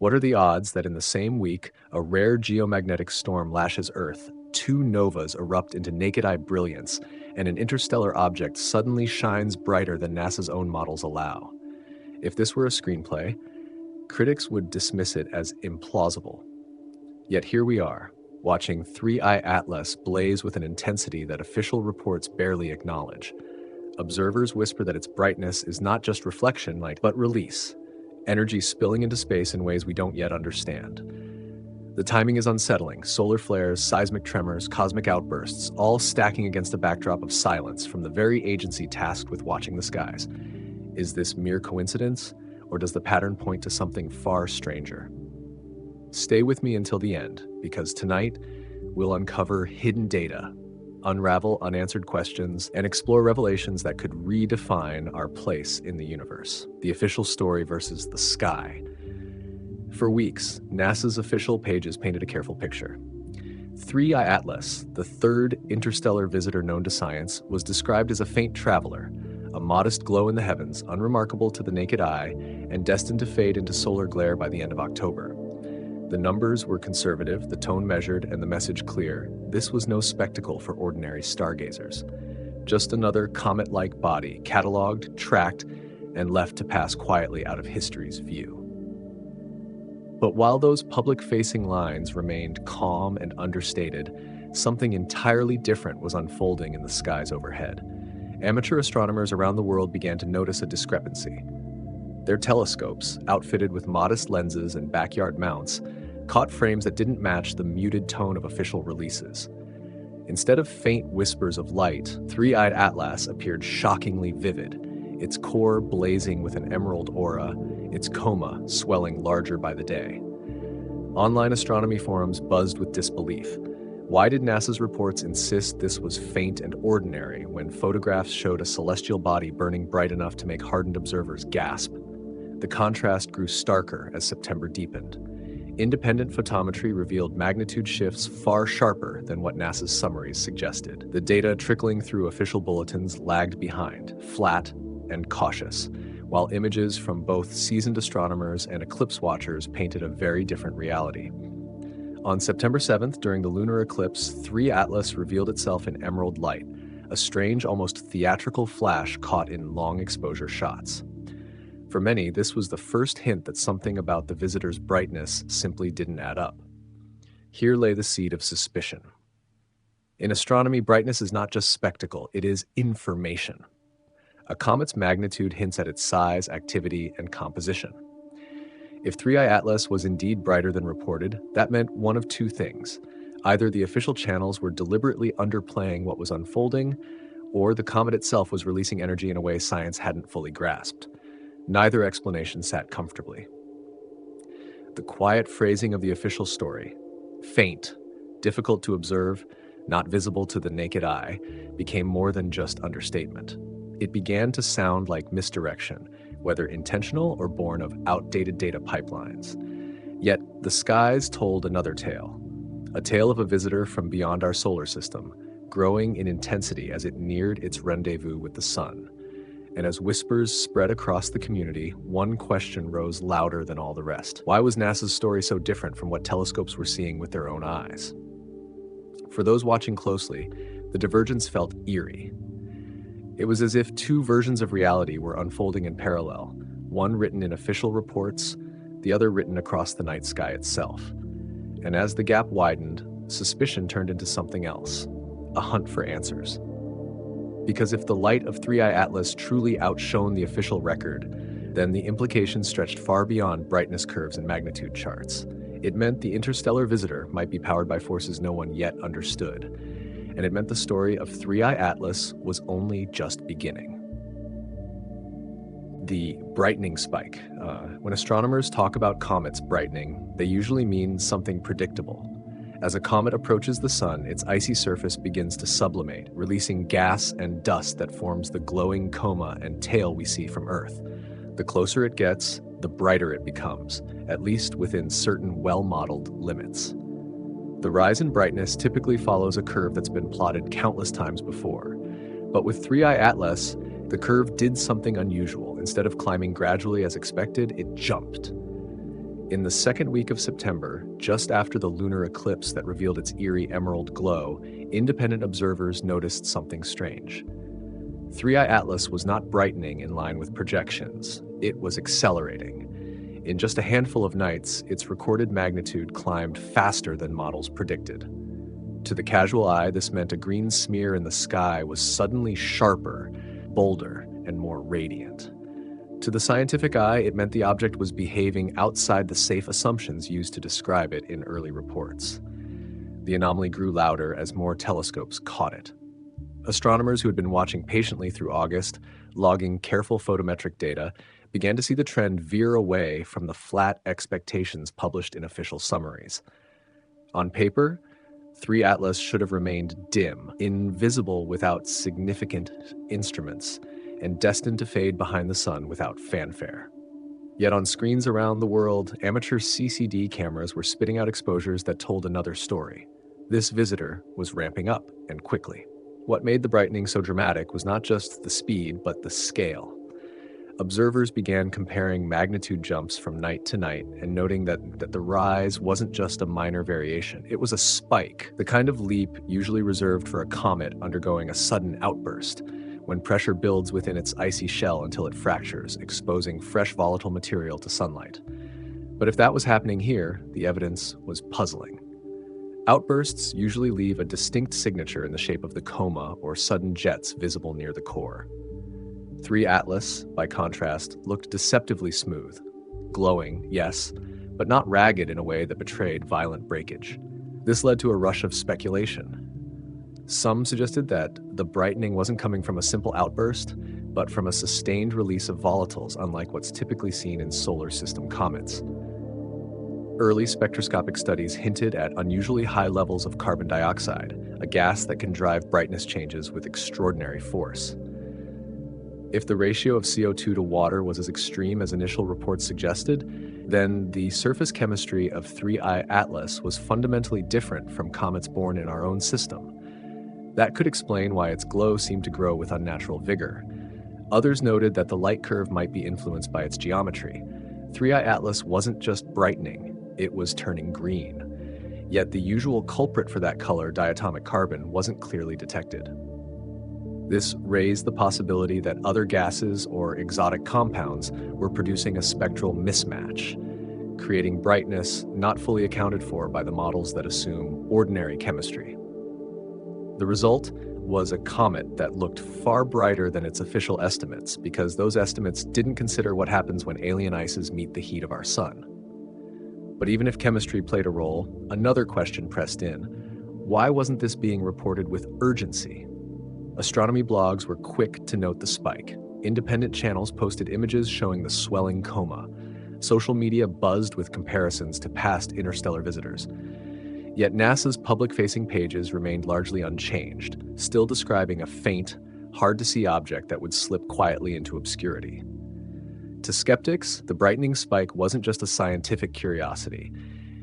What are the odds that in the same week, a rare geomagnetic storm lashes Earth, two novas erupt into naked-eye brilliance, and an interstellar object suddenly shines brighter than NASA's own models allow? If this were a screenplay, critics would dismiss it as implausible. Yet here we are, watching Three-Eye Atlas blaze with an intensity that official reports barely acknowledge. Observers whisper that its brightness is not just reflection light, but release, energy spilling into space in ways we don't yet understand. The timing is unsettling: solar flares, seismic tremors, cosmic outbursts, all stacking against a backdrop of silence from the very agency tasked with watching the skies. Is this mere coincidence, or does the pattern point to something far stranger? Stay with me until the end, because tonight we'll uncover hidden data, unravel unanswered questions, and explore revelations that could redefine our place in the universe. The official story versus the sky. For weeks, NASA's official pages painted a careful picture. Three-Eye Atlas, the third interstellar visitor known to science, was described as a faint traveler, a modest glow in the heavens, unremarkable to the naked eye, and destined to fade into solar glare by the end of October. The numbers were conservative, the tone measured, and the message clear. This was no spectacle for ordinary stargazers. Just another comet-like body, cataloged, tracked, and left to pass quietly out of history's view. But while those public-facing lines remained calm and understated, something entirely different was unfolding in the skies overhead. Amateur astronomers around the world began to notice a discrepancy. Their telescopes, outfitted with modest lenses and backyard mounts, caught frames that didn't match the muted tone of official releases. Instead of faint whispers of light, Three-Eyed Atlas appeared shockingly vivid, its core blazing with an emerald aura, its coma swelling larger by the day. Online astronomy forums buzzed with disbelief. Why did NASA's reports insist this was faint and ordinary when photographs showed a celestial body burning bright enough to make hardened observers gasp? The contrast grew starker as September deepened. Independent photometry revealed magnitude shifts far sharper than what NASA's summaries suggested. The data trickling through official bulletins lagged behind, flat and cautious, while images from both seasoned astronomers and eclipse watchers painted a very different reality. On September 7th, during the lunar eclipse, Three Atlas revealed itself in emerald light, a strange, almost theatrical flash caught in long exposure shots. For many, this was the first hint that something about the visitor's brightness simply didn't add up. Here lay the seed of suspicion. In astronomy, brightness is not just spectacle, it is information. A comet's magnitude hints at its size, activity, and composition. If Three-Eye Atlas was indeed brighter than reported, that meant one of two things. Either the official channels were deliberately underplaying what was unfolding, or the comet itself was releasing energy in a way science hadn't fully grasped. Neither explanation sat comfortably. The quiet phrasing of the official story, faint, difficult to observe, not visible to the naked eye, became more than just understatement. It began to sound like misdirection, whether intentional or born of outdated data pipelines. Yet the skies told another tale, a tale of a visitor from beyond our solar system, growing in intensity as it neared its rendezvous with the sun. And as whispers spread across the community, one question rose louder than all the rest. Why was NASA's story so different from what telescopes were seeing with their own eyes? For those watching closely, the divergence felt eerie. It was as if two versions of reality were unfolding in parallel, one written in official reports, the other written across the night sky itself. And as the gap widened, suspicion turned into something else, a hunt for answers. Because if the light of Three-Eye Atlas truly outshone the official record, then the implications stretched far beyond brightness curves and magnitude charts. It meant the interstellar visitor might be powered by forces no one yet understood. And it meant the story of Three-Eye Atlas was only just beginning. The brightening spike. When astronomers talk about comets brightening, they usually mean something predictable. As a comet approaches the sun, its icy surface begins to sublimate, releasing gas and dust that forms the glowing coma and tail we see from Earth. The closer it gets, the brighter it becomes, at least within certain well-modeled limits. The rise in brightness typically follows a curve that's been plotted countless times before. But with Three-Eye Atlas, the curve did something unusual. Instead of climbing gradually as expected, it jumped. In the second week of September, just after the lunar eclipse that revealed its eerie emerald glow, independent observers noticed something strange. 3I Atlas was not brightening in line with projections, it was accelerating. In just a handful of nights, its recorded magnitude climbed faster than models predicted. To the casual eye, this meant a green smear in the sky was suddenly sharper, bolder, and more radiant. To the scientific eye, it meant the object was behaving outside the safe assumptions used to describe it in early reports. The anomaly grew louder as more telescopes caught it. Astronomers who had been watching patiently through August, logging careful photometric data, began to see the trend veer away from the flat expectations published in official summaries. On paper, 3 Atlas should have remained dim, invisible without significant instruments, and destined to fade behind the sun without fanfare. Yet on screens around the world, amateur CCD cameras were spitting out exposures that told another story. This visitor was ramping up, and quickly. What made the brightening so dramatic was not just the speed, but the scale. Observers began comparing magnitude jumps from night to night and noting that the rise wasn't just a minor variation, it was a spike, the kind of leap usually reserved for a comet undergoing a sudden outburst, when pressure builds within its icy shell until it fractures, exposing fresh volatile material to sunlight. But if that was happening here, the evidence was puzzling. Outbursts usually leave a distinct signature in the shape of the coma or sudden jets visible near the core. 3 Atlas, by contrast, looked deceptively smooth. Glowing, yes, but not ragged in a way that betrayed violent breakage. This led to a rush of speculation. Some suggested that the brightening wasn't coming from a simple outburst, but from a sustained release of volatiles, unlike what's typically seen in solar system comets. Early spectroscopic studies hinted at unusually high levels of carbon dioxide, a gas that can drive brightness changes with extraordinary force. If the ratio of CO2 to water was as extreme as initial reports suggested, then the surface chemistry of 3I Atlas was fundamentally different from comets born in our own system. That could explain why its glow seemed to grow with unnatural vigor. Others noted that the light curve might be influenced by its geometry. 3I Atlas wasn't just brightening, it was turning green. Yet the usual culprit for that color, diatomic carbon, wasn't clearly detected. This raised the possibility that other gases or exotic compounds were producing a spectral mismatch, creating brightness not fully accounted for by the models that assume ordinary chemistry. The result was a comet that looked far brighter than its official estimates because those estimates didn't consider what happens when alien ices meet the heat of our sun. But even if chemistry played a role, another question pressed in. Why wasn't this being reported with urgency? Astronomy blogs were quick to note the spike. Independent channels posted images showing the swelling coma. Social media buzzed with comparisons to past interstellar visitors. Yet NASA's public-facing pages remained largely unchanged, still describing a faint, hard-to-see object that would slip quietly into obscurity. To skeptics, the brightening spike wasn't just a scientific curiosity.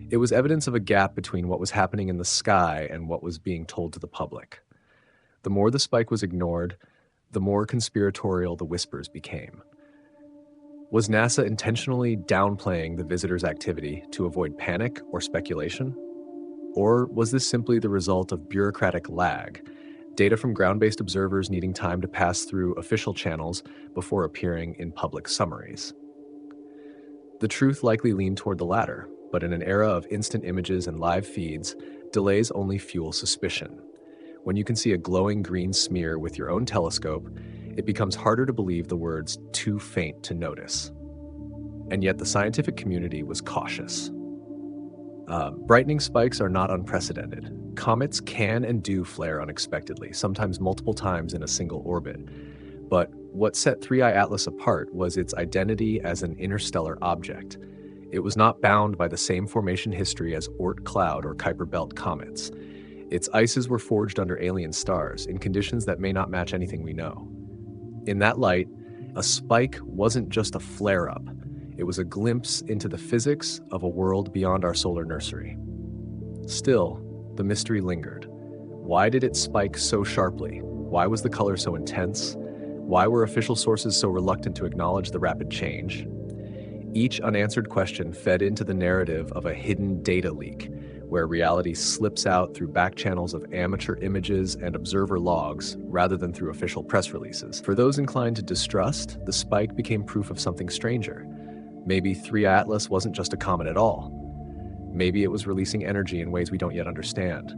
It was evidence of a gap between what was happening in the sky and what was being told to the public. The more the spike was ignored, the more conspiratorial the whispers became. Was NASA intentionally downplaying the visitor's activity to avoid panic or speculation? Or was this simply the result of bureaucratic lag, data from ground-based observers needing time to pass through official channels before appearing in public summaries? The truth likely leaned toward the latter, but in an era of instant images and live feeds, delays only fuel suspicion. When you can see a glowing green smear with your own telescope, it becomes harder to believe the words "too faint to notice." And yet the scientific community was cautious. Brightening spikes are not unprecedented. Comets can and do flare unexpectedly, sometimes multiple times in a single orbit. But what set 3I Atlas apart was its identity as an interstellar object. It was not bound by the same formation history as Oort cloud or Kuiper belt comets. Its ices were forged under alien stars in conditions that may not match anything we know. In that light, a spike wasn't just a flare-up. It was a glimpse into the physics of a world beyond our solar nursery. Still, the mystery lingered. Why did it spike so sharply? Why was the color so intense? Why were official sources so reluctant to acknowledge the rapid change? Each unanswered question fed into the narrative of a hidden data leak, where reality slips out through back channels of amateur images and observer logs rather than through official press releases. For those inclined to distrust, the spike became proof of something stranger. Maybe 3I Atlas wasn't just a comet at all. Maybe it was releasing energy in ways we don't yet understand.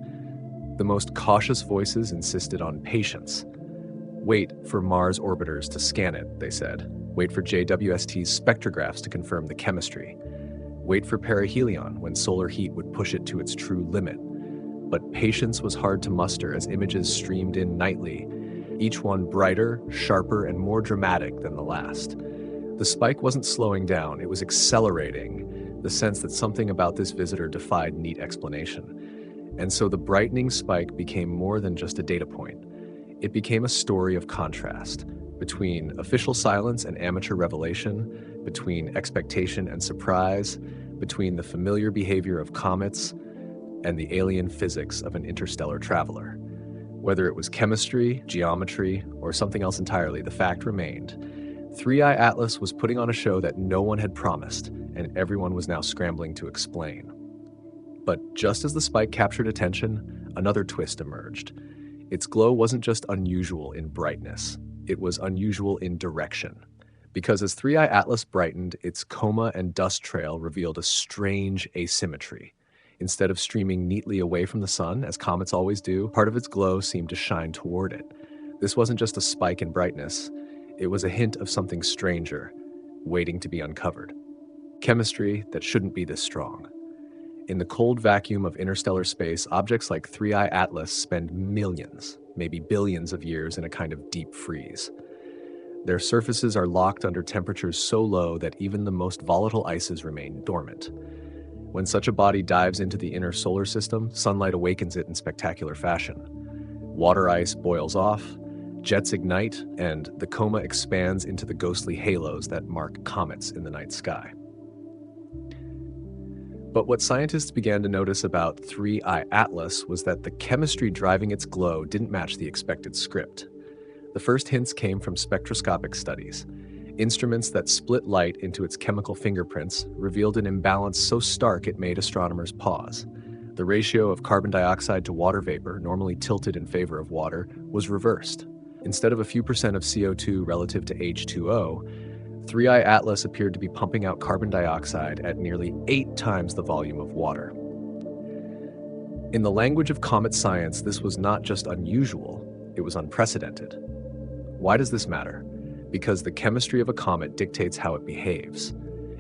The most cautious voices insisted on patience. Wait for Mars orbiters to scan it, they said. Wait for JWST's spectrographs to confirm the chemistry. Wait for perihelion when solar heat would push it to its true limit. But patience was hard to muster as images streamed in nightly, each one brighter, sharper, and more dramatic than the last. The spike wasn't slowing down, it was accelerating, the sense that something about this visitor defied neat explanation. And so the brightening spike became more than just a data point. It became a story of contrast, between official silence and amateur revelation, between expectation and surprise, between the familiar behavior of comets and the alien physics of an interstellar traveler. Whether it was chemistry, geometry, or something else entirely, the fact remained. 3I Atlas was putting on a show that no one had promised, and everyone was now scrambling to explain. But just as the spike captured attention, another twist emerged. Its glow wasn't just unusual in brightness, it was unusual in direction. Because as 3I Atlas brightened, its coma and dust trail revealed a strange asymmetry. Instead of streaming neatly away from the sun, as comets always do, part of its glow seemed to shine toward it. This wasn't just a spike in brightness, it was a hint of something stranger, waiting to be uncovered. Chemistry that shouldn't be this strong. In the cold vacuum of interstellar space, objects like 3I Atlas spend millions, maybe billions of years in a kind of deep freeze. Their surfaces are locked under temperatures so low that even the most volatile ices remain dormant. When such a body dives into the inner solar system, sunlight awakens it in spectacular fashion. Water ice boils off, jets ignite, and the coma expands into the ghostly halos that mark comets in the night sky. But what scientists began to notice about 3I Atlas was that the chemistry driving its glow didn't match the expected script. The first hints came from spectroscopic studies. Instruments that split light into its chemical fingerprints revealed an imbalance so stark it made astronomers pause. The ratio of carbon dioxide to water vapor, normally tilted in favor of water, was reversed. Instead of a few percent of CO2 relative to H2O, 3I Atlas appeared to be pumping out carbon dioxide at nearly 8 times the volume of water. In the language of comet science, this was not just unusual, it was unprecedented. Why does this matter? Because the chemistry of a comet dictates how it behaves.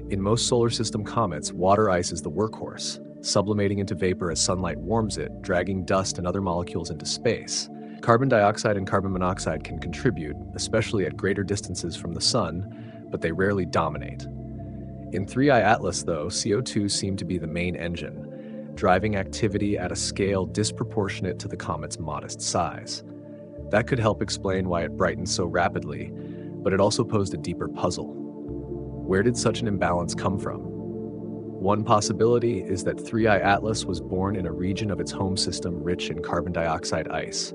In most solar system comets, water ice is the workhorse, sublimating into vapor as sunlight warms it, dragging dust and other molecules into space. Carbon dioxide and carbon monoxide can contribute, especially at greater distances from the sun, but they rarely dominate. In 3I Atlas, though, CO2 seemed to be the main engine, driving activity at a scale disproportionate to the comet's modest size. That could help explain why it brightened so rapidly, but it also posed a deeper puzzle. Where did such an imbalance come from? One possibility is that 3I Atlas was born in a region of its home system rich in carbon dioxide ice,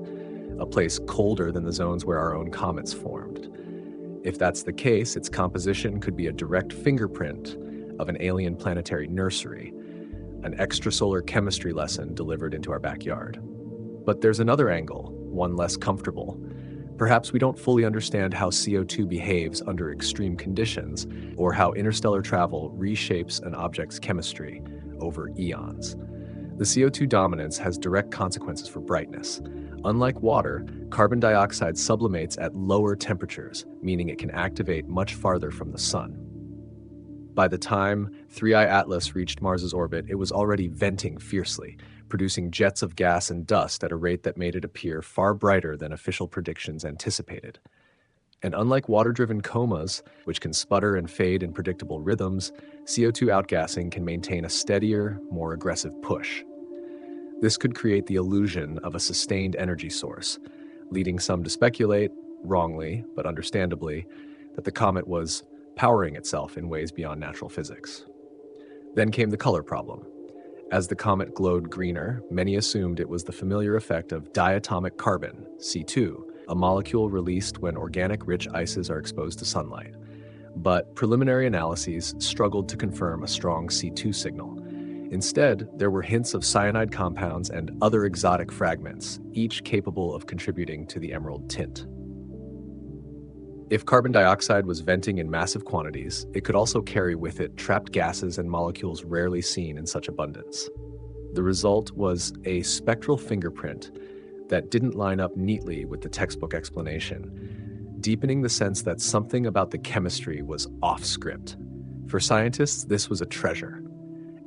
a place colder than the zones where our own comets formed. If that's the case, its composition could be a direct fingerprint of an alien planetary nursery, an extrasolar chemistry lesson delivered into our backyard. But there's another angle, one less comfortable. Perhaps we don't fully understand how CO2 behaves under extreme conditions, or how interstellar travel reshapes an object's chemistry over eons. The CO2 dominance has direct consequences for brightness. Unlike water, carbon dioxide sublimates at lower temperatures, meaning it can activate much farther from the sun. By the time 3I Atlas reached Mars's orbit, it was already venting fiercely, producing jets of gas and dust at a rate that made it appear far brighter than official predictions anticipated. And unlike water-driven comas, which can sputter and fade in predictable rhythms, CO2 outgassing can maintain a steadier, more aggressive push. This could create the illusion of a sustained energy source, leading some to speculate, wrongly but understandably, that the comet was powering itself in ways beyond natural physics. Then came the color problem. As the comet glowed greener, many assumed it was the familiar effect of diatomic carbon, C2, a molecule released when organic rich ices are exposed to sunlight. but preliminary analyses struggled to confirm a strong C2 signal. Instead, there were hints of cyanide compounds and other exotic fragments, each capable of contributing to the emerald tint. If carbon dioxide was venting in massive quantities, it could also carry with it trapped gases and molecules rarely seen in such abundance. The result was a spectral fingerprint that didn't line up neatly with the textbook explanation, deepening the sense that something about the chemistry was off script. For scientists, this was a treasure.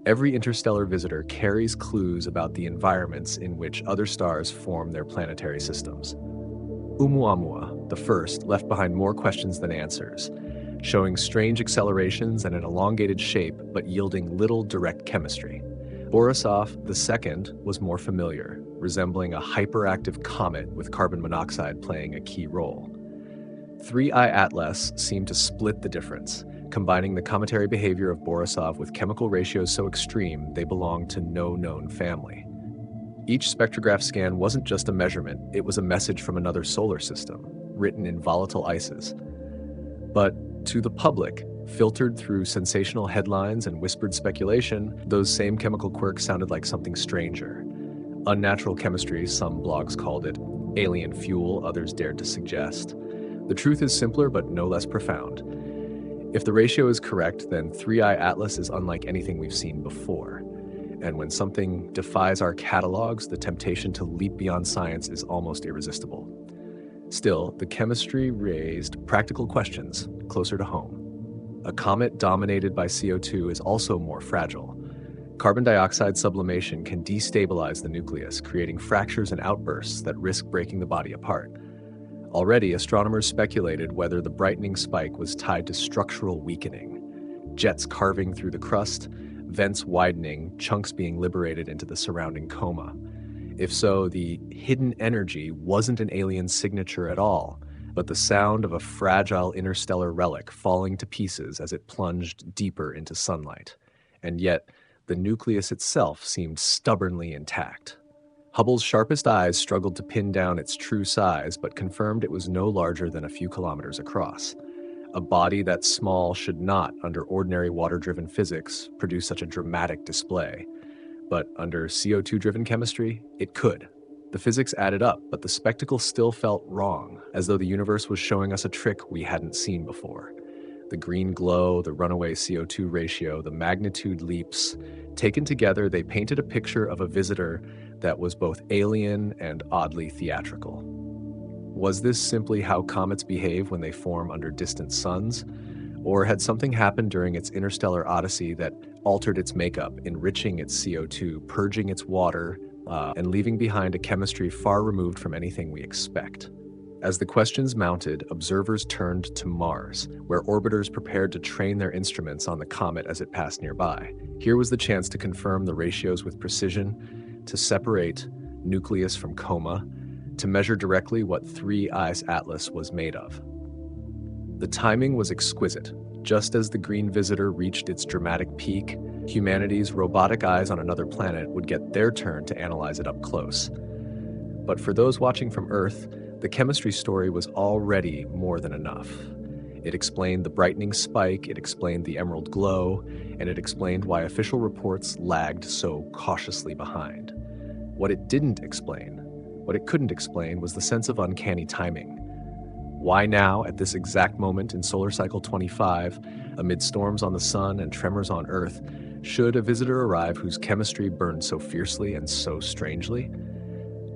Every interstellar visitor carries clues about the environments in which other stars form their planetary systems. Oumuamua, the first, left behind more questions than answers, showing strange accelerations and an elongated shape but yielding little direct chemistry. Borisov, the second, was more familiar, resembling a hyperactive comet with carbon monoxide playing a key role. 3I Atlas seemed to split the difference, combining the cometary behavior of Borisov with chemical ratios so extreme they belonged to no known family. Each spectrograph scan wasn't just a measurement, it was a message from another solar system, written in volatile ices. But to the public, filtered through sensational headlines and whispered speculation, those same chemical quirks sounded like something stranger. Unnatural chemistry, some blogs called it. Alien fuel, others dared to suggest. The truth is simpler but no less profound. If the ratio is correct, then 3I Atlas is unlike anything we've seen before. And when something defies our catalogs, the temptation to leap beyond science is almost irresistible. Still, the chemistry raised practical questions closer to home. A comet dominated by CO2 is also more fragile. Carbon dioxide sublimation can destabilize the nucleus, creating fractures and outbursts that risk breaking the body apart. Already, astronomers speculated whether the brightening spike was tied to structural weakening, jets carving through the crust, vents widening, chunks being liberated into the surrounding coma. If so, the hidden energy wasn't an alien signature at all, but the sound of a fragile interstellar relic falling to pieces as it plunged deeper into sunlight. And yet, the nucleus itself seemed stubbornly intact. Hubble's sharpest eyes struggled to pin down its true size, but confirmed it was no larger than a few kilometers across. A body that small should not, under ordinary water-driven physics, produce such a dramatic display. But under CO2-driven chemistry, it could. The physics added up, but the spectacle still felt wrong, as though the universe was showing us a trick we hadn't seen before. The green glow, the runaway CO2 ratio, the magnitude leaps. Taken together, they painted a picture of a visitor that was both alien and oddly theatrical. Was this simply how comets behave when they form under distant suns? Or had something happened during its interstellar odyssey that altered its makeup, enriching its CO2, purging its water, and leaving behind a chemistry far removed from anything we expect? As the questions mounted, observers turned to Mars, where orbiters prepared to train their instruments on the comet as it passed nearby. Here was the chance to confirm the ratios with precision, to separate nucleus from coma, to measure directly what 3I Atlas was made of. The timing was exquisite. Just as the green visitor reached its dramatic peak, humanity's robotic eyes on another planet would get their turn to analyze it up close. But for those watching from Earth, the chemistry story was already more than enough. It explained the brightening spike, it explained the emerald glow, and it explained why official reports lagged so cautiously behind. What it didn't explain, what it couldn't explain, was the sense of uncanny timing. Why now, at this exact moment in solar cycle 25, amid storms on the sun and tremors on Earth, should a visitor arrive whose chemistry burned so fiercely and so strangely?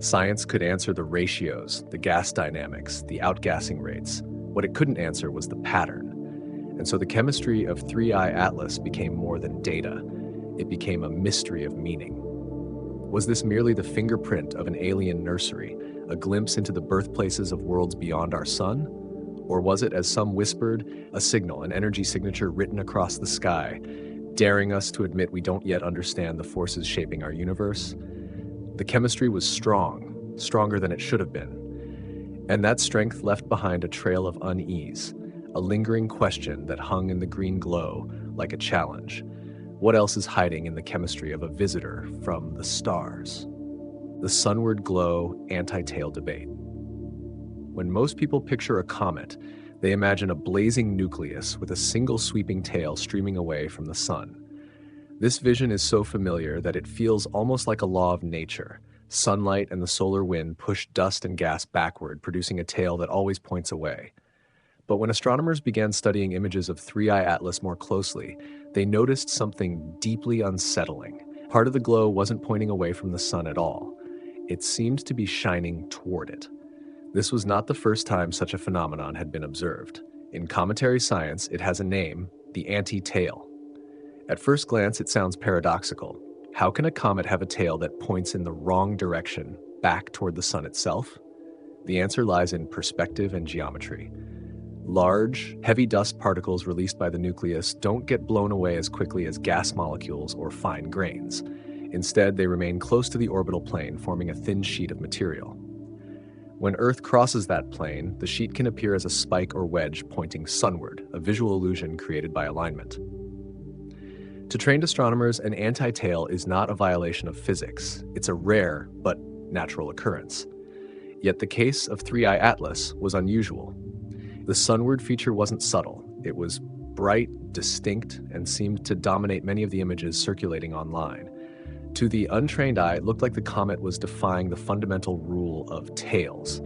Science could answer the ratios, the gas dynamics, the outgassing rates. What it couldn't answer was the pattern. And so the chemistry of 3I Atlas became more than data. It became a mystery of meaning. Was this merely the fingerprint of an alien nursery, a glimpse into the birthplaces of worlds beyond our sun? Or was it, as some whispered, a signal, an energy signature written across the sky, daring us to admit we don't yet understand the forces shaping our universe? The chemistry was strong, stronger than it should have been. And that strength left behind a trail of unease, a lingering question that hung in the green glow like a challenge. What else is hiding in the chemistry of a visitor from the stars? The sunward glow anti-tail debate. When most people picture a comet, They imagine a blazing nucleus with a single sweeping tail streaming away from the sun. This vision is so familiar that it feels almost like a law of nature. Sunlight and the solar wind push dust and gas backward, producing a tail that always points away. But when astronomers began studying images of 3I Atlas more closely, they noticed something deeply unsettling. Part of the glow wasn't pointing away from the sun at all. It seemed to be shining toward it. This was not the first time such a phenomenon had been observed. In cometary science, it has a name, the anti-tail. At first glance, it sounds paradoxical. How can a comet have a tail that points in the wrong direction, back toward the sun itself? The answer lies in perspective and geometry. Large, heavy dust particles released by the nucleus don't get blown away as quickly as gas molecules or fine grains. Instead, they remain close to the orbital plane, forming a thin sheet of material. When Earth crosses that plane, the sheet can appear as a spike or wedge pointing sunward, a visual illusion created by alignment. To trained astronomers, an anti-tail is not a violation of physics. It's a rare but natural occurrence. Yet the case of 3I Atlas was unusual. The sunward feature wasn't subtle. It was bright, distinct, and seemed to dominate many of the images circulating online. To the untrained eye, it looked like the comet was defying the fundamental rule of tails.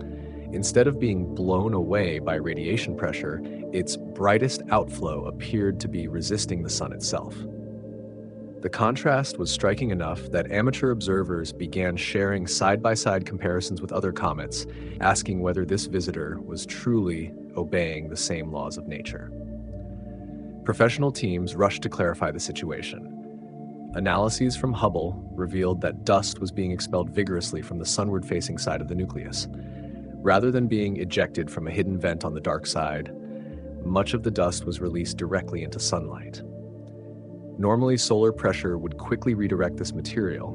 Instead of being blown away by radiation pressure, its brightest outflow appeared to be resisting the sun itself. The contrast was striking enough that amateur observers began sharing side-by-side comparisons with other comets, asking whether this visitor was truly obeying the same laws of nature. Professional teams rushed to clarify the situation. Analyses from Hubble revealed that dust was being expelled vigorously from the sunward-facing side of the nucleus. Rather than being ejected from a hidden vent on the dark side, much of the dust was released directly into sunlight. Normally, solar pressure would quickly redirect this material,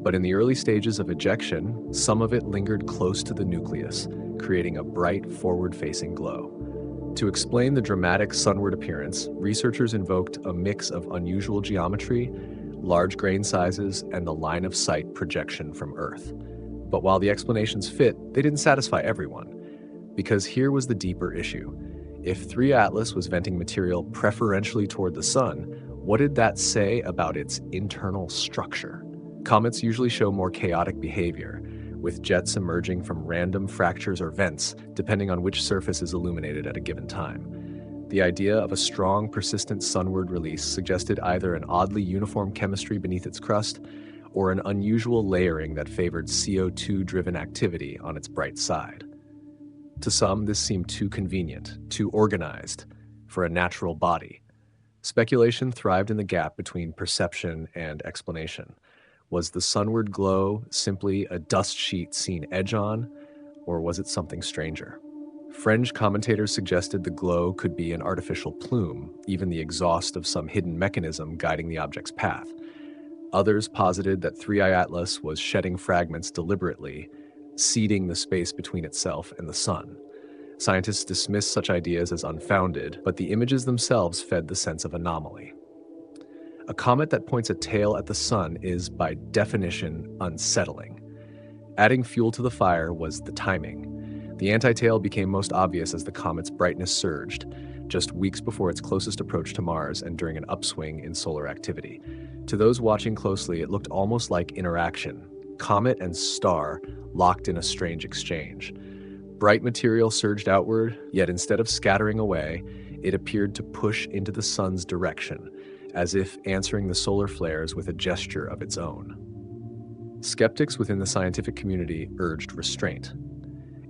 but in the early stages of ejection, some of it lingered close to the nucleus, creating a bright, forward-facing glow. To explain the dramatic sunward appearance, researchers invoked a mix of unusual geometry, large grain sizes, and the line-of-sight projection from Earth. But while the explanations fit, they didn't satisfy everyone, because here was the deeper issue. If 3 Atlas was venting material preferentially toward the sun, what did that say about its internal structure? Comets usually show more chaotic behavior, with jets emerging from random fractures or vents, depending on which surface is illuminated at a given time. The idea of a strong, persistent sunward release suggested either an oddly uniform chemistry beneath its crust, or an unusual layering that favored CO2-driven activity on its bright side. To some, this seemed too convenient, too organized, for a natural body. Speculation thrived in the gap between perception and explanation. Was the sunward glow simply a dust sheet seen edge on, or was it something stranger? Fringe commentators suggested the glow could be an artificial plume, even the exhaust of some hidden mechanism guiding the object's path. Others posited that 3I Atlas was shedding fragments deliberately, ceding the space between itself and the sun. Scientists dismissed such ideas as unfounded, but the images themselves fed the sense of anomaly. A comet that points a tail at the sun is, by definition, unsettling. Adding fuel to the fire was the timing. The anti-tail became most obvious as the comet's brightness surged, just weeks before its closest approach to Mars and during an upswing in solar activity. To those watching closely, it looked almost like interaction. Comet and star locked in a strange exchange. Bright material surged outward, yet instead of scattering away, it appeared to push into the sun's direction, as if answering the solar flares with a gesture of its own. Skeptics within the scientific community urged restraint.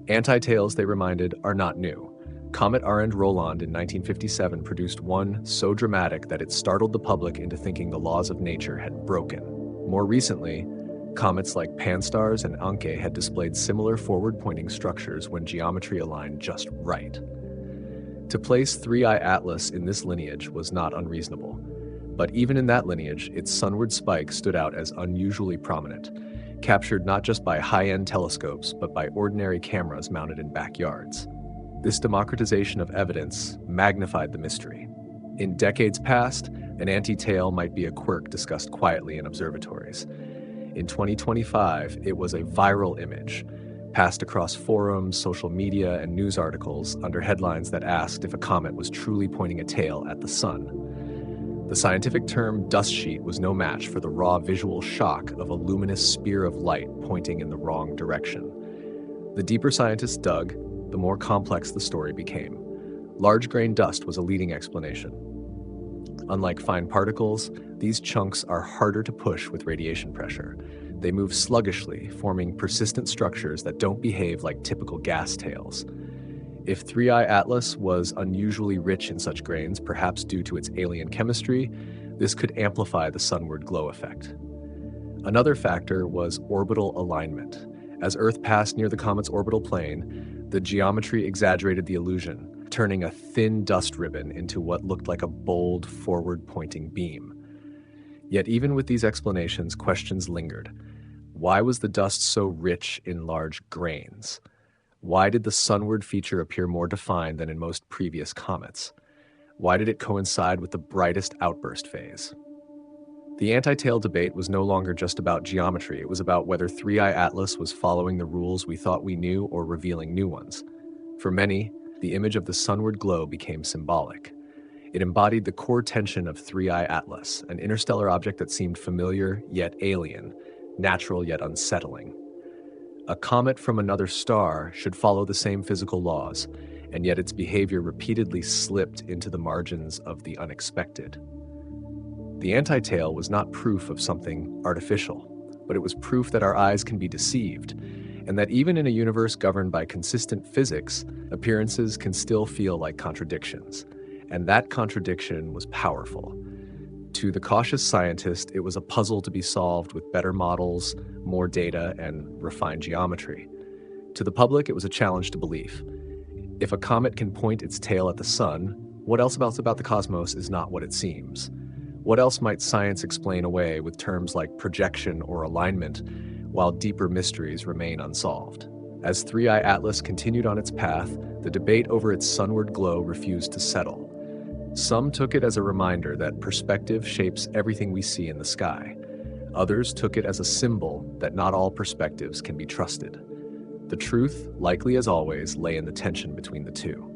Anti-tails, they reminded, are not new. Comet Arend-Roland in 1957 produced one so dramatic that it startled the public into thinking the laws of nature had broken. More recently, comets like Pan-STARRS and Anke had displayed similar forward-pointing structures when geometry aligned just right. To place 3I Atlas in this lineage was not unreasonable, but even in that lineage, its sunward spike stood out as unusually prominent, captured not just by high-end telescopes, but by ordinary cameras mounted in backyards. This democratization of evidence magnified the mystery. In decades past, an anti-tail might be a quirk discussed quietly in observatories. In 2025, it was a viral image, passed across forums, social media, and news articles under headlines that asked if a comet was truly pointing a tail at the sun. The scientific term dust sheet was no match for the raw visual shock of a luminous spear of light pointing in the wrong direction. The deeper scientists dug, the more complex the story became. Large-grain dust was a leading explanation. Unlike fine particles, these chunks are harder to push with radiation pressure. They move sluggishly, forming persistent structures that don't behave like typical gas tails. If 3I Atlas was unusually rich in such grains, perhaps due to its alien chemistry, this could amplify the sunward glow effect. Another factor was orbital alignment. As Earth passed near the comet's orbital plane, the geometry exaggerated the illusion, turning a thin dust ribbon into what looked like a bold, forward-pointing beam. Yet even with these explanations, questions lingered. Why was the dust so rich in large grains? Why did the sunward feature appear more defined than in most previous comets? Why did it coincide with the brightest outburst phase? The anti-tail debate was no longer just about geometry. It was about whether 3I Atlas was following the rules we thought we knew or revealing new ones. For many, the image of the sunward glow became symbolic. It embodied the core tension of 3I Atlas, an interstellar object that seemed familiar yet alien, natural yet unsettling. A comet from another star should follow the same physical laws, and yet its behavior repeatedly slipped into the margins of the unexpected. The anti-tail was not proof of something artificial, but it was proof that our eyes can be deceived, and that even in a universe governed by consistent physics, appearances can still feel like contradictions. And that contradiction was powerful. To the cautious scientist, it was a puzzle to be solved with better models, more data, and refined geometry. To the public, it was a challenge to belief. If a comet can point its tail at the sun, what else about the cosmos is not what it seems? What else might science explain away with terms like projection or alignment, while deeper mysteries remain unsolved? As 3I Atlas continued on its path, the debate over its sunward glow refused to settle. Some took it as a reminder that perspective shapes everything we see in the sky. Others took it as a symbol that not all perspectives can be trusted. The truth, likely as always, lay in the tension between the two.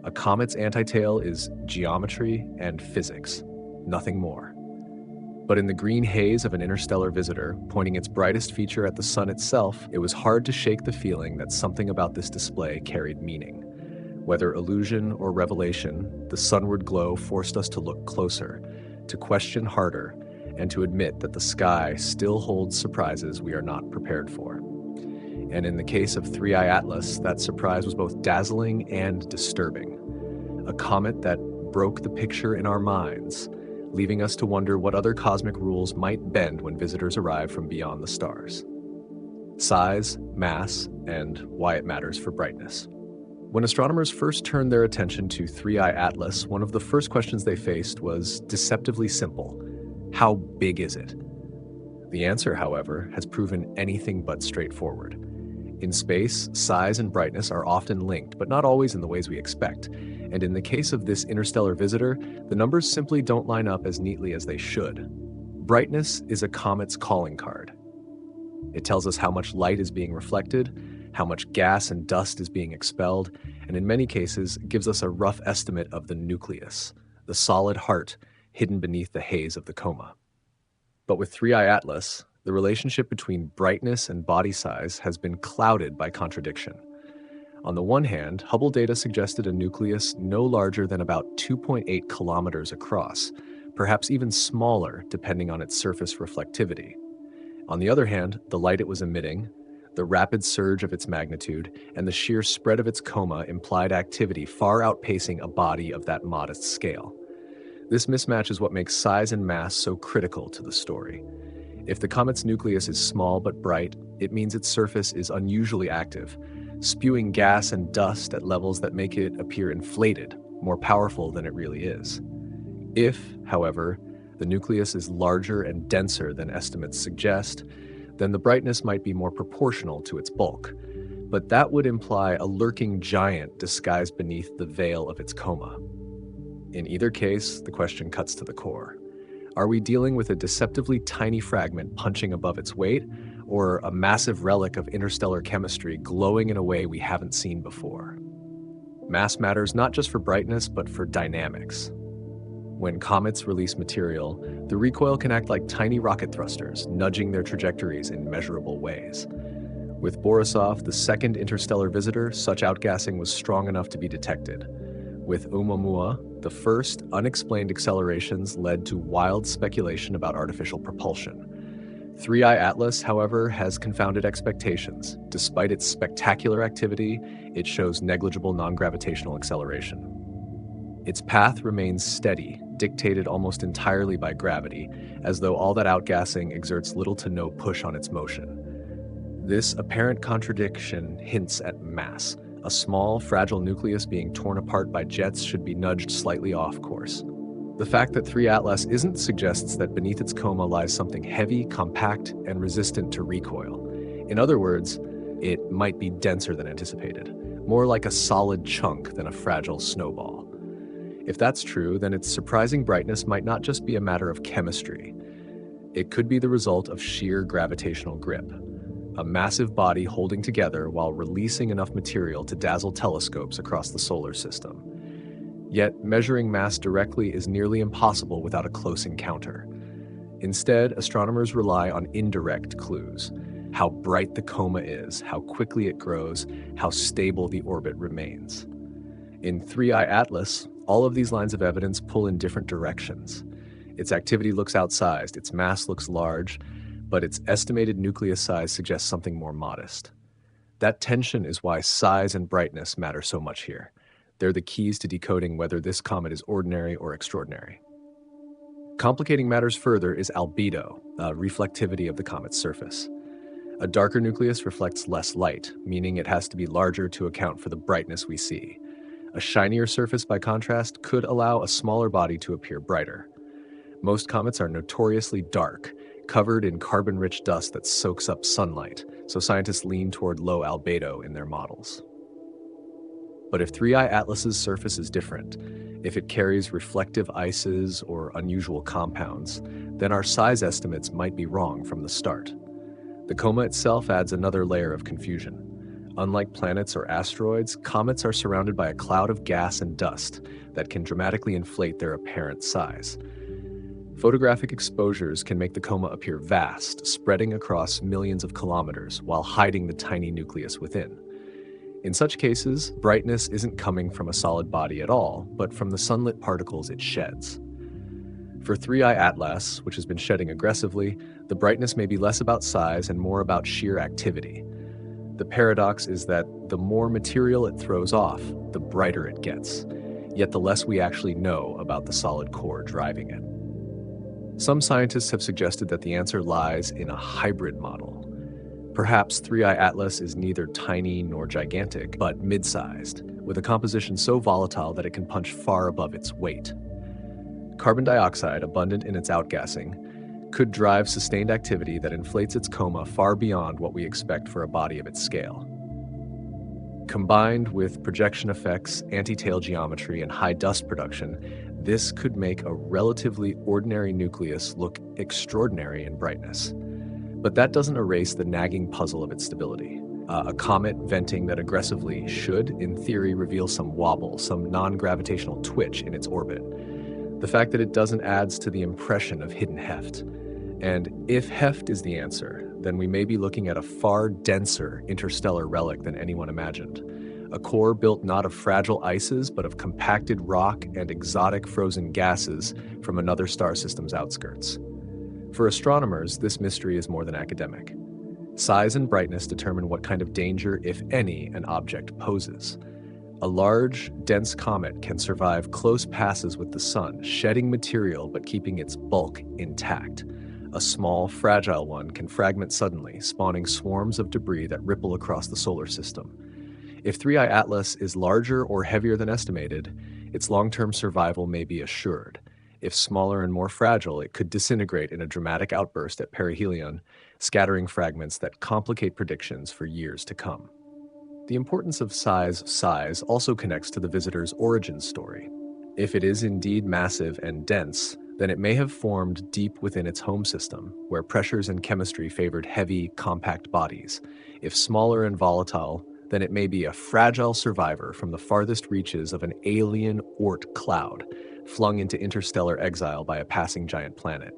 A comet's anti-tail is geometry and physics, nothing more. But in the green haze of an interstellar visitor, pointing its brightest feature at the sun itself, it was hard to shake the feeling that something about this display carried meaning. Whether illusion or revelation, the sunward glow forced us to look closer, to question harder, and to admit that the sky still holds surprises we are not prepared for. And in the case of 3I Atlas, that surprise was both dazzling and disturbing. A comet that broke the picture in our minds, leaving us to wonder what other cosmic rules might bend when visitors arrive from beyond the stars. Size, mass, and why it matters for brightness. When astronomers first turned their attention to 3I Atlas, one of the first questions they faced was deceptively simple. How big is it? The answer, however, has proven anything but straightforward. In space, size and brightness are often linked, but not always in the ways we expect. And in the case of this interstellar visitor, the numbers simply don't line up as neatly as they should. Brightness is a comet's calling card. It tells us how much light is being reflected, how much gas and dust is being expelled, and in many cases gives us a rough estimate of the nucleus, the solid heart hidden beneath the haze of the coma. But with 3I Atlas, the relationship between brightness and body size has been clouded by contradiction. On the one hand, Hubble data suggested a nucleus no larger than about 2.8 kilometers across, perhaps even smaller depending on its surface reflectivity. On the other hand, the light it was emitting, the rapid surge of its magnitude, and the sheer spread of its coma implied activity far outpacing a body of that modest scale. This mismatch is what makes size and mass so critical to the story. If the comet's nucleus is small but bright, it means its surface is unusually active, spewing gas and dust at levels that make it appear inflated, more powerful than it really is. If, however, the nucleus is larger and denser than estimates suggest, then the brightness might be more proportional to its bulk. But that would imply a lurking giant disguised beneath the veil of its coma. In either case, the question cuts to the core. Are we dealing with a deceptively tiny fragment punching above its weight, or a massive relic of interstellar chemistry glowing in a way we haven't seen before. Mass matters not just for brightness, but for dynamics. When comets release material, the recoil can act like tiny rocket thrusters, nudging their trajectories in measurable ways. With Borisov, the second interstellar visitor, such outgassing was strong enough to be detected. With Oumuamua, the first unexplained accelerations led to wild speculation about artificial propulsion. 3I Atlas, however, has confounded expectations. Despite its spectacular activity, it shows negligible non-gravitational acceleration. Its path remains steady, dictated almost entirely by gravity, as though all that outgassing exerts little to no push on its motion. This apparent contradiction hints at mass. A small, fragile nucleus being torn apart by jets should be nudged slightly off course. The fact that 3 Atlas isn't suggests that beneath its coma lies something heavy, compact, and resistant to recoil. In other words, it might be denser than anticipated, more like a solid chunk than a fragile snowball. If that's true, then its surprising brightness might not just be a matter of chemistry. It could be the result of sheer gravitational grip, a massive body holding together while releasing enough material to dazzle telescopes across the solar system. Yet, measuring mass directly is nearly impossible without a close encounter. Instead, astronomers rely on indirect clues: how bright the coma is, how quickly it grows, how stable the orbit remains. In 3I Atlas, all of these lines of evidence pull in different directions. Its activity looks outsized, its mass looks large, but its estimated nucleus size suggests something more modest. That tension is why size and brightness matter so much here. They're the keys to decoding whether this comet is ordinary or extraordinary. Complicating matters further is albedo, reflectivity of the comet's surface. A darker nucleus reflects less light, meaning it has to be larger to account for the brightness we see. A shinier surface, by contrast, could allow a smaller body to appear brighter. Most comets are notoriously dark, covered in carbon-rich dust that soaks up sunlight, so scientists lean toward low albedo in their models. But if 3I Atlas's surface is different, if it carries reflective ices or unusual compounds, then our size estimates might be wrong from the start. The coma itself adds another layer of confusion. Unlike planets or asteroids, comets are surrounded by a cloud of gas and dust that can dramatically inflate their apparent size. Photographic exposures can make the coma appear vast, spreading across millions of kilometers while hiding the tiny nucleus within. In such cases, brightness isn't coming from a solid body at all, but from the sunlit particles it sheds. For 3I Atlas, which has been shedding aggressively, the brightness may be less about size and more about sheer activity. The paradox is that the more material it throws off, the brighter it gets, yet the less we actually know about the solid core driving it. Some scientists have suggested that the answer lies in a hybrid model. Perhaps 3I Atlas is neither tiny nor gigantic, but mid-sized, with a composition so volatile that it can punch far above its weight. Carbon dioxide, abundant in its outgassing, could drive sustained activity that inflates its coma far beyond what we expect for a body of its scale. Combined with projection effects, anti-tail geometry, and high dust production, this could make a relatively ordinary nucleus look extraordinary in brightness. But that doesn't erase the nagging puzzle of its stability. A comet venting that aggressively should, in theory, reveal some wobble, some non-gravitational twitch in its orbit. The fact that it doesn't adds to the impression of hidden heft. And if heft is the answer, then we may be looking at a far denser interstellar relic than anyone imagined. A core built not of fragile ices, but of compacted rock and exotic frozen gases from another star system's outskirts. For astronomers, this mystery is more than academic. Size and brightness determine what kind of danger, if any, an object poses. A large, dense comet can survive close passes with the sun, shedding material but keeping its bulk intact. A small, fragile one can fragment suddenly, spawning swarms of debris that ripple across the solar system. If 3I Atlas is larger or heavier than estimated, its long-term survival may be assured. If smaller and more fragile, it could disintegrate in a dramatic outburst at perihelion, scattering fragments that complicate predictions for years to come. The importance of size also connects to the visitor's origin story. If it is indeed massive and dense, then it may have formed deep within its home system, where pressures and chemistry favored heavy, compact bodies. If smaller and volatile, then it may be a fragile survivor from the farthest reaches of an alien Oort cloud, flung into interstellar exile by a passing giant planet.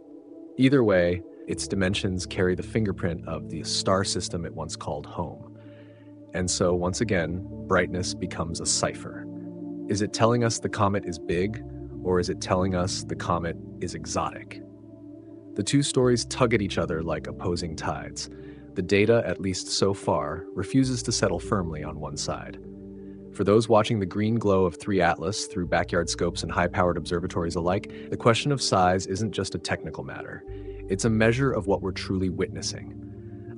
Either way, its dimensions carry the fingerprint of the star system it once called home. And so, once again, brightness becomes a cipher. Is it telling us the comet is big, or is it telling us the comet is exotic? The two stories tug at each other like opposing tides. The data, at least so far, refuses to settle firmly on one side. For those watching the green glow of 3 Atlas through backyard scopes and high-powered observatories alike, the question of size isn't just a technical matter. It's a measure of what we're truly witnessing.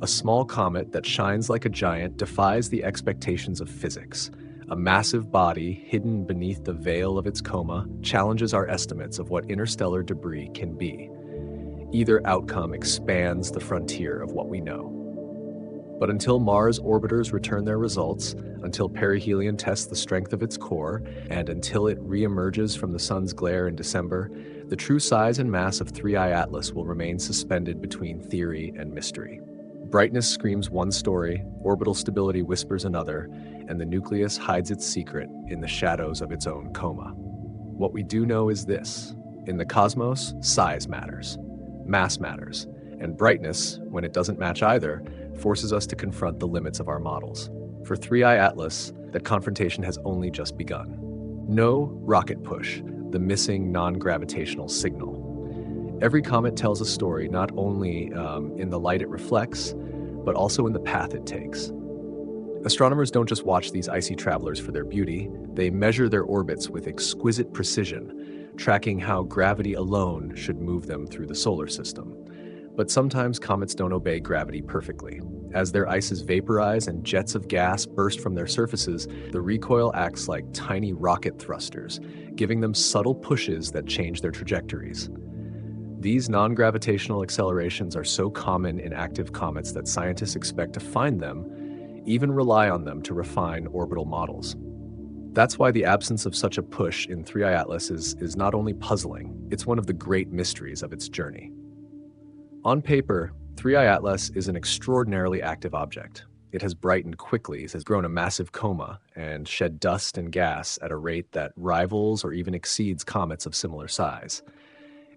A small comet that shines like a giant defies the expectations of physics. A massive body hidden beneath the veil of its coma challenges our estimates of what interstellar debris can be. Either outcome expands the frontier of what we know. But until Mars orbiters return their results, until perihelion tests the strength of its core, and until it reemerges from the sun's glare in December, the true size and mass of 3I Atlas will remain suspended between theory and mystery. Brightness screams one story, orbital stability whispers another, and the nucleus hides its secret in the shadows of its own coma. What we do know is this: in the cosmos, size matters, mass matters, and brightness, when it doesn't match either, forces us to confront the limits of our models. For 3I Atlas, that confrontation has only just begun. No rocket push, the missing non-gravitational signal. Every comet tells a story not only in the light it reflects, but also in the path it takes. Astronomers don't just watch these icy travelers for their beauty, they measure their orbits with exquisite precision, tracking how gravity alone should move them through the solar system. But sometimes comets don't obey gravity perfectly. As their ices vaporize and jets of gas burst from their surfaces, the recoil acts like tiny rocket thrusters, giving them subtle pushes that change their trajectories. These non-gravitational accelerations are so common in active comets that scientists expect to find them, even rely on them to refine orbital models. That's why the absence of such a push in 3I Atlas is not only puzzling, it's one of the great mysteries of its journey. On paper, 3I Atlas is an extraordinarily active object. It has brightened quickly, has grown a massive coma, and shed dust and gas at a rate that rivals or even exceeds comets of similar size.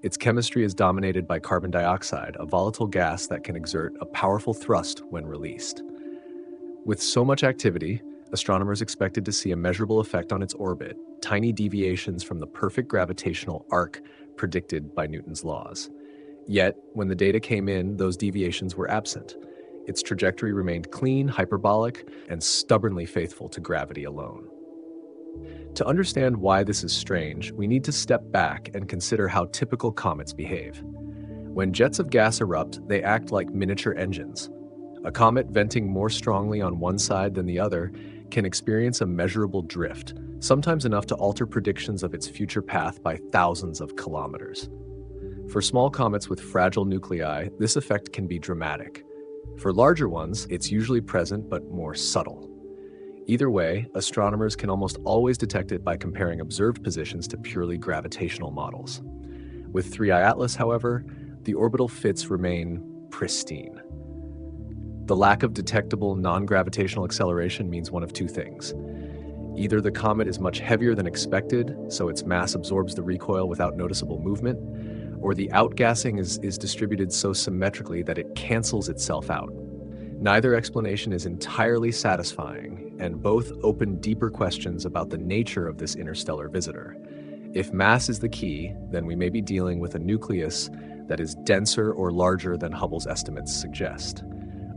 Its chemistry is dominated by carbon dioxide, a volatile gas that can exert a powerful thrust when released. With so much activity, astronomers expected to see a measurable effect on its orbit, tiny deviations from the perfect gravitational arc predicted by Newton's laws. Yet, when the data came in, those deviations were absent. Its trajectory remained clean, hyperbolic, and stubbornly faithful to gravity alone. To understand why this is strange, we need to step back and consider how typical comets behave. When jets of gas erupt, they act like miniature engines. A comet venting more strongly on one side than the other can experience a measurable drift, sometimes enough to alter predictions of its future path by thousands of kilometers. For small comets with fragile nuclei, this effect can be dramatic. For larger ones, it's usually present but more subtle. Either way, astronomers can almost always detect it by comparing observed positions to purely gravitational models. With 3I Atlas, however, the orbital fits remain pristine. The lack of detectable non-gravitational acceleration means one of two things. Either the comet is much heavier than expected, so its mass absorbs the recoil without noticeable movement, or the outgassing is distributed so symmetrically that it cancels itself out. Neither explanation is entirely satisfying, and both open deeper questions about the nature of this interstellar visitor. If mass is the key, then we may be dealing with a nucleus that is denser or larger than Hubble's estimates suggest.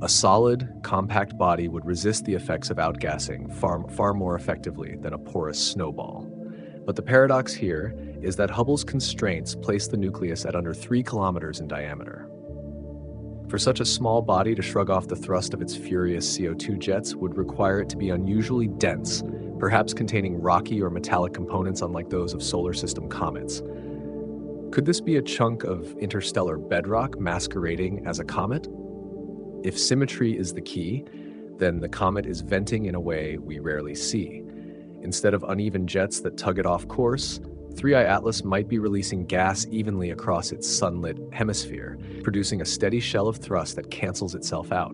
A solid, compact body would resist the effects of outgassing far more effectively than a porous snowball. But the paradox here is that Hubble's constraints place the nucleus at under 3 kilometers in diameter. For such a small body to shrug off the thrust of its furious CO2 jets would require it to be unusually dense, perhaps containing rocky or metallic components unlike those of solar system comets. Could this be a chunk of interstellar bedrock masquerading as a comet? If symmetry is the key, then the comet is venting in a way we rarely see. Instead of uneven jets that tug it off course, 3I Atlas might be releasing gas evenly across its sunlit hemisphere, producing a steady shell of thrust that cancels itself out.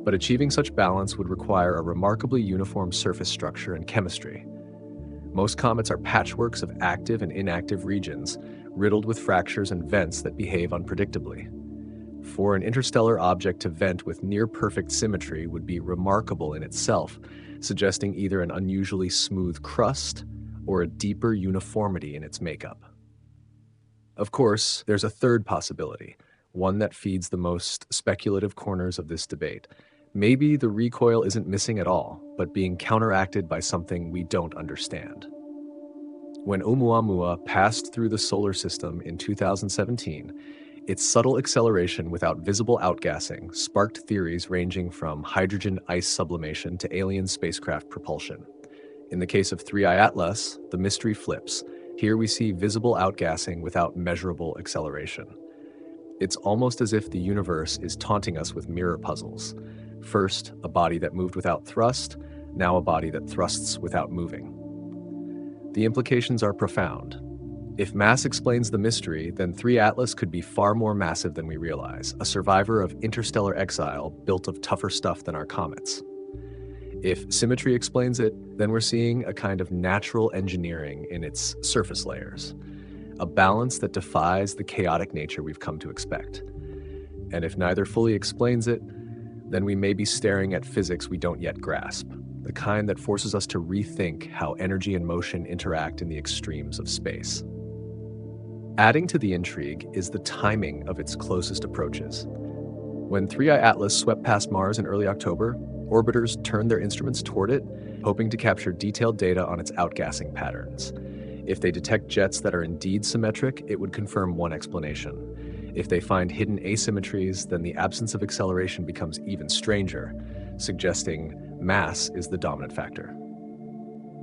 But achieving such balance would require a remarkably uniform surface structure and chemistry. Most comets are patchworks of active and inactive regions, riddled with fractures and vents that behave unpredictably. For an interstellar object to vent with near-perfect symmetry would be remarkable in itself, suggesting either an unusually smooth crust or a deeper uniformity in its makeup. Of course, there's a third possibility, one that feeds the most speculative corners of this debate. Maybe the recoil isn't missing at all, but being counteracted by something we don't understand. When Oumuamua passed through the solar system in 2017, its subtle acceleration without visible outgassing sparked theories ranging from hydrogen ice sublimation to alien spacecraft propulsion. In the case of 3I Atlas, the mystery flips. Here we see visible outgassing without measurable acceleration. It's almost as if the universe is taunting us with mirror puzzles. First, a body that moved without thrust, now a body that thrusts without moving. The implications are profound. If mass explains the mystery, then 3 Atlas could be far more massive than we realize, a survivor of interstellar exile built of tougher stuff than our comets. If symmetry explains it, then we're seeing a kind of natural engineering in its surface layers, a balance that defies the chaotic nature we've come to expect. And if neither fully explains it, then we may be staring at physics we don't yet grasp, the kind that forces us to rethink how energy and motion interact in the extremes of space. Adding to the intrigue is the timing of its closest approaches. When 3I Atlas swept past Mars in early October, orbiters turned their instruments toward it, hoping to capture detailed data on its outgassing patterns. If they detect jets that are indeed symmetric, it would confirm one explanation. If they find hidden asymmetries, then the absence of acceleration becomes even stranger, suggesting mass is the dominant factor.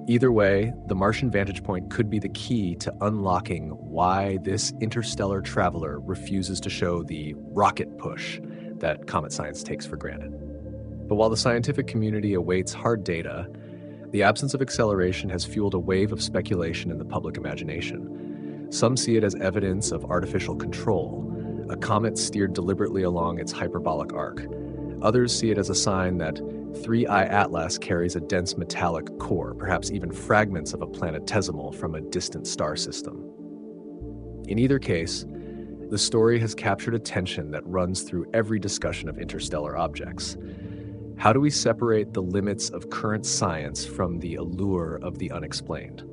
Either way, the Martian vantage point could be the key to unlocking why this interstellar traveler refuses to show the rocket push that comet science takes for granted. But while the scientific community awaits hard data, the absence of acceleration has fueled a wave of speculation in the public imagination. Some see it as evidence of artificial control, a comet steered deliberately along its hyperbolic arc. Others see it as a sign that 3I Atlas carries a dense metallic core, perhaps even fragments of a planetesimal from a distant star system. In either case, the story has captured a tension that runs through every discussion of interstellar objects. How do we separate the limits of current science from the allure of the unexplained?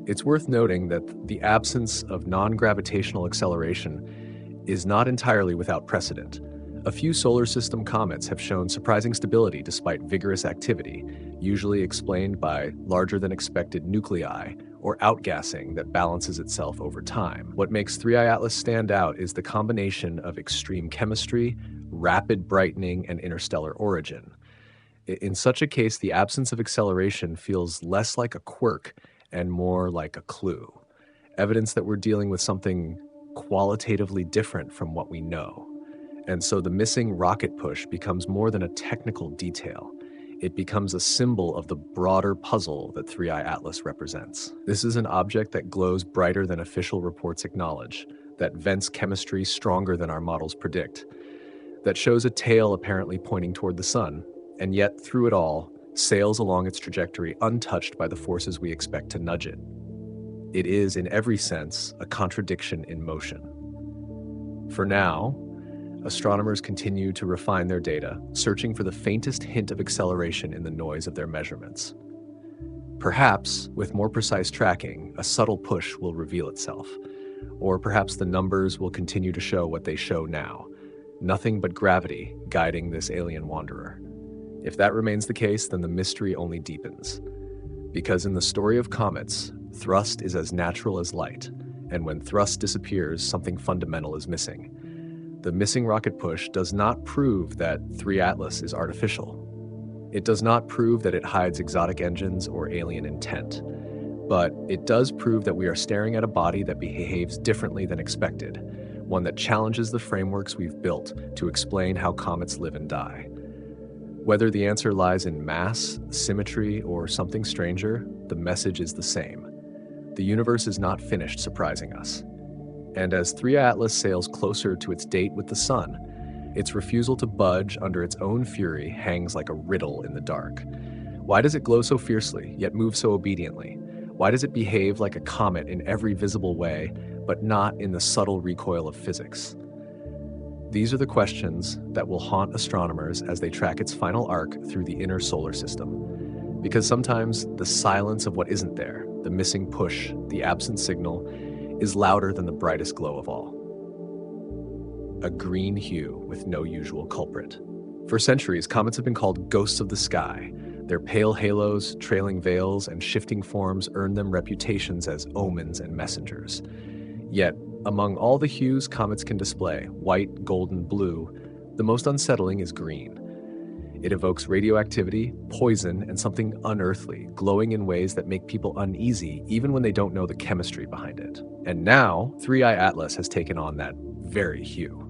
It's worth noting that the absence of non-gravitational acceleration is not entirely without precedent. A few solar system comets have shown surprising stability despite vigorous activity, usually explained by larger-than-expected nuclei or outgassing that balances itself over time. What makes 3I Atlas stand out is the combination of extreme chemistry, rapid brightening, and interstellar origin. In such a case, the absence of acceleration feels less like a quirk and more like a clue, evidence that we're dealing with something qualitatively different from what we know. And so the missing rocket push becomes more than a technical detail. It becomes a symbol of the broader puzzle that 3I Atlas represents. This is an object that glows brighter than official reports acknowledge, that vents chemistry stronger than our models predict, that shows a tail apparently pointing toward the sun, and yet through it all, sails along its trajectory untouched by the forces we expect to nudge it. It is, in every sense, a contradiction in motion. For now, astronomers continue to refine their data, searching for the faintest hint of acceleration in the noise of their measurements. Perhaps, with more precise tracking, a subtle push will reveal itself. Or perhaps the numbers will continue to show what they show now, nothing but gravity guiding this alien wanderer. If that remains the case, then the mystery only deepens. Because in the story of comets, thrust is as natural as light, and when thrust disappears, something fundamental is missing. The missing rocket push does not prove that 3 Atlas is artificial. It does not prove that it hides exotic engines or alien intent. But it does prove that we are staring at a body that behaves differently than expected, one that challenges the frameworks we've built to explain how comets live and die. Whether the answer lies in mass, symmetry, or something stranger, the message is the same. The universe is not finished surprising us. And as 3i Atlas sails closer to its date with the sun, its refusal to budge under its own fury hangs like a riddle in the dark. Why does it glow so fiercely, yet move so obediently? Why does it behave like a comet in every visible way, but not in the subtle recoil of physics? These are the questions that will haunt astronomers as they track its final arc through the inner solar system. Because sometimes the silence of what isn't there, the missing push, the absent signal, is louder than the brightest glow of all. A green hue with no usual culprit. For centuries, comets have been called ghosts of the sky. Their pale halos, trailing veils, and shifting forms earn them reputations as omens and messengers. Yet, among all the hues comets can display, white, golden, blue, the most unsettling is green. It evokes radioactivity, poison, and something unearthly, glowing in ways that make people uneasy even when they don't know the chemistry behind it. And now, 3i Atlas has taken on that very hue.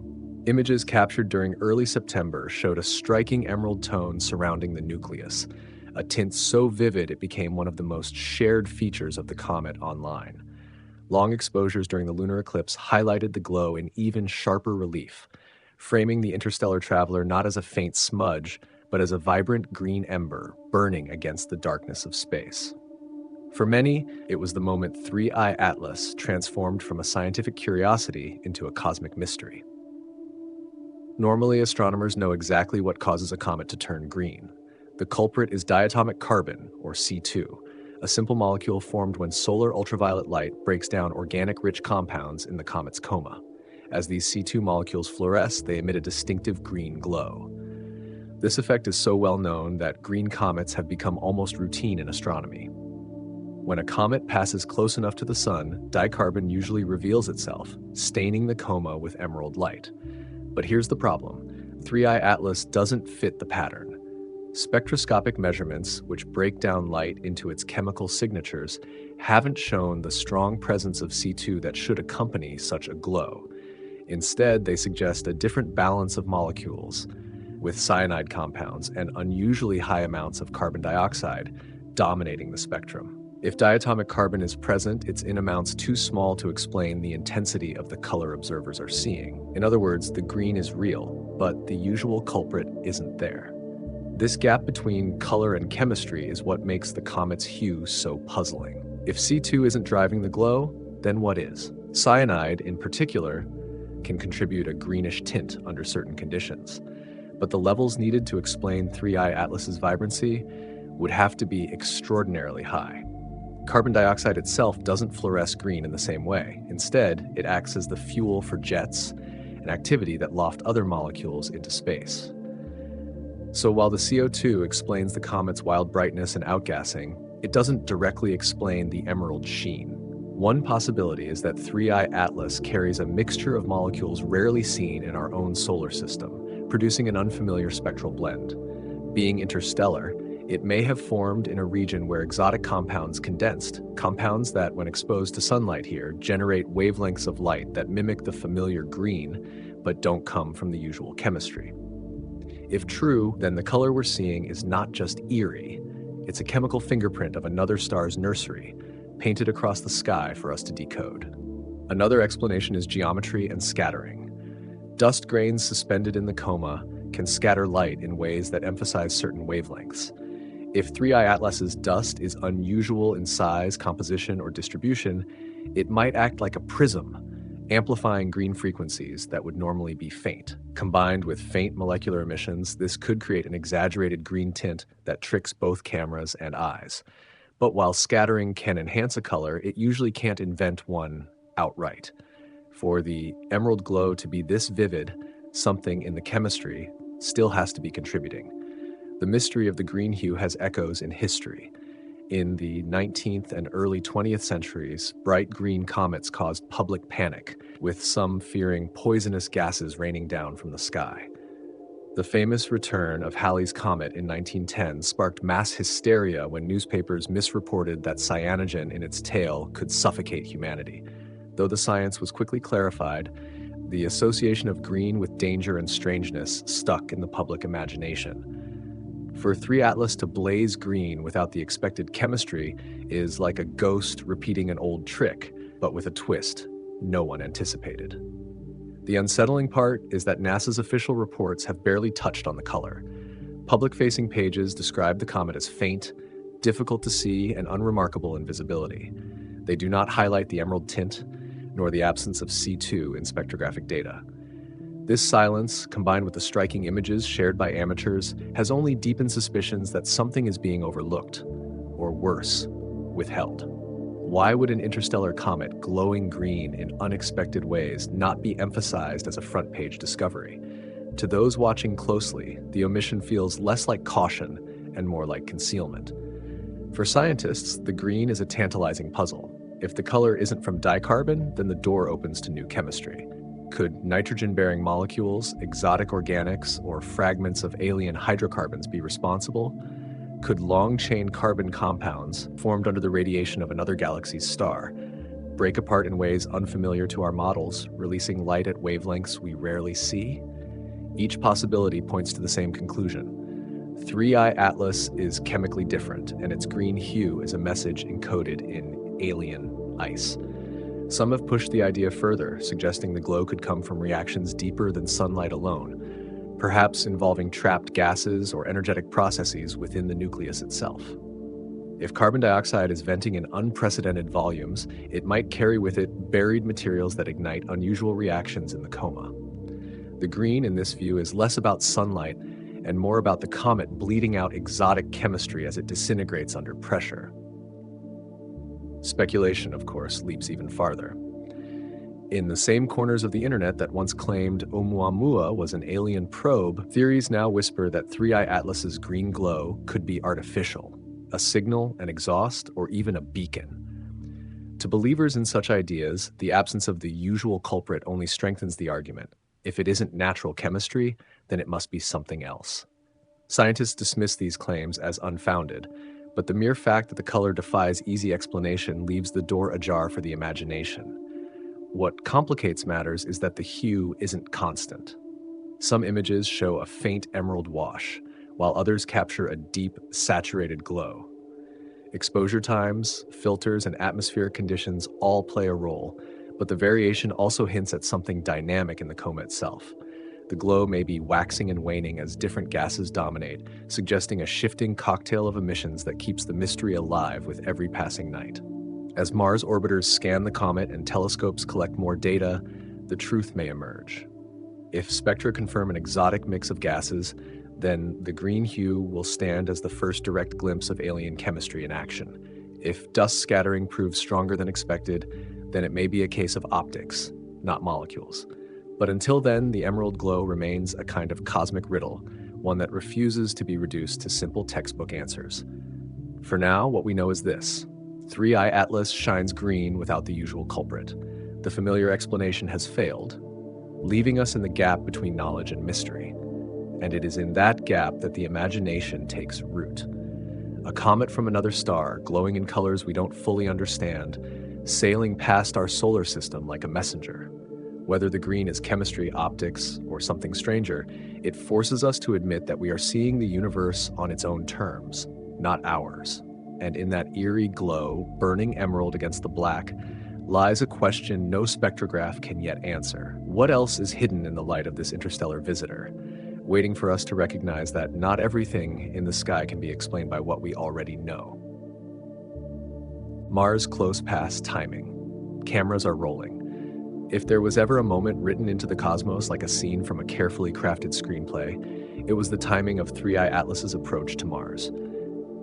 Images captured during early September showed a striking emerald tone surrounding the nucleus, a tint so vivid it became one of the most shared features of the comet online. Long exposures during the lunar eclipse highlighted the glow in even sharper relief, framing the interstellar traveler not as a faint smudge, but as a vibrant green ember burning against the darkness of space. For many, it was the moment 3i Atlas transformed from a scientific curiosity into a cosmic mystery. Normally, astronomers know exactly what causes a comet to turn green. The culprit is diatomic carbon, or C2, a simple molecule formed when solar ultraviolet light breaks down organic-rich compounds in the comet's coma. As these C2 molecules fluoresce, they emit a distinctive green glow. This effect is so well known that green comets have become almost routine in astronomy. When a comet passes close enough to the sun, dicarbon usually reveals itself, staining the coma with emerald light. But here's the problem. 3i Atlas doesn't fit the pattern. Spectroscopic measurements, which break down light into its chemical signatures, haven't shown the strong presence of C2 that should accompany such a glow. Instead, they suggest a different balance of molecules, with cyanide compounds and unusually high amounts of carbon dioxide dominating the spectrum. If diatomic carbon is present, it's in amounts too small to explain the intensity of the color observers are seeing. In other words, the green is real, but the usual culprit isn't there. This gap between color and chemistry is what makes the comet's hue so puzzling. If C2 isn't driving the glow, then what is? Cyanide, in particular, can contribute a greenish tint under certain conditions. But the levels needed to explain 3i Atlas's vibrancy would have to be extraordinarily high. Carbon dioxide itself doesn't fluoresce green in the same way. Instead, it acts as the fuel for jets, an activity that loft other molecules into space. So while the CO2 explains the comet's wild brightness and outgassing, it doesn't directly explain the emerald sheen. One possibility is that 3i Atlas carries a mixture of molecules rarely seen in our own solar system, producing an unfamiliar spectral blend. Being interstellar, it may have formed in a region where exotic compounds condensed, compounds that, when exposed to sunlight here, generate wavelengths of light that mimic the familiar green, but don't come from the usual chemistry. If true, then the color we're seeing is not just eerie, it's a chemical fingerprint of another star's nursery, painted across the sky for us to decode. Another explanation is geometry and scattering. Dust grains suspended in the coma can scatter light in ways that emphasize certain wavelengths. If 3i Atlas's dust is unusual in size, composition, or distribution, it might act like a prism, amplifying green frequencies that would normally be faint. Combined with faint molecular emissions, this could create an exaggerated green tint that tricks both cameras and eyes. But while scattering can enhance a color, it usually can't invent one outright. For the emerald glow to be this vivid, something in the chemistry still has to be contributing. The mystery of the green hue has echoes in history. In the 19th and early 20th centuries, bright green comets caused public panic, with some fearing poisonous gases raining down from the sky. The famous return of Halley's Comet in 1910 sparked mass hysteria when newspapers misreported that cyanogen in its tail could suffocate humanity. Though the science was quickly clarified, the association of green with danger and strangeness stuck in the public imagination. For 3 Atlas to blaze green without the expected chemistry is like a ghost repeating an old trick, but with a twist no one anticipated. The unsettling part is that NASA's official reports have barely touched on the color. Public-facing pages describe the comet as faint, difficult to see, and unremarkable in visibility. They do not highlight the emerald tint, nor the absence of C2 in spectrographic data. This silence, combined with the striking images shared by amateurs, has only deepened suspicions that something is being overlooked, or worse, withheld. Why would an interstellar comet glowing green in unexpected ways not be emphasized as a front-page discovery? To those watching closely, the omission feels less like caution and more like concealment. For scientists, the green is a tantalizing puzzle. If the color isn't from dicarbon, then the door opens to new chemistry. Could nitrogen-bearing molecules, exotic organics, or fragments of alien hydrocarbons be responsible? Could long-chain carbon compounds, formed under the radiation of another galaxy's star, break apart in ways unfamiliar to our models, releasing light at wavelengths we rarely see? Each possibility points to the same conclusion. 3I Atlas is chemically different, and its green hue is a message encoded in alien ice. Some have pushed the idea further, suggesting the glow could come from reactions deeper than sunlight alone, perhaps involving trapped gases or energetic processes within the nucleus itself. If carbon dioxide is venting in unprecedented volumes, it might carry with it buried materials that ignite unusual reactions in the coma. The green in this view is less about sunlight and more about the comet bleeding out exotic chemistry as it disintegrates under pressure. Speculation, of course, leaps even farther. In the same corners of the internet that once claimed Oumuamua was an alien probe, theories now whisper that 3I Atlas's green glow could be artificial, a signal, an exhaust, or even a beacon. To believers in such ideas, the absence of the usual culprit only strengthens the argument. If it isn't natural chemistry, then it must be something else. Scientists dismiss these claims as unfounded, but the mere fact that the color defies easy explanation leaves the door ajar for the imagination. What complicates matters is that the hue isn't constant. Some images show a faint emerald wash, while others capture a deep, saturated glow. Exposure times, filters, and atmospheric conditions all play a role, but the variation also hints at something dynamic in the coma itself. The glow may be waxing and waning as different gases dominate, suggesting a shifting cocktail of emissions that keeps the mystery alive with every passing night. As Mars orbiters scan the comet and telescopes collect more data, the truth may emerge. If spectra confirm an exotic mix of gases, then the green hue will stand as the first direct glimpse of alien chemistry in action. If dust scattering proves stronger than expected, then it may be a case of optics, not molecules. But until then, the emerald glow remains a kind of cosmic riddle, one that refuses to be reduced to simple textbook answers. For now, what we know is this: 3I Atlas shines green without the usual culprit. The familiar explanation has failed, leaving us in the gap between knowledge and mystery. And it is in that gap that the imagination takes root. A comet from another star, glowing in colors we don't fully understand, sailing past our solar system like a messenger. Whether the green is chemistry, optics, or something stranger, it forces us to admit that we are seeing the universe on its own terms, not ours. And in that eerie glow, burning emerald against the black, lies a question no spectrograph can yet answer. What else is hidden in the light of this interstellar visitor, waiting for us to recognize that not everything in the sky can be explained by what we already know? Mars close past timing. Cameras are rolling. If there was ever a moment written into the cosmos like a scene from a carefully crafted screenplay, it was the timing of 3I Atlas's approach to Mars.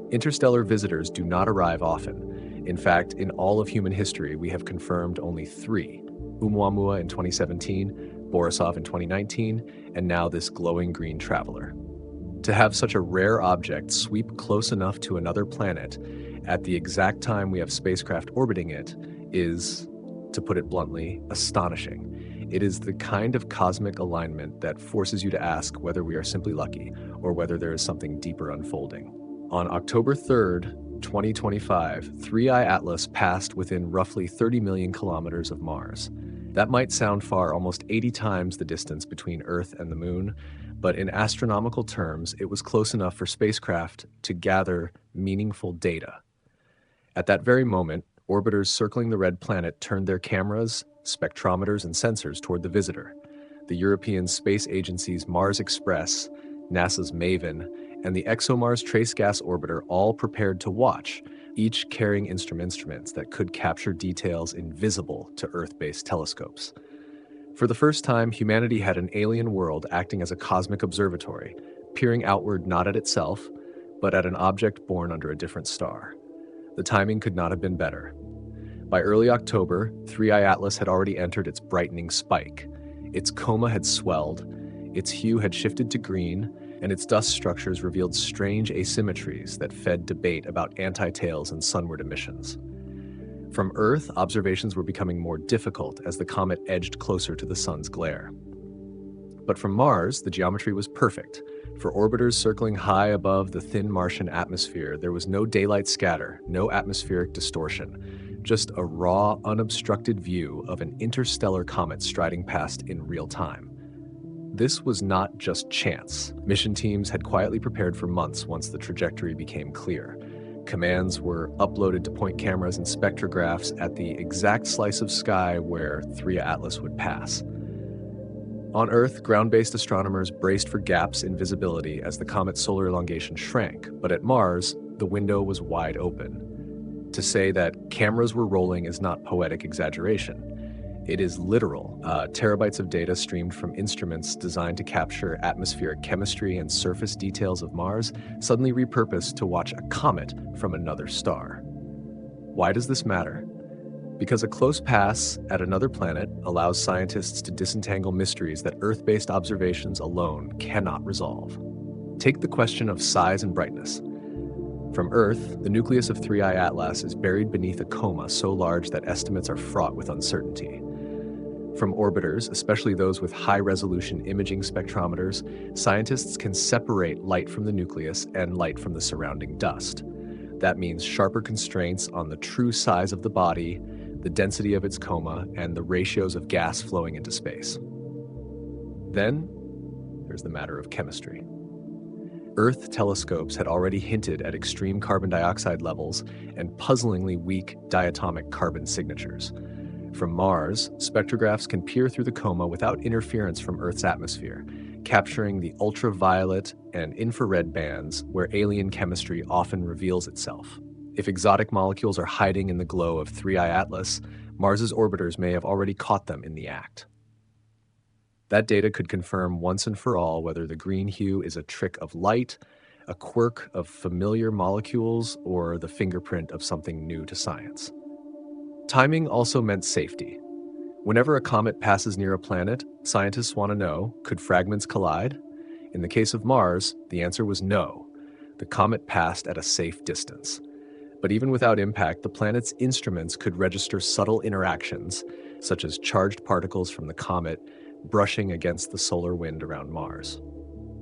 Interstellar visitors do not arrive often. In fact, in all of human history, we have confirmed only 3: Oumuamua in 2017, Borisov in 2019, and now this glowing green traveler. To have such a rare object sweep close enough to another planet at the exact time we have spacecraft orbiting it is, to put it bluntly, astonishing. It is the kind of cosmic alignment that forces you to ask whether we are simply lucky or whether there is something deeper unfolding. On October 3rd, 2025, 3I Atlas passed within roughly 30 million kilometers of Mars. That might sound far, almost 80 times the distance between Earth and the Moon, but in astronomical terms, it was close enough for spacecraft to gather meaningful data. At that very moment, orbiters circling the red planet turned their cameras, spectrometers, and sensors toward the visitor. The European Space Agency's Mars Express, NASA's MAVEN, and the ExoMars Trace Gas Orbiter all prepared to watch, each carrying instruments that could capture details invisible to Earth-based telescopes. For the first time, humanity had an alien world acting as a cosmic observatory, peering outward not at itself, but at an object born under a different star. The timing could not have been better. By early October, 3I Atlas had already entered its brightening spike. Its coma had swelled, its hue had shifted to green, and its dust structures revealed strange asymmetries that fed debate about anti-tails and sunward emissions. From Earth, observations were becoming more difficult as the comet edged closer to the sun's glare. But from Mars, the geometry was perfect. For orbiters circling high above the thin Martian atmosphere, there was no daylight scatter, no atmospheric distortion, just a raw, unobstructed view of an interstellar comet striding past in real time. This was not just chance. Mission teams had quietly prepared for months once the trajectory became clear. Commands were uploaded to point cameras and spectrographs at the exact slice of sky where 3I Atlas would pass. On Earth, ground-based astronomers braced for gaps in visibility as the comet's solar elongation shrank, but at Mars, the window was wide open. To say that cameras were rolling is not poetic exaggeration. It is literal. Terabytes of data streamed from instruments designed to capture atmospheric chemistry and surface details of Mars, suddenly repurposed to watch a comet from another star. Why does this matter? Because a close pass at another planet allows scientists to disentangle mysteries that Earth-based observations alone cannot resolve. Take the question of size and brightness. From Earth, the nucleus of 3I Atlas is buried beneath a coma so large that estimates are fraught with uncertainty. From orbiters, especially those with high-resolution imaging spectrometers, scientists can separate light from the nucleus and light from the surrounding dust. That means sharper constraints on the true size of the body, the density of its coma, and the ratios of gas flowing into space. Then, there's the matter of chemistry. Earth telescopes had already hinted at extreme carbon dioxide levels and puzzlingly weak diatomic carbon signatures. From Mars, spectrographs can peer through the coma without interference from Earth's atmosphere, capturing the ultraviolet and infrared bands where alien chemistry often reveals itself. If exotic molecules are hiding in the glow of 3I Atlas, Mars's orbiters may have already caught them in the act. That data could confirm once and for all whether the green hue is a trick of light, a quirk of familiar molecules, or the fingerprint of something new to science. Timing also meant safety. Whenever a comet passes near a planet, scientists want to know, could fragments collide? In the case of Mars, the answer was no. The comet passed at a safe distance. But even without impact, the planet's instruments could register subtle interactions, such as charged particles from the comet brushing against the solar wind around Mars.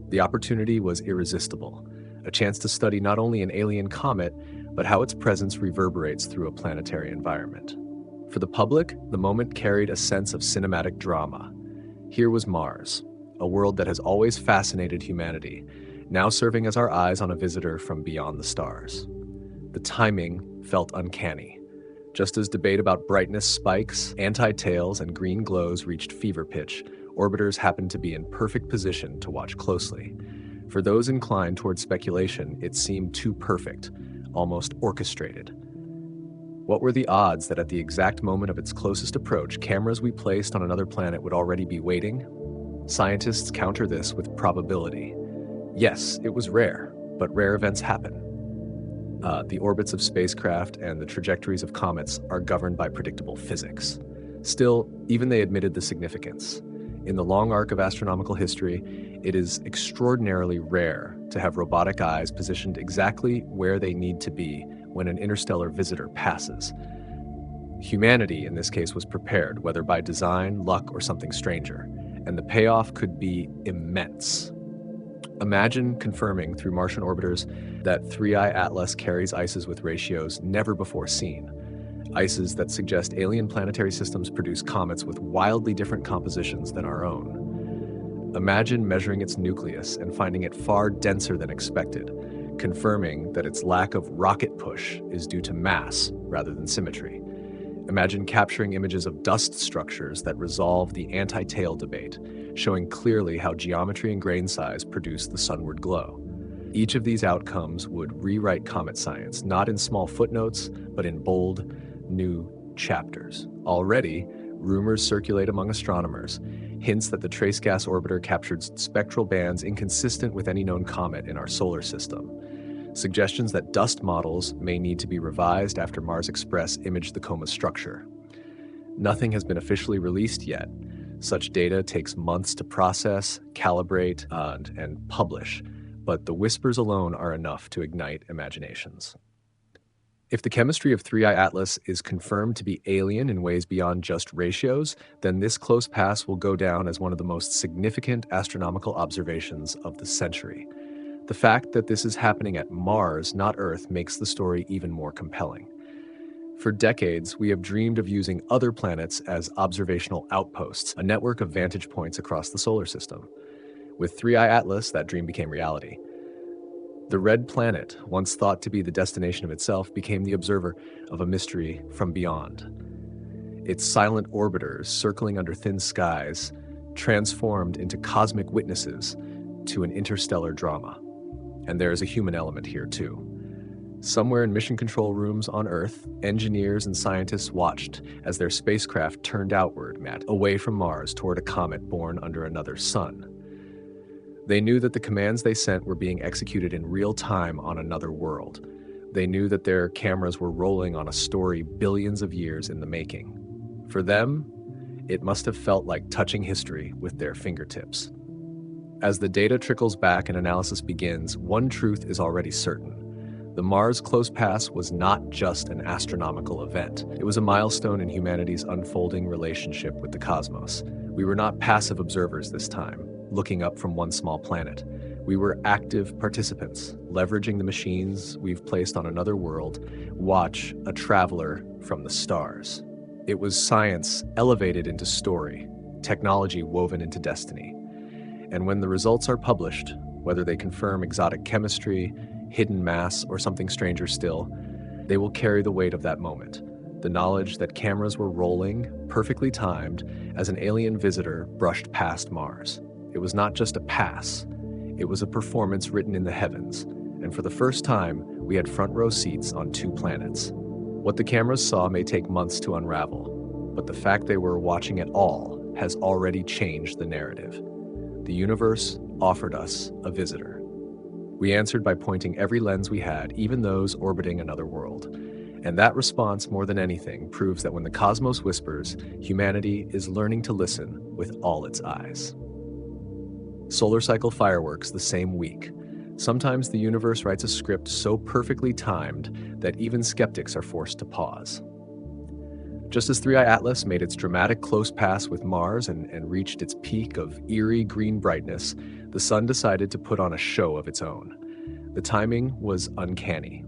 The opportunity was irresistible, a chance to study not only an alien comet, but how its presence reverberates through a planetary environment. For the public, the moment carried a sense of cinematic drama. Here was Mars, a world that has always fascinated humanity, now serving as our eyes on a visitor from beyond the stars. The timing felt uncanny. Just as debate about brightness spikes, anti-tails, and green glows reached fever pitch, orbiters happened to be in perfect position to watch closely. For those inclined toward speculation, it seemed too perfect, almost orchestrated. What were the odds that at the exact moment of its closest approach, cameras we placed on another planet would already be waiting? Scientists counter this with probability. Yes, it was rare, but rare events happen. The orbits of spacecraft and the trajectories of comets are governed by predictable physics. Still, even they admitted the significance. In the long arc of astronomical history, it is extraordinarily rare to have robotic eyes positioned exactly where they need to be when an interstellar visitor passes. Humanity, in this case, was prepared, whether by design, luck, or something stranger, and the payoff could be immense. Imagine confirming through Martian orbiters that 3I Atlas carries ices with ratios never before seen. ices that suggest alien planetary systems produce comets with wildly different compositions than our own. Imagine measuring its nucleus and finding it far denser than expected, confirming that its lack of rocket push is due to mass rather than symmetry. Imagine capturing images of dust structures that resolve the anti-tail debate, showing clearly how geometry and grain size produce the sunward glow. Each of these outcomes would rewrite comet science, not in small footnotes, but in bold, new chapters. Already, rumors circulate among astronomers, hints that the trace gas orbiter captured spectral bands inconsistent with any known comet in our solar system. Suggestions that dust models may need to be revised after Mars Express imaged the coma structure. Nothing has been officially released yet. Such data takes months to process, calibrate, and publish, but the whispers alone are enough to ignite imaginations. If the chemistry of 3I Atlas is confirmed to be alien in ways beyond just ratios, then this close pass will go down as one of the most significant astronomical observations of the century. The fact that this is happening at Mars, not Earth, makes the story even more compelling. For decades, we have dreamed of using other planets as observational outposts, a network of vantage points across the solar system. With 3I Atlas, that dream became reality. The red planet, once thought to be the destination of itself, became the observer of a mystery from beyond. Its silent orbiters, circling under thin skies, transformed into cosmic witnesses to an interstellar drama. And there is a human element here, too. Somewhere in mission control rooms on Earth, engineers and scientists watched as their spacecraft turned outward, away from Mars toward a comet born under another sun. They knew that the commands they sent were being executed in real time on another world. They knew that their cameras were rolling on a story billions of years in the making. For them, it must have felt like touching history with their fingertips. As the data trickles back and analysis begins, one truth is already certain. The Mars Close Pass was not just an astronomical event. It was a milestone in humanity's unfolding relationship with the cosmos. We were not passive observers this time, looking up from one small planet. We were active participants, leveraging the machines we've placed on another world. Watch a traveler from the stars. It was science elevated into story, technology woven into destiny. And when the results are published, whether they confirm exotic chemistry, hidden mass, or something stranger still, they will carry the weight of that moment. The knowledge that cameras were rolling, perfectly timed, as an alien visitor brushed past Mars. It was not just a pass. It was a performance written in the heavens. And for the first time, we had front row seats on two planets. What the cameras saw may take months to unravel, but the fact they were watching at all has already changed the narrative. The universe offered us a visitor. We answered by pointing every lens we had, even those orbiting another world. And that response, more than anything, proves that when the cosmos whispers, humanity is learning to listen with all its eyes. Solar cycle fireworks the same week. Sometimes the universe writes a script so perfectly timed that even skeptics are forced to pause. Just as 3I Atlas made its dramatic close pass with Mars and reached its peak of eerie green brightness, the sun decided to put on a show of its own. The timing was uncanny.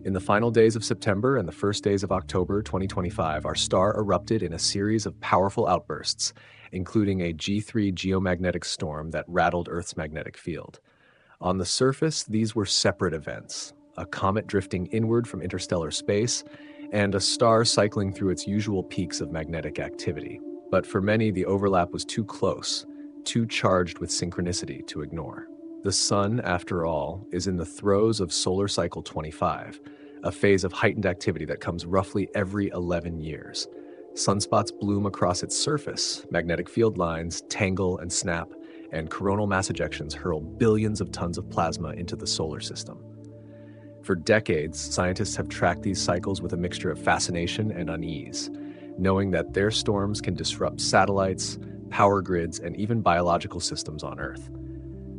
In the final days of September and the first days of October 2025, our star erupted in a series of powerful outbursts, including a G3 geomagnetic storm that rattled Earth's magnetic field. On the surface, these were separate events: a comet drifting inward from interstellar space, and a star cycling through its usual peaks of magnetic activity. But for many, the overlap was too close, too charged with synchronicity to ignore. The sun, after all, is in the throes of solar cycle 25, a phase of heightened activity that comes roughly every 11 years. Sunspots bloom across its surface, magnetic field lines tangle and snap, and coronal mass ejections hurl billions of tons of plasma into the solar system. For decades, scientists have tracked these cycles with a mixture of fascination and unease, knowing that their storms can disrupt satellites, power grids, and even biological systems on Earth.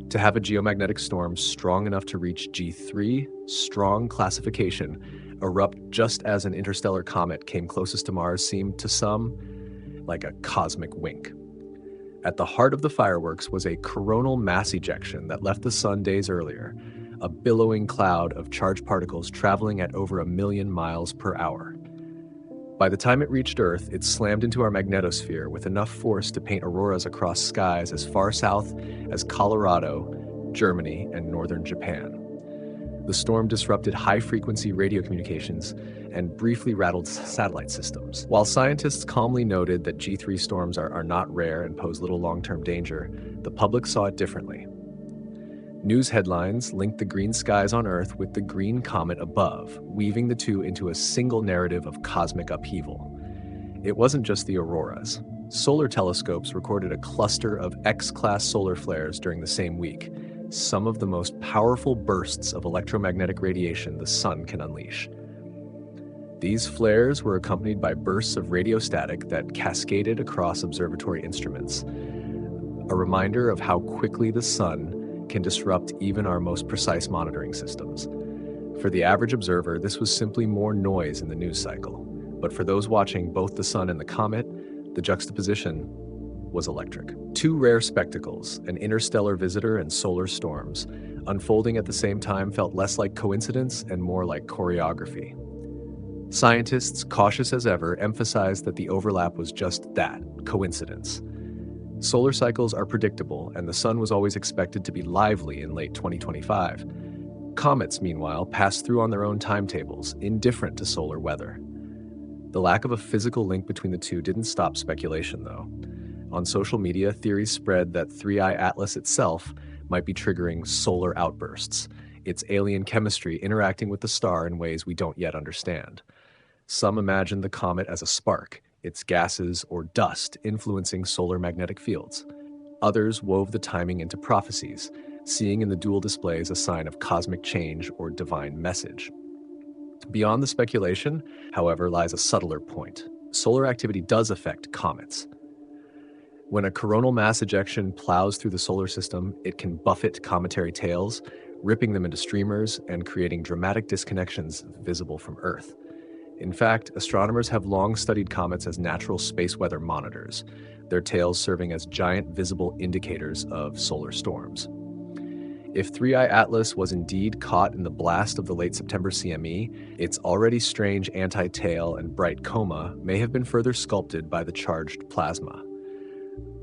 To have a geomagnetic storm strong enough to reach G3, strong classification, erupt just as an interstellar comet came closest to Mars seemed to some like a cosmic wink. At the heart of the fireworks was a coronal mass ejection that left the sun days earlier, a billowing cloud of charged particles traveling at over 1 million miles per hour. By the time it reached Earth, it slammed into our magnetosphere with enough force to paint auroras across skies as far south as Colorado, Germany, and northern Japan. The storm disrupted high-frequency radio communications and briefly rattled satellite systems. While scientists calmly noted that G3 storms are not rare and pose little long-term danger, the public saw it differently. News headlines linked the green skies on Earth with the green comet above, weaving the two into a single narrative of cosmic upheaval. It wasn't just the auroras. Solar telescopes recorded a cluster of X-class solar flares during the same week, some of the most powerful bursts of electromagnetic radiation the sun can unleash. These flares were accompanied by bursts of radiostatic that cascaded across observatory instruments, a reminder of how quickly the sun can disrupt even our most precise monitoring systems. For the average observer, this was simply more noise in the news cycle. But for those watching both the sun and the comet, the juxtaposition was electric. Two rare spectacles, an interstellar visitor and solar storms, unfolding at the same time felt less like coincidence and more like choreography. Scientists, cautious as ever, emphasized that the overlap was just that, coincidence. Solar cycles are predictable, and the sun was always expected to be lively in late 2025. Comets, meanwhile, pass through on their own timetables, indifferent to solar weather. The lack of a physical link between the two didn't stop speculation, though. On social media, theories spread that 3I Atlas itself might be triggering solar outbursts, its alien chemistry interacting with the star in ways we don't yet understand. Some imagined the comet as a spark, its gases or dust influencing solar magnetic fields. Others wove the timing into prophecies, seeing in the dual displays a sign of cosmic change or divine message. Beyond the speculation, however, lies a subtler point. Solar activity does affect comets. When a coronal mass ejection plows through the solar system, it can buffet cometary tails, ripping them into streamers and creating dramatic disconnections visible from Earth. In fact, astronomers have long studied comets as natural space weather monitors, their tails serving as giant visible indicators of solar storms. If 3I Atlas was indeed caught in the blast of the late September CME, its already strange anti-tail and bright coma may have been further sculpted by the charged plasma.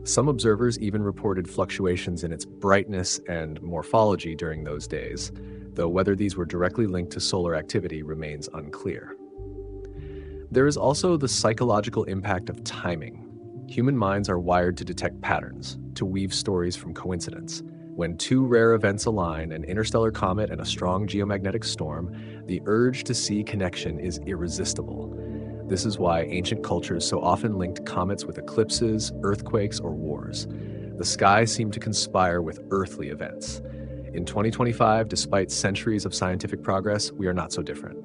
Some observers even reported fluctuations in its brightness and morphology during those days, though whether these were directly linked to solar activity remains unclear. There is also the psychological impact of timing. Human minds are wired to detect patterns, to weave stories from coincidence. When two rare events align, an interstellar comet and a strong geomagnetic storm, the urge to see connection is irresistible. This is why ancient cultures so often linked comets with eclipses, earthquakes, or wars. The sky seemed to conspire with earthly events. In 2025, despite centuries of scientific progress, we are not so different.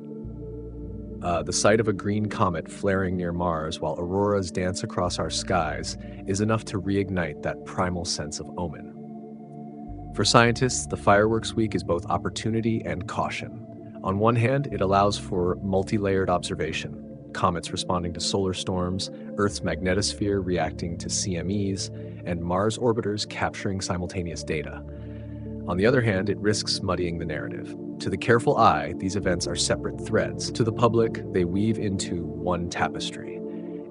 The sight of a green comet flaring near Mars while auroras dance across our skies is enough to reignite that primal sense of omen. For scientists, the fireworks week is both opportunity and caution. On one hand, it allows for multi-layered observation, comets responding to solar storms, Earth's magnetosphere reacting to CMEs, and Mars orbiters capturing simultaneous data. On the other hand, it risks muddying the narrative. To the careful eye, these events are separate threads. To the public, they weave into one tapestry.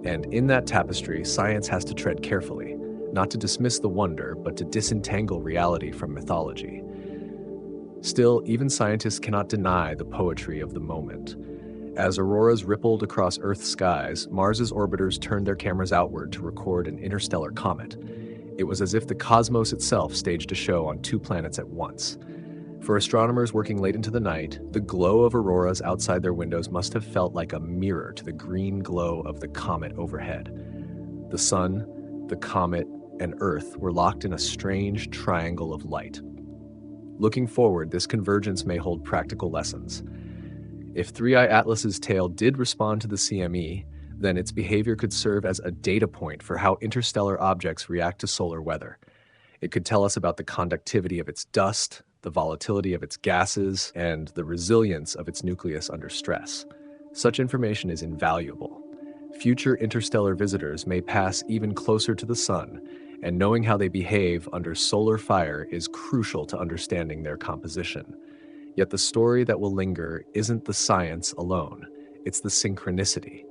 And in that tapestry, science has to tread carefully, not to dismiss the wonder, but to disentangle reality from mythology. Still, even scientists cannot deny the poetry of the moment. As auroras rippled across Earth's skies, Mars's orbiters turned their cameras outward to record an interstellar comet. It was as if the cosmos itself staged a show on two planets at once. For astronomers working late into the night, the glow of auroras outside their windows must have felt like a mirror to the green glow of the comet overhead. The sun, the comet, and Earth were locked in a strange triangle of light. Looking forward, this convergence may hold practical lessons. If 3I Atlas's tail did respond to the CME, then its behavior could serve as a data point for how interstellar objects react to solar weather. It could tell us about the conductivity of its dust, the volatility of its gases, and the resilience of its nucleus under stress. Such information is invaluable. Future interstellar visitors may pass even closer to the sun, and knowing how they behave under solar fire is crucial to understanding their composition. Yet the story that will linger isn't the science alone, it's the synchronicity.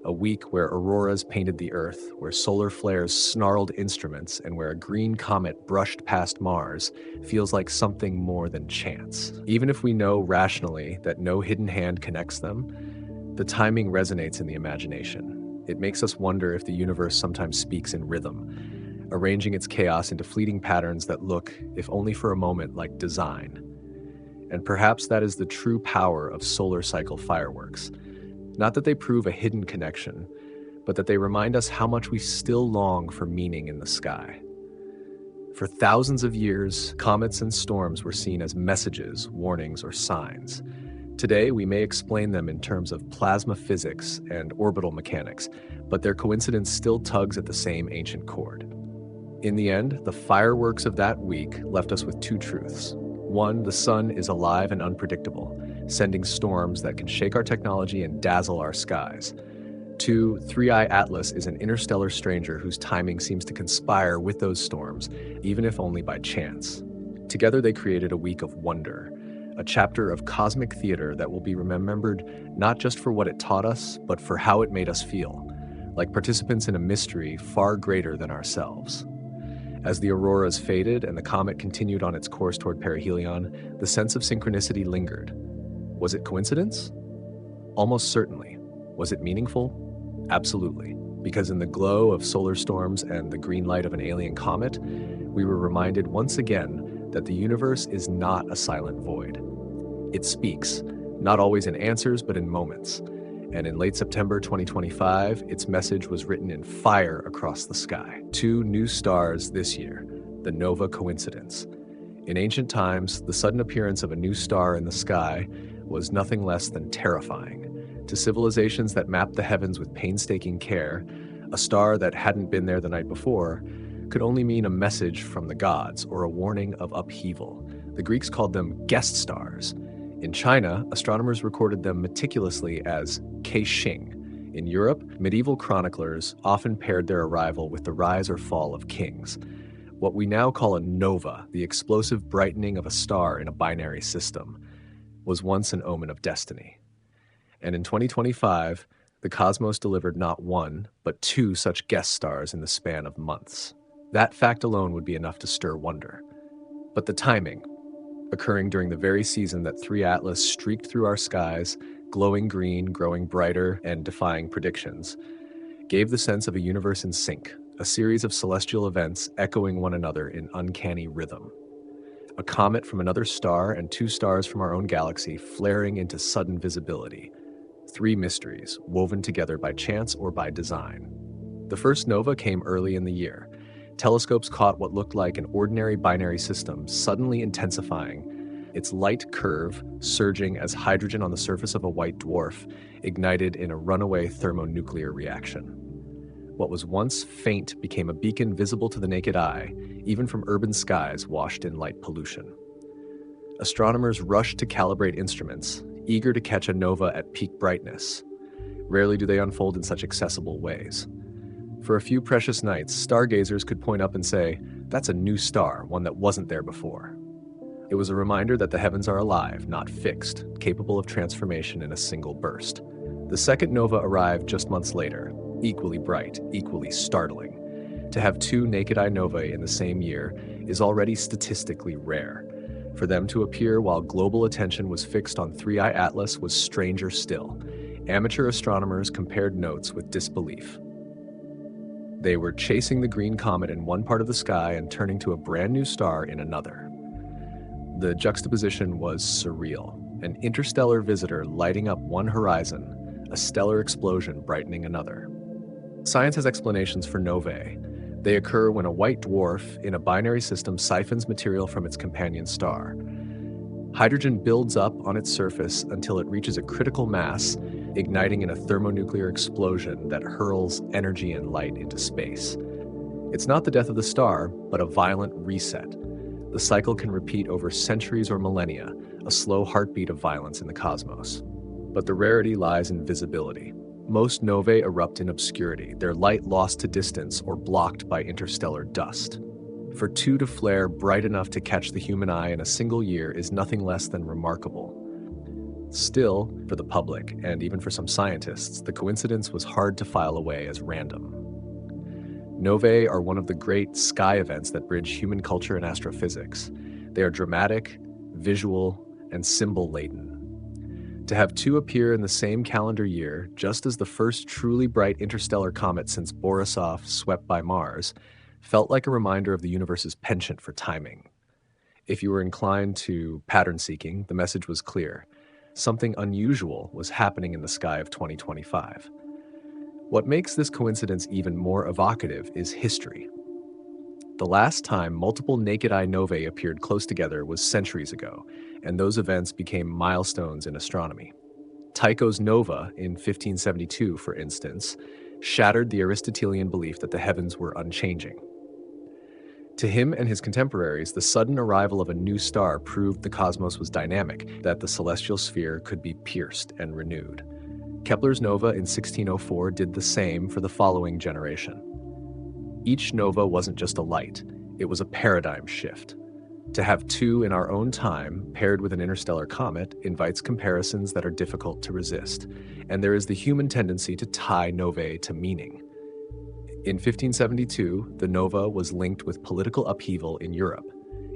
A week where auroras painted the Earth, where solar flares snarled instruments, and where a green comet brushed past Mars feels like something more than chance. Even if we know rationally that no hidden hand connects them, the timing resonates in the imagination. It makes us wonder if the universe sometimes speaks in rhythm, arranging its chaos into fleeting patterns that look, if only for a moment, like design. And perhaps that is the true power of solar cycle fireworks. Not that they prove a hidden connection, but that they remind us how much we still long for meaning in the sky. For thousands of years, comets and storms were seen as messages, warnings, or signs. Today, we may explain them in terms of plasma physics and orbital mechanics, but their coincidence still tugs at the same ancient chord. In the end, the fireworks of that week left us with two truths. One, the sun is alive and unpredictable, sending storms that can shake our technology and dazzle our skies. Two, Three-Eye Atlas is an interstellar stranger whose timing seems to conspire with those storms, even if only by chance. Together they created a week of wonder, a chapter of cosmic theater that will be remembered not just for what it taught us, but for how it made us feel, like participants in a mystery far greater than ourselves. As the auroras faded and the comet continued on its course toward perihelion, the sense of synchronicity lingered. Was it coincidence? Almost certainly. Was it meaningful? Absolutely. Because in the glow of solar storms and the green light of an alien comet, we were reminded once again that the universe is not a silent void. It speaks, not always in answers, but in moments. And in late September 2025, its message was written in fire across the sky. 2 new stars this year, the Nova coincidence. In ancient times, the sudden appearance of a new star in the sky was nothing less than terrifying. To civilizations that mapped the heavens with painstaking care, a star that hadn't been there the night before could only mean a message from the gods or a warning of upheaval. The Greeks called them guest stars. In China, astronomers recorded them meticulously as Keishing. In Europe, medieval chroniclers often paired their arrival with the rise or fall of kings. What we now call a nova, the explosive brightening of a star in a binary system, was once an omen of destiny. And in 2025, the cosmos delivered not one, but 2 such guest stars in the span of months. That fact alone would be enough to stir wonder. But the timing, occurring during the very season that Three-Eye Atlas streaked through our skies, glowing green, growing brighter, and defying predictions, gave the sense of a universe in sync, a series of celestial events echoing one another in uncanny rhythm. A comet from another star and 2 stars from our own galaxy flaring into sudden visibility. 3 mysteries, woven together by chance or by design. The first nova came early in the year. Telescopes caught what looked like an ordinary binary system suddenly intensifying, its light curve surging as hydrogen on the surface of a white dwarf ignited in a runaway thermonuclear reaction. What was once faint became a beacon visible to the naked eye, even from urban skies washed in light pollution. Astronomers rushed to calibrate instruments, eager to catch a nova at peak brightness. Rarely do they unfold in such accessible ways. For a few precious nights, stargazers could point up and say, "That's a new star, one that wasn't there before." It was a reminder that the heavens are alive, not fixed, capable of transformation in a single burst. The second nova arrived just months later, equally bright, equally startling. To have 2 naked-eye novae in the same year is already statistically rare. For them to appear while global attention was fixed on Three-Eye Atlas was stranger still. Amateur astronomers compared notes with disbelief. They were chasing the green comet in one part of the sky and turning to a brand new star in another. The juxtaposition was surreal. An interstellar visitor lighting up one horizon, a stellar explosion brightening another. Science has explanations for novae. They occur when a white dwarf in a binary system siphons material from its companion star. Hydrogen builds up on its surface until it reaches a critical mass, igniting in a thermonuclear explosion that hurls energy and light into space. It's not the death of the star, but a violent reset. The cycle can repeat over centuries or millennia, a slow heartbeat of violence in the cosmos. But the rarity lies in visibility. Most novae erupt in obscurity, their light lost to distance or blocked by interstellar dust. For 2 to flare bright enough to catch the human eye in a single year is nothing less than remarkable. Still, for the public, and even for some scientists, the coincidence was hard to file away as random. Novae are one of the great sky events that bridge human culture and astrophysics. They are dramatic, visual, and symbol-laden. To have two appear in the same calendar year, just as the first truly bright interstellar comet since Borisov swept by Mars, felt like a reminder of the universe's penchant for timing. If you were inclined to pattern seeking, the message was clear. Something unusual was happening in the sky of 2025. What makes this coincidence even more evocative is history. The last time multiple naked-eye novae appeared close together was centuries ago, and those events became milestones in astronomy. Tycho's nova in 1572, for instance, shattered the Aristotelian belief that the heavens were unchanging. To him and his contemporaries, the sudden arrival of a new star proved the cosmos was dynamic, that the celestial sphere could be pierced and renewed. Kepler's nova in 1604 did the same for the following generation. Each nova wasn't just a light, it was a paradigm shift. To have two in our own time, paired with an interstellar comet, invites comparisons that are difficult to resist, and there is the human tendency to tie novae to meaning. In 1572, the nova was linked with political upheaval in Europe.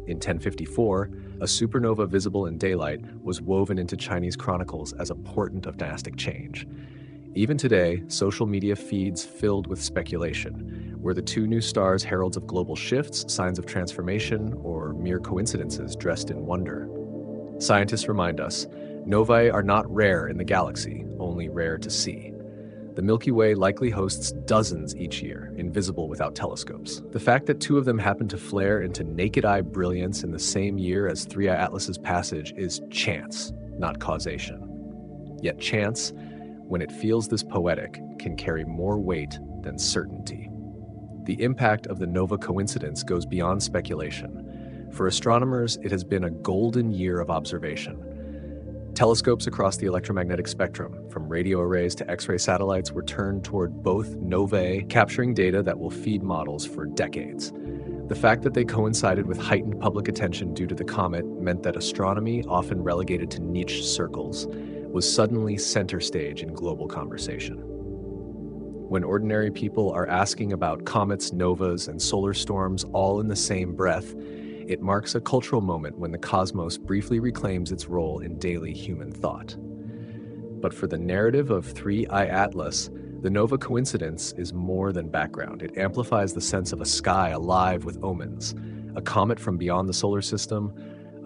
In 1054, a supernova visible in daylight was woven into Chinese chronicles as a portent of dynastic change. Even today, social media feeds filled with speculation. Were the two new stars heralds of global shifts, signs of transformation, or mere coincidences dressed in wonder? Scientists remind us, novae are not rare in the galaxy, only rare to see. The Milky Way likely hosts dozens each year, invisible without telescopes. The fact that two of them happen to flare into naked-eye brilliance in the same year as 3I Atlas's passage is chance, not causation. Yet chance, when it feels this poetic, can carry more weight than certainty. The impact of the nova coincidence goes beyond speculation. For astronomers, it has been a golden year of observation. Telescopes across the electromagnetic spectrum, from radio arrays to X-ray satellites, were turned toward both novae, capturing data that will feed models for decades. The fact that they coincided with heightened public attention due to the comet meant that astronomy, often relegated to niche circles, was suddenly center stage in global conversation. When ordinary people are asking about comets, novas, and solar storms all in the same breath, it marks a cultural moment when the cosmos briefly reclaims its role in daily human thought. But for the narrative of 3I Atlas, the nova coincidence is more than background. It amplifies the sense of a sky alive with omens, a comet from beyond the solar system,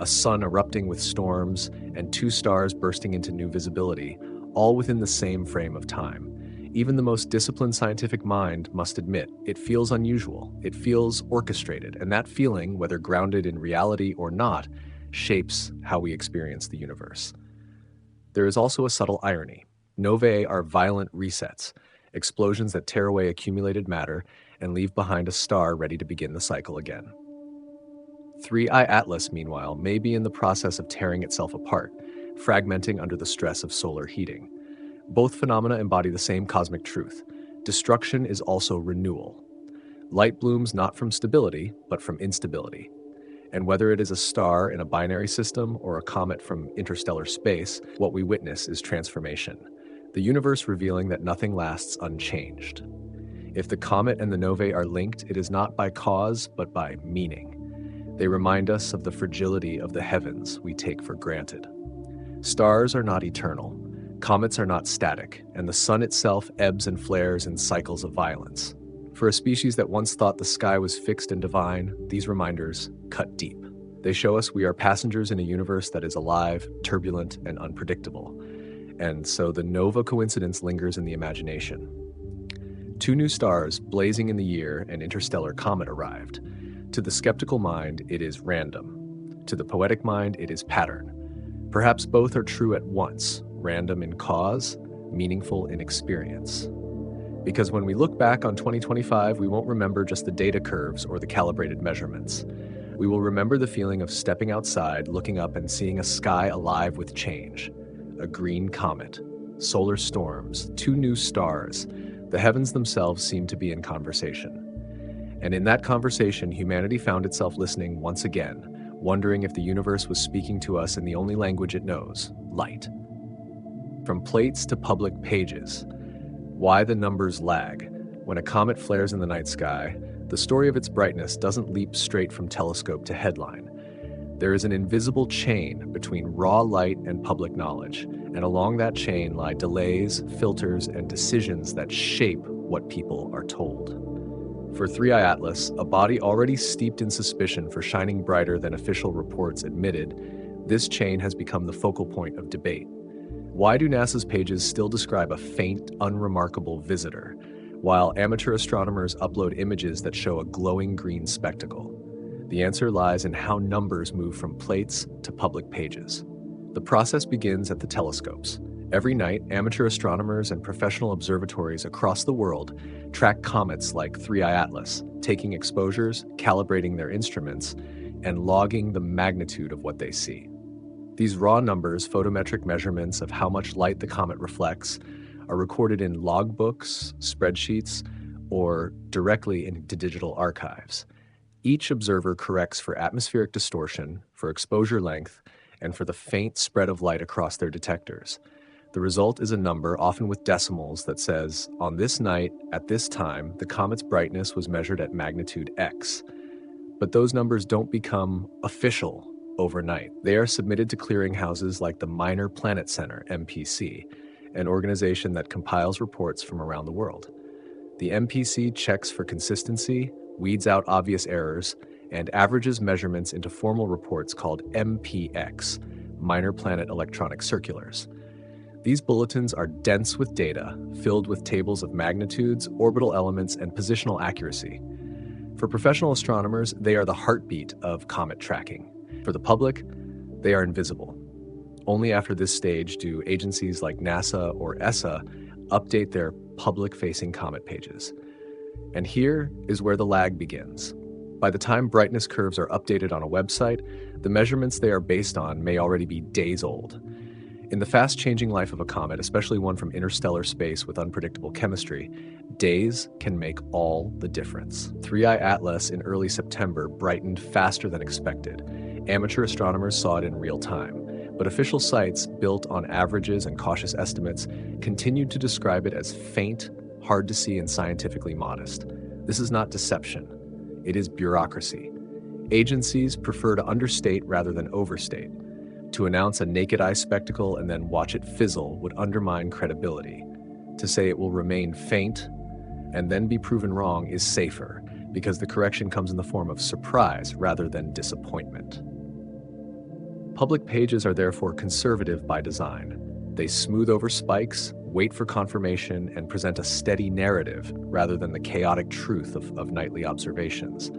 a sun erupting with storms, and two stars bursting into new visibility, all within the same frame of time. Even the most disciplined scientific mind must admit it feels unusual, it feels orchestrated, and that feeling, whether grounded in reality or not, shapes how we experience the universe. There is also a subtle irony. Novae are violent resets, explosions that tear away accumulated matter and leave behind a star ready to begin the cycle again. 3I Atlas, meanwhile, may be in the process of tearing itself apart, fragmenting under the stress of solar heating. Both phenomena embody the same cosmic truth. Destruction is also renewal. Light blooms not from stability, but from instability. And whether it is a star in a binary system or a comet from interstellar space, what we witness is transformation. The universe revealing that nothing lasts unchanged. If the comet and the novae are linked, it is not by cause, but by meaning. They remind us of the fragility of the heavens we take for granted. Stars are not eternal. Comets are not static, and the sun itself ebbs and flares in cycles of violence. For a species that once thought the sky was fixed and divine, these reminders cut deep. They show us we are passengers in a universe that is alive, turbulent, and unpredictable. And so the nova coincidence lingers in the imagination. Two new stars blazing in the year an interstellar comet arrived. To the skeptical mind, it is random. To the poetic mind, it is pattern. Perhaps both are true at once. Random in cause, meaningful in experience. Because when we look back on 2025, we won't remember just the data curves or the calibrated measurements. We will remember the feeling of stepping outside, looking up and seeing a sky alive with change. A green comet, solar storms, two new stars. The heavens themselves seem to be in conversation. And in that conversation, humanity found itself listening once again, wondering if the universe was speaking to us in the only language it knows, light. From plates to public pages. Why the numbers lag. When a comet flares in the night sky, the story of its brightness doesn't leap straight from telescope to headline. There is an invisible chain between raw light and public knowledge, and along that chain lie delays, filters, and decisions that shape what people are told. For 3I Atlas, a body already steeped in suspicion for shining brighter than official reports admitted, this chain has become the focal point of debate. Why do NASA's pages still describe a faint, unremarkable visitor, while amateur astronomers upload images that show a glowing green spectacle? The answer lies in how numbers move from plates to public pages. The process begins at the telescopes. Every night, amateur astronomers and professional observatories across the world track comets like 3I Atlas, taking exposures, calibrating their instruments, and logging the magnitude of what they see. These raw numbers, photometric measurements of how much light the comet reflects, are recorded in logbooks, spreadsheets, or directly into digital archives. Each observer corrects for atmospheric distortion, for exposure length, and for the faint spread of light across their detectors. The result is a number, often with decimals, that says, on this night, at this time, the comet's brightness was measured at magnitude X. But those numbers don't become official overnight. They are submitted to clearinghouses like the Minor Planet Center, MPC, an organization that compiles reports from around the world. The MPC checks for consistency, weeds out obvious errors, and averages measurements into formal reports called MPX, Minor Planet Electronic Circulars. These bulletins are dense with data, filled with tables of magnitudes, orbital elements, and positional accuracy. For professional astronomers, they are the heartbeat of comet tracking. For the public, they are invisible. Only after this stage do agencies like NASA or ESA update their public-facing comet pages. And here is where the lag begins. By the time brightness curves are updated on a website, the measurements they are based on may already be days old. In the fast-changing life of a comet, especially one from interstellar space with unpredictable chemistry, days can make all the difference. 3I Atlas in early September brightened faster than expected. Amateur astronomers saw it in real time, but official sites, built on averages and cautious estimates, continued to describe it as faint, hard to see, and scientifically modest. This is not deception. It is bureaucracy. Agencies prefer to understate rather than overstate. To announce a naked eye spectacle and then watch it fizzle would undermine credibility. To say it will remain faint and then be proven wrong is safer, because the correction comes in the form of surprise rather than disappointment. Public pages are therefore conservative by design. They smooth over spikes, wait for confirmation, and present a steady narrative rather than the chaotic truth of nightly observations.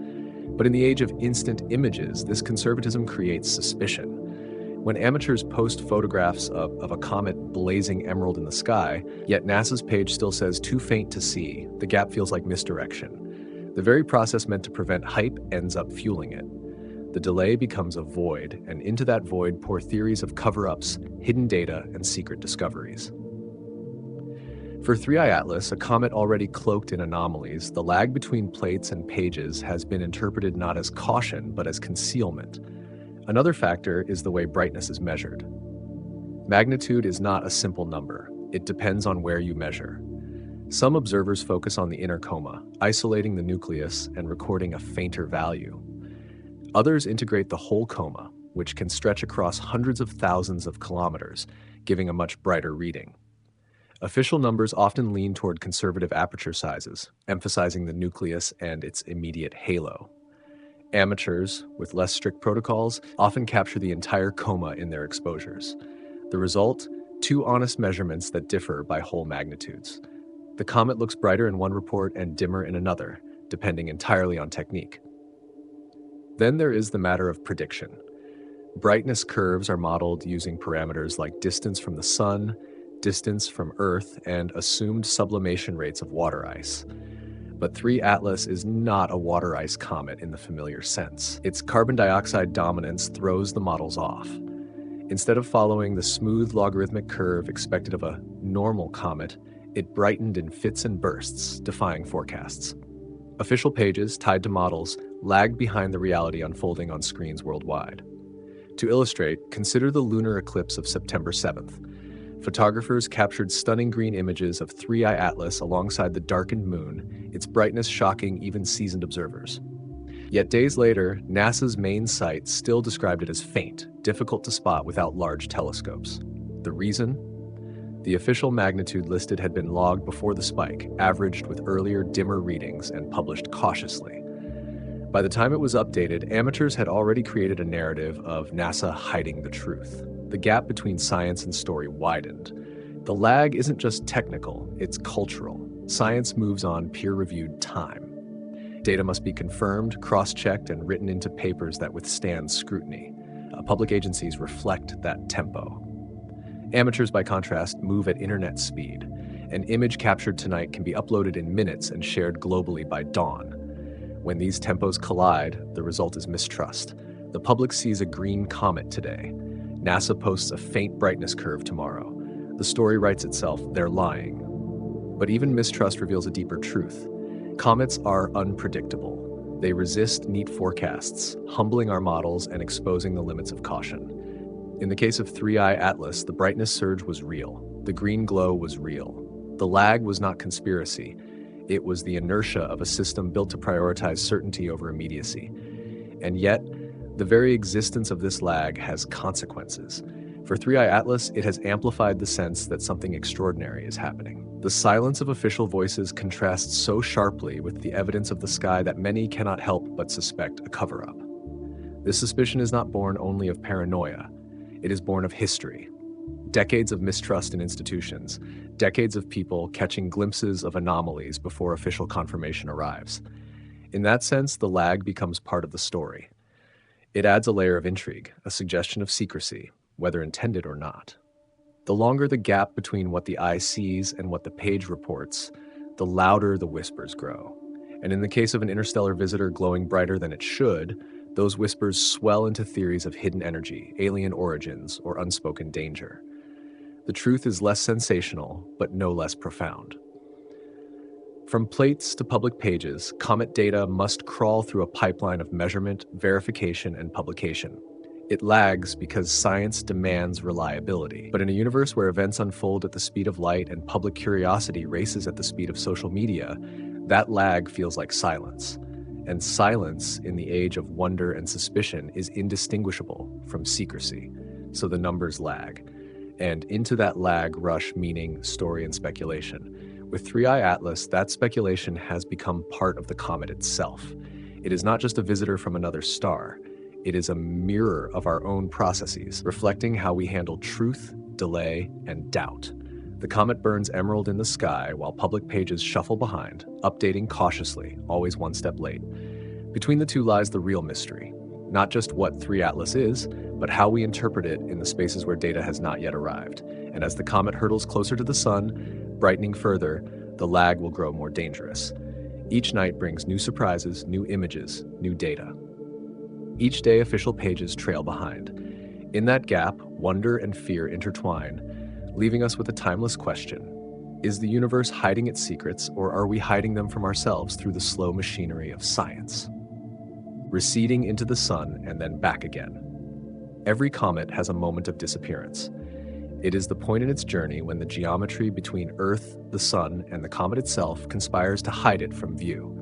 But in the age of instant images, this conservatism creates suspicion. When amateurs post photographs of a comet blazing emerald in the sky, yet NASA's page still says too faint to see, the gap feels like misdirection. The very process meant to prevent hype ends up fueling it. The delay becomes a void, and into that void pour theories of cover-ups, hidden data, and secret discoveries. For 3I Atlas, a comet already cloaked in anomalies, the lag between plates and pages has been interpreted not as caution, but as concealment. Another factor is the way brightness is measured. Magnitude is not a simple number. It depends on where you measure. Some observers focus on the inner coma, isolating the nucleus and recording a fainter value. Others integrate the whole coma, which can stretch across hundreds of thousands of kilometers, giving a much brighter reading. Official numbers often lean toward conservative aperture sizes, emphasizing the nucleus and its immediate halo. Amateurs, with less strict protocols, often capture the entire coma in their exposures. The result? Two honest measurements that differ by whole magnitudes. The comet looks brighter in one report and dimmer in another, depending entirely on technique. Then there is the matter of prediction. Brightness curves are modeled using parameters like distance from the sun, distance from Earth, and assumed sublimation rates of water ice. But 3 Atlas is not a water ice comet in the familiar sense. Its carbon dioxide dominance throws the models off. Instead of following the smooth logarithmic curve expected of a normal comet, it brightened in fits and bursts, defying forecasts. Official pages, tied to models, lagged behind the reality unfolding on screens worldwide. To illustrate, consider the lunar eclipse of September 7th. Photographers captured stunning green images of 3I Atlas alongside the darkened moon, its brightness shocking even seasoned observers. Yet days later, NASA's main site still described it as faint, difficult to spot without large telescopes. The reason? The official magnitude listed had been logged before the spike, averaged with earlier, dimmer readings, and published cautiously. By the time it was updated, amateurs had already created a narrative of NASA hiding the truth. The gap between science and story widened. The lag isn't just technical, it's cultural. Science moves on peer-reviewed time. Data must be confirmed, cross-checked, and written into papers that withstand scrutiny. Public agencies reflect that tempo. Amateurs, by contrast, move at internet speed. An image captured tonight can be uploaded in minutes and shared globally by dawn. When these tempos collide, the result is mistrust. The public sees a green comet today. NASA posts a faint brightness curve tomorrow. The story writes itself, they're lying. But even mistrust reveals a deeper truth. Comets are unpredictable. They resist neat forecasts, humbling our models and exposing the limits of caution. In the case of 3I Atlas, the brightness surge was real. The green glow was real. The lag was not conspiracy. It was the inertia of a system built to prioritize certainty over immediacy. And yet, the very existence of this lag has consequences. For 3I Atlas, it has amplified the sense that something extraordinary is happening. The silence of official voices contrasts so sharply with the evidence of the sky that many cannot help but suspect a cover-up. This suspicion is not born only of paranoia. It is born of history. Decades of mistrust in institutions, decades of people catching glimpses of anomalies before official confirmation arrives. In that sense, the lag becomes part of the story. It adds a layer of intrigue, a suggestion of secrecy, whether intended or not. The longer the gap between what the eye sees and what the page reports, the louder the whispers grow. And in the case of an interstellar visitor glowing brighter than it should, those whispers swell into theories of hidden energy, alien origins, or unspoken danger. The truth is less sensational, but no less profound. From plates to public pages, comet data must crawl through a pipeline of measurement, verification, and publication. It lags because science demands reliability. But in a universe where events unfold at the speed of light and public curiosity races at the speed of social media, that lag feels like silence. And silence in the age of wonder and suspicion is indistinguishable from secrecy. So the numbers lag. And into that lag rush meaning, story, and speculation. With 3I Atlas, that speculation has become part of the comet itself. It is not just a visitor from another star. It is a mirror of our own processes, reflecting how we handle truth, delay, and doubt. The comet burns emerald in the sky while public pages shuffle behind, updating cautiously, always one step late. Between the two lies the real mystery. Not just what 3 Atlas is, but how we interpret it in the spaces where data has not yet arrived. And as the comet hurtles closer to the sun, brightening further, the lag will grow more dangerous. Each night brings new surprises, new images, new data. Each day, official pages trail behind. In that gap, wonder and fear intertwine, leaving us with a timeless question. Is the universe hiding its secrets, or are we hiding them from ourselves through the slow machinery of science? Receding into the sun and then back again. Every comet has a moment of disappearance. It is the point in its journey when the geometry between Earth, the sun, and the comet itself conspires to hide it from view.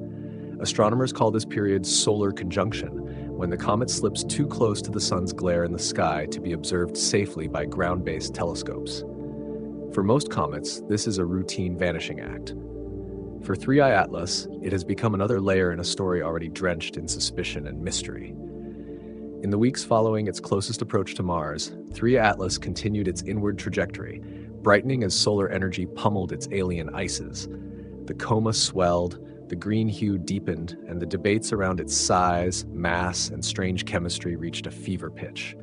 Astronomers call this period solar conjunction, when the comet slips too close to the sun's glare in the sky to be observed safely by ground-based telescopes. For most comets, this is a routine vanishing act. For 3I Atlas, it has become another layer in a story already drenched in suspicion and mystery. In the weeks following its closest approach to Mars, 3 Atlas continued its inward trajectory, brightening as solar energy pummeled its alien ices. The coma swelled, the green hue deepened, and the debates around its size, mass, and strange chemistry reached a fever pitch.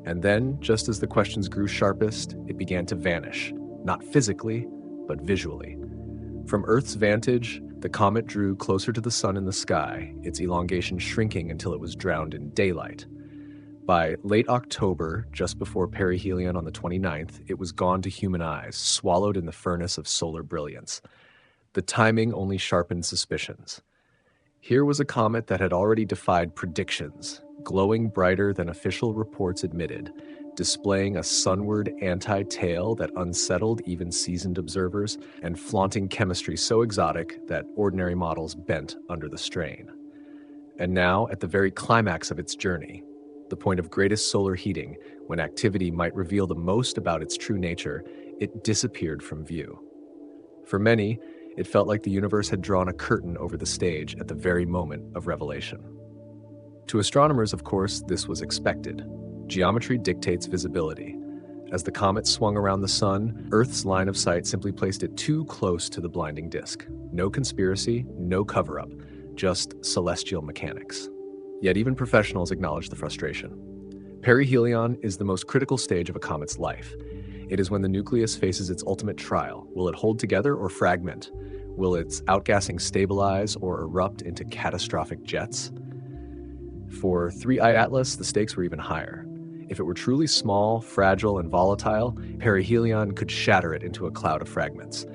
And then, just as the questions grew sharpest, it began to vanish, not physically, but visually. From Earth's vantage, the comet drew closer to the sun in the sky, its elongation shrinking until it was drowned in daylight. By late October, just before perihelion on the 29th, it was gone to human eyes, swallowed in the furnace of solar brilliance. The timing only sharpened suspicions. Here was a comet that had already defied predictions, glowing brighter than official reports admitted, displaying a sunward anti-tail that unsettled even seasoned observers, and flaunting chemistry so exotic that ordinary models bent under the strain. And now, at the very climax of its journey, the point of greatest solar heating, when activity might reveal the most about its true nature, it disappeared from view. For many, it felt like the universe had drawn a curtain over the stage at the very moment of revelation. To astronomers, of course, this was expected. Geometry dictates visibility. As the comet swung around the sun, Earth's line of sight simply placed it too close to the blinding disk. No conspiracy, no cover-up, just celestial mechanics. Yet even professionals acknowledge the frustration. Perihelion is the most critical stage of a comet's life. It is when the nucleus faces its ultimate trial. Will it hold together or fragment? Will its outgassing stabilize or erupt into catastrophic jets? For 3I Atlas, the stakes were even higher. If it were truly small, fragile, and volatile, perihelion could shatter it into a cloud of fragments.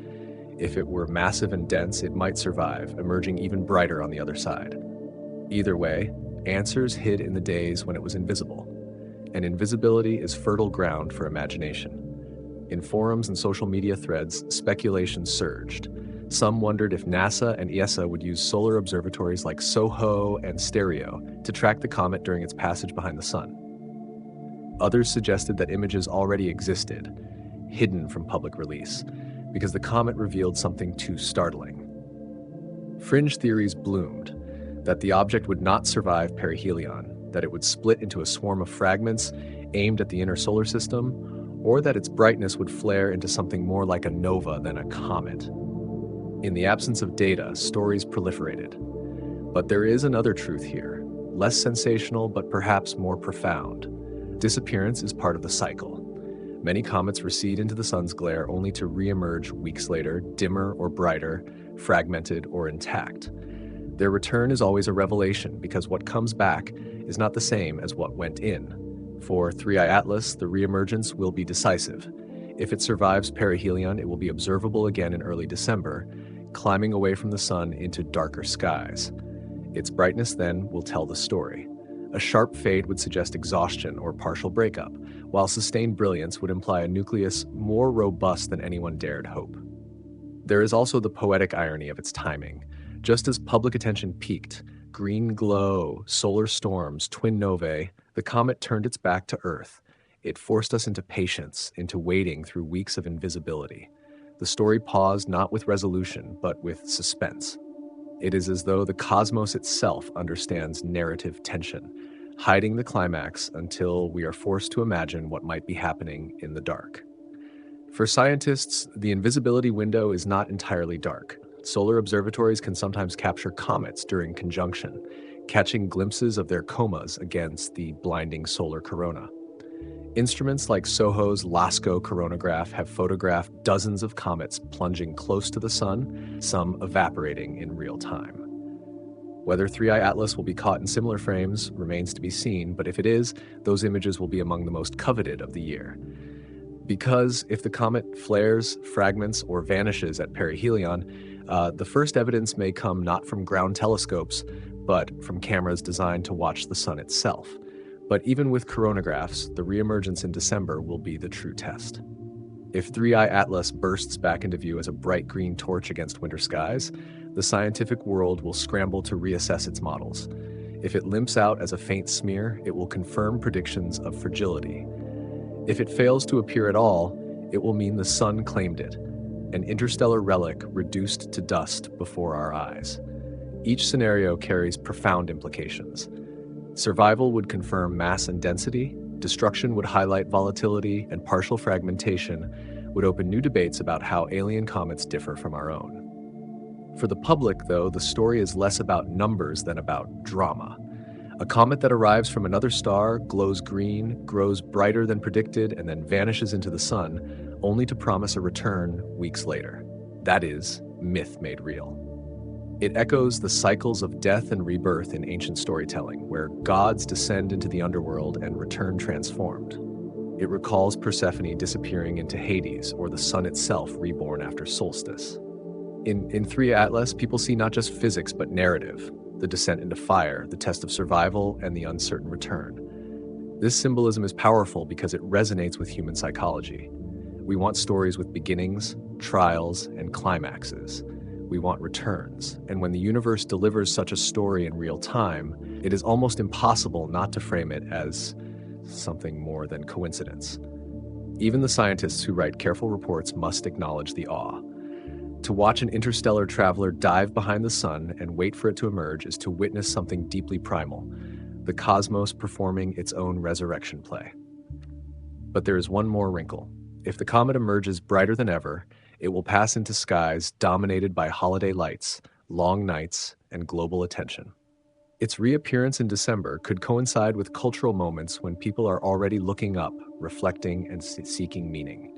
If it were massive and dense, it might survive, emerging even brighter on the other side. Either way, answers hid in the days when it was invisible. And invisibility is fertile ground for imagination. In forums and social media threads, speculation surged. Some wondered if NASA and ESA would use solar observatories like SOHO and Stereo to track the comet during its passage behind the sun. Others suggested that images already existed, hidden from public release, because the comet revealed something too startling. Fringe theories bloomed, that the object would not survive perihelion, that it would split into a swarm of fragments aimed at the inner solar system, or that its brightness would flare into something more like a nova than a comet. In the absence of data, stories proliferated. But there is another truth here, less sensational but perhaps more profound. Disappearance is part of the cycle. Many comets recede into the sun's glare only to re-emerge weeks later, dimmer or brighter, fragmented or intact. Their return is always a revelation because what comes back is not the same as what went in. For 3I Atlas, the re-emergence will be decisive. If it survives perihelion, it will be observable again in early December, climbing away from the sun into darker skies. Its brightness then will tell the story. A sharp fade would suggest exhaustion or partial breakup, while sustained brilliance would imply a nucleus more robust than anyone dared hope. There is also the poetic irony of its timing. Just as public attention peaked, green glow, solar storms, twin novae, the comet turned its back to Earth. It forced us into patience, into waiting through weeks of invisibility. The story paused not with resolution, but with suspense. It is as though the cosmos itself understands narrative tension, hiding the climax until we are forced to imagine what might be happening in the dark. For scientists, the invisibility window is not entirely dark. Solar observatories can sometimes capture comets during conjunction, catching glimpses of their comas against the blinding solar corona. Instruments like SOHO's LASCO coronagraph have photographed dozens of comets plunging close to the sun, some evaporating in real time. Whether 3I Atlas will be caught in similar frames remains to be seen, but if it is, those images will be among the most coveted of the year. Because if the comet flares, fragments, or vanishes at perihelion, the first evidence may come not from ground telescopes, but from cameras designed to watch the sun itself. But even with coronagraphs, the reemergence in December will be the true test. If 3I Atlas bursts back into view as a bright green torch against winter skies, the scientific world will scramble to reassess its models. If it limps out as a faint smear, it will confirm predictions of fragility. If it fails to appear at all, it will mean the sun claimed it, an interstellar relic reduced to dust before our eyes. Each scenario carries profound implications. Survival would confirm mass and density, destruction would highlight volatility, and partial fragmentation would open new debates about how alien comets differ from our own. For the public, though, the story is less about numbers than about drama. A comet that arrives from another star, glows green, grows brighter than predicted, and then vanishes into the sun, only to promise a return weeks later. That is myth made real. It echoes the cycles of death and rebirth in ancient storytelling, where gods descend into the underworld and return transformed. It recalls Persephone disappearing into Hades, or the sun itself reborn after solstice. In 3 Atlas, people see not just physics but narrative. the descent into fire, the test of survival, and the uncertain return. This symbolism is powerful because it resonates with human psychology. We want stories with beginnings, trials, and climaxes. We want returns, and when the universe delivers such a story in real time, it is almost impossible not to frame it as something more than coincidence. Even the scientists who write careful reports must acknowledge the awe. To watch an interstellar traveler dive behind the sun and wait for it to emerge is to witness something deeply primal, the cosmos performing its own resurrection play. But there is one more wrinkle. If the comet emerges brighter than ever, it will pass into skies dominated by holiday lights, long nights, and global attention. Its reappearance in December could coincide with cultural moments when people are already looking up, reflecting, and seeking meaning.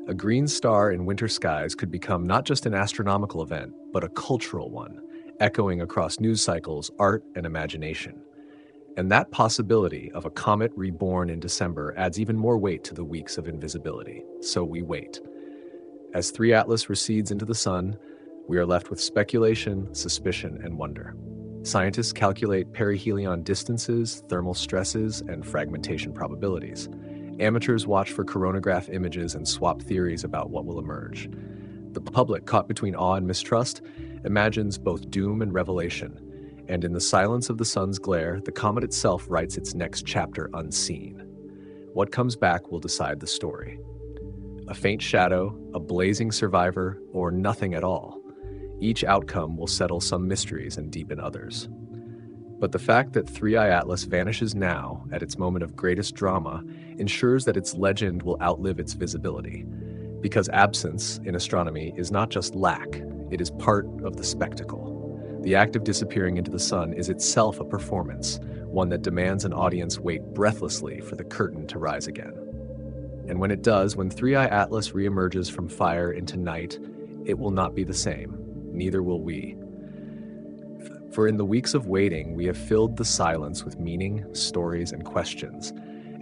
A green star in winter skies could become not just an astronomical event, but a cultural one, echoing across news cycles, art, and imagination. And that possibility of a comet reborn in December adds even more weight to the weeks of invisibility. So we wait. As 3 Atlas recedes into the sun, we are left with speculation, suspicion, and wonder. Scientists calculate perihelion distances, thermal stresses, and fragmentation probabilities. Amateurs watch for coronagraph images and swap theories about what will emerge. The public, caught between awe and mistrust, imagines both doom and revelation. And in the silence of the sun's glare, the comet itself writes its next chapter unseen. What comes back will decide the story. A faint shadow, a blazing survivor, or nothing at all. Each outcome will settle some mysteries and deepen others. But the fact that 3I Atlas vanishes now, at its moment of greatest drama, ensures that its legend will outlive its visibility. Because absence, in astronomy, is not just lack, it is part of the spectacle. The act of disappearing into the sun is itself a performance, one that demands an audience wait breathlessly for the curtain to rise again. And when it does, when 3I Atlas reemerges from fire into night, it will not be the same. Neither will we. For in the weeks of waiting, we have filled the silence with meaning, stories, and questions.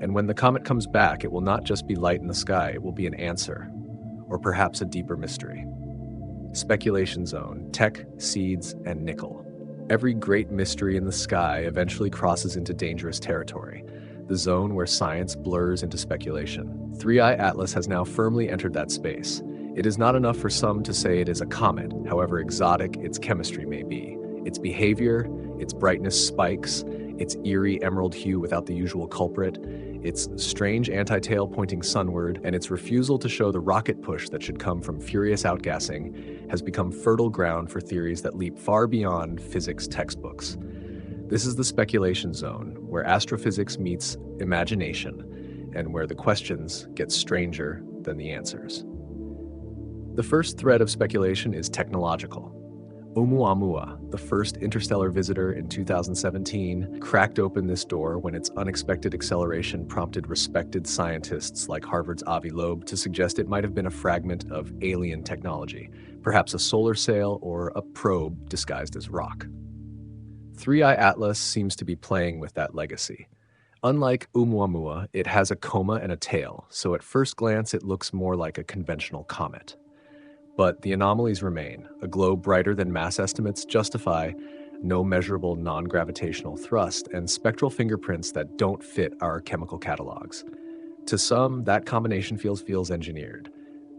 And when the comet comes back, it will not just be light in the sky, it will be an answer, or perhaps a deeper mystery. Speculation zone, tech, seeds, and nickel. Every great mystery in the sky eventually crosses into dangerous territory, the zone where science blurs into speculation. 3I Atlas has now firmly entered that space. It is not enough for some to say it is a comet, however exotic its chemistry may be. Its behavior, its brightness spikes, its eerie emerald hue without the usual culprit, its strange anti-tail pointing sunward, and its refusal to show the rocket push that should come from furious outgassing has become fertile ground for theories that leap far beyond physics textbooks. This is the speculation zone, where astrophysics meets imagination, and where the questions get stranger than the answers. The first thread of speculation is technological. Oumuamua, the first interstellar visitor in 2017, cracked open this door when its unexpected acceleration prompted respected scientists like Harvard's Avi Loeb to suggest it might have been a fragment of alien technology, perhaps a solar sail or a probe disguised as rock. 3I Atlas seems to be playing with that legacy. Unlike Oumuamua, it has a coma and a tail, so at first glance it looks more like a conventional comet. But the anomalies remain. A glow brighter than mass estimates justify, no measurable non-gravitational thrust, and spectral fingerprints that don't fit our chemical catalogs. To some, that combination feels engineered.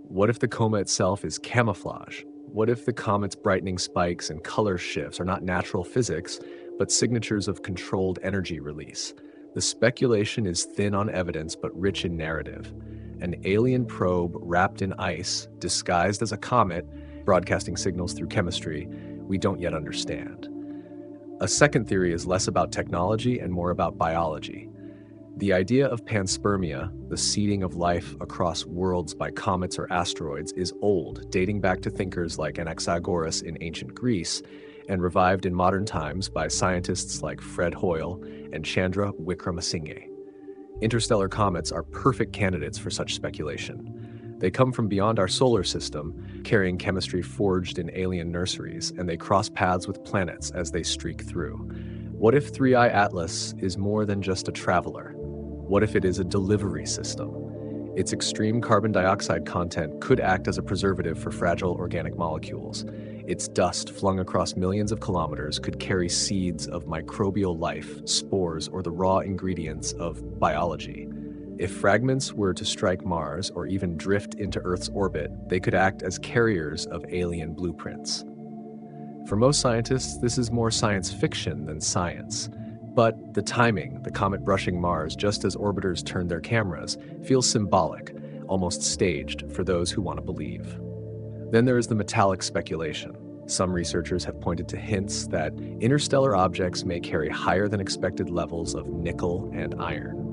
What if the coma itself is camouflage? What if the comet's brightening spikes and color shifts are not natural physics, but signatures of controlled energy release? The speculation is thin on evidence, but rich in narrative. An alien probe wrapped in ice, disguised as a comet, broadcasting signals through chemistry we don't yet understand. A second theory is less about technology and more about biology. The idea of panspermia, the seeding of life across worlds by comets or asteroids, is old, dating back to thinkers like Anaxagoras in ancient Greece, and revived in modern times by scientists like Fred Hoyle and Chandra Wickramasinghe. Interstellar comets are perfect candidates for such speculation. They come from beyond our solar system, carrying chemistry forged in alien nurseries, and they cross paths with planets as they streak through. What if 3I Atlas is more than just a traveler? What if it is a delivery system? Its extreme carbon dioxide content could act as a preservative for fragile organic molecules. Its dust, flung across millions of kilometers, could carry seeds of microbial life, spores, or the raw ingredients of biology. If fragments were to strike Mars or even drift into Earth's orbit, they could act as carriers of alien blueprints. For most scientists, this is more science fiction than science. But the timing, the comet brushing Mars just as orbiters turn their cameras, feels symbolic, almost staged for those who want to believe. Then there is the metallic speculation. Some researchers have pointed to hints that interstellar objects may carry higher than expected levels of nickel and iron.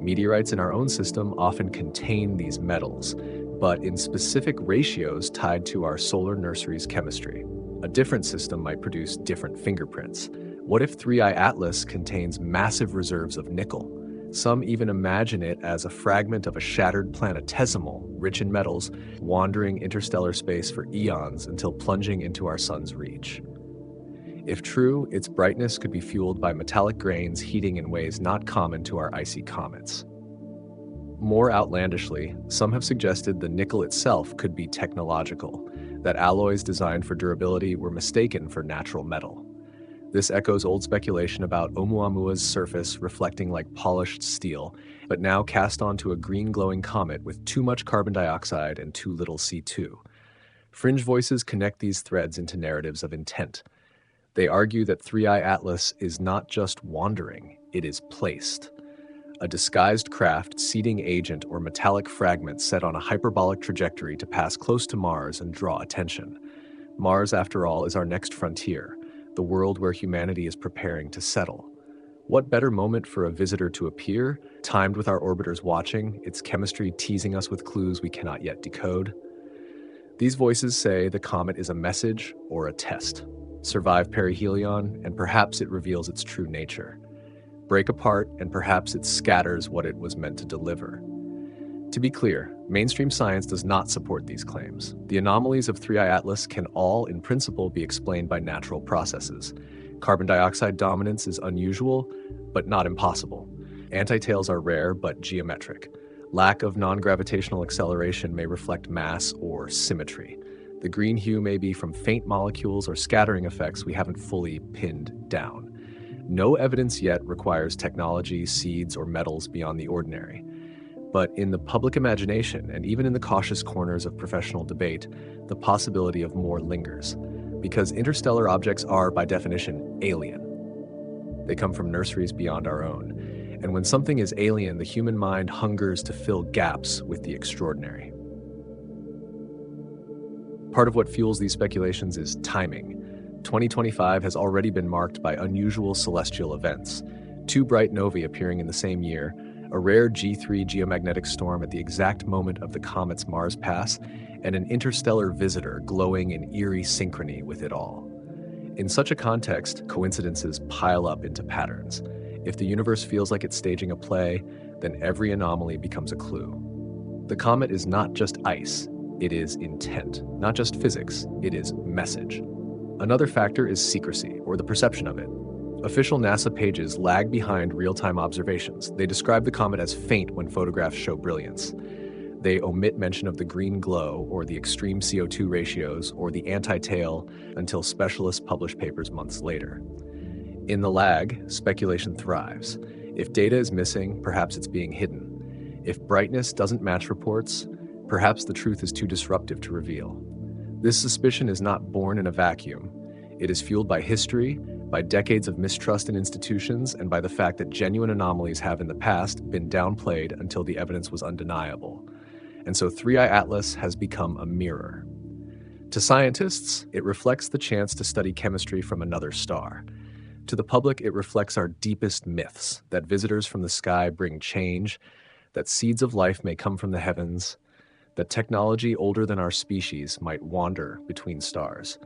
Meteorites in our own system often contain these metals, but in specific ratios tied to our solar nursery's chemistry. A different system might produce different fingerprints. What if 3I Atlas contains massive reserves of nickel? Some even imagine it as a fragment of a shattered planetesimal, rich in metals, wandering interstellar space for eons until plunging into our sun's reach. If true, its brightness could be fueled by metallic grains heating in ways not common to our icy comets. More outlandishly, some have suggested the nickel itself could be technological, that alloys designed for durability were mistaken for natural metal. This echoes old speculation about Oumuamua's surface reflecting like polished steel, but now cast onto a green glowing comet with too much carbon dioxide and too little C2. Fringe voices connect these threads into narratives of intent. They argue that 3I Atlas is not just wandering, it is placed. A disguised craft, seeding agent, or metallic fragment set on a hyperbolic trajectory to pass close to Mars and draw attention. Mars, after all, is our next frontier, the world where humanity is preparing to settle. What better moment for a visitor to appear, timed with our orbiters watching, its chemistry teasing us with clues we cannot yet decode? These voices say the comet is a message or a test. Survive perihelion, and perhaps it reveals its true nature. Break apart, and perhaps it scatters what it was meant to deliver. To be clear, mainstream science does not support these claims. The anomalies of 3I Atlas can all, in principle, be explained by natural processes. Carbon dioxide dominance is unusual, but not impossible. Antitails are rare, but geometric. Lack of non-gravitational acceleration may reflect mass or symmetry. The green hue may be from faint molecules or scattering effects we haven't fully pinned down. No evidence yet requires technology, seeds, or metals beyond the ordinary. But in the public imagination, and even in the cautious corners of professional debate, the possibility of more lingers. Because interstellar objects are, by definition, alien. They come from nurseries beyond our own. And when something is alien, the human mind hungers to fill gaps with the extraordinary. Part of what fuels these speculations is timing. 2025 has already been marked by unusual celestial events. 2 bright novae appearing in the same year, a rare G3 geomagnetic storm at the exact moment of the comet's Mars pass, and an interstellar visitor glowing in eerie synchrony with it all. In such a context, coincidences pile up into patterns. If the universe feels like it's staging a play, then every anomaly becomes a clue. The comet is not just ice, it is intent. Not just physics, it is message. Another factor is secrecy, or the perception of it. Official NASA pages lag behind real-time observations. They describe the comet as faint when photographs show brilliance. They omit mention of the green glow, or the extreme CO2 ratios, or the anti-tail until specialists publish papers months later. In the lag, speculation thrives. If data is missing, perhaps it's being hidden. If brightness doesn't match reports, perhaps the truth is too disruptive to reveal. This suspicion is not born in a vacuum. It is fueled by history, by decades of mistrust in institutions, and by the fact that genuine anomalies have in the past been downplayed until the evidence was undeniable. And so 3I Atlas has become a mirror. To scientists, it reflects the chance to study chemistry from another star. To the public, it reflects our deepest myths, that visitors from the sky bring change, that seeds of life may come from the heavens, that technology older than our species might wander between stars.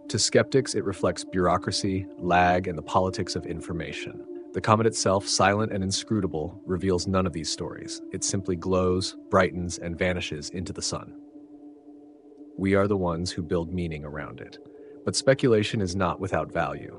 To skeptics, it reflects bureaucracy, lag, and the politics of information. The comet itself, silent and inscrutable, reveals none of these stories. It simply glows, brightens, and vanishes into the sun. We are the ones who build meaning around it. But speculation is not without value.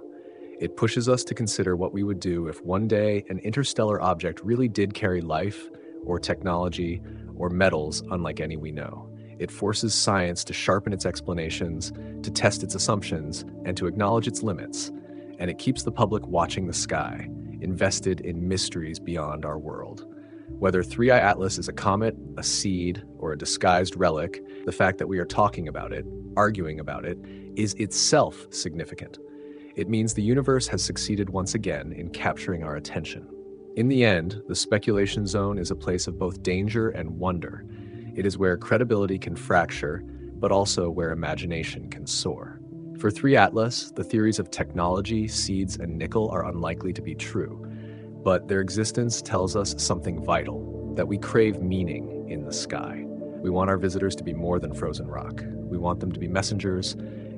It pushes us to consider what we would do if one day an interstellar object really did carry life, or technology, or metals unlike any we know. It forces science to sharpen its explanations, to test its assumptions, and to acknowledge its limits. And it keeps the public watching the sky, invested in mysteries beyond our world. Whether 3I Atlas is a comet, a seed, or a disguised relic, the fact that we are talking about it, arguing about it, is itself significant. It means the universe has succeeded once again in capturing our attention. In the end, the speculation zone is a place of both danger and wonder. It is where credibility can fracture, but also where imagination can soar. For 3 Atlas, the theories of technology, seeds, and nickel are unlikely to be true, but their existence tells us something vital, that we crave meaning in the sky. We want our visitors to be more than frozen rock. We want them to be messengers,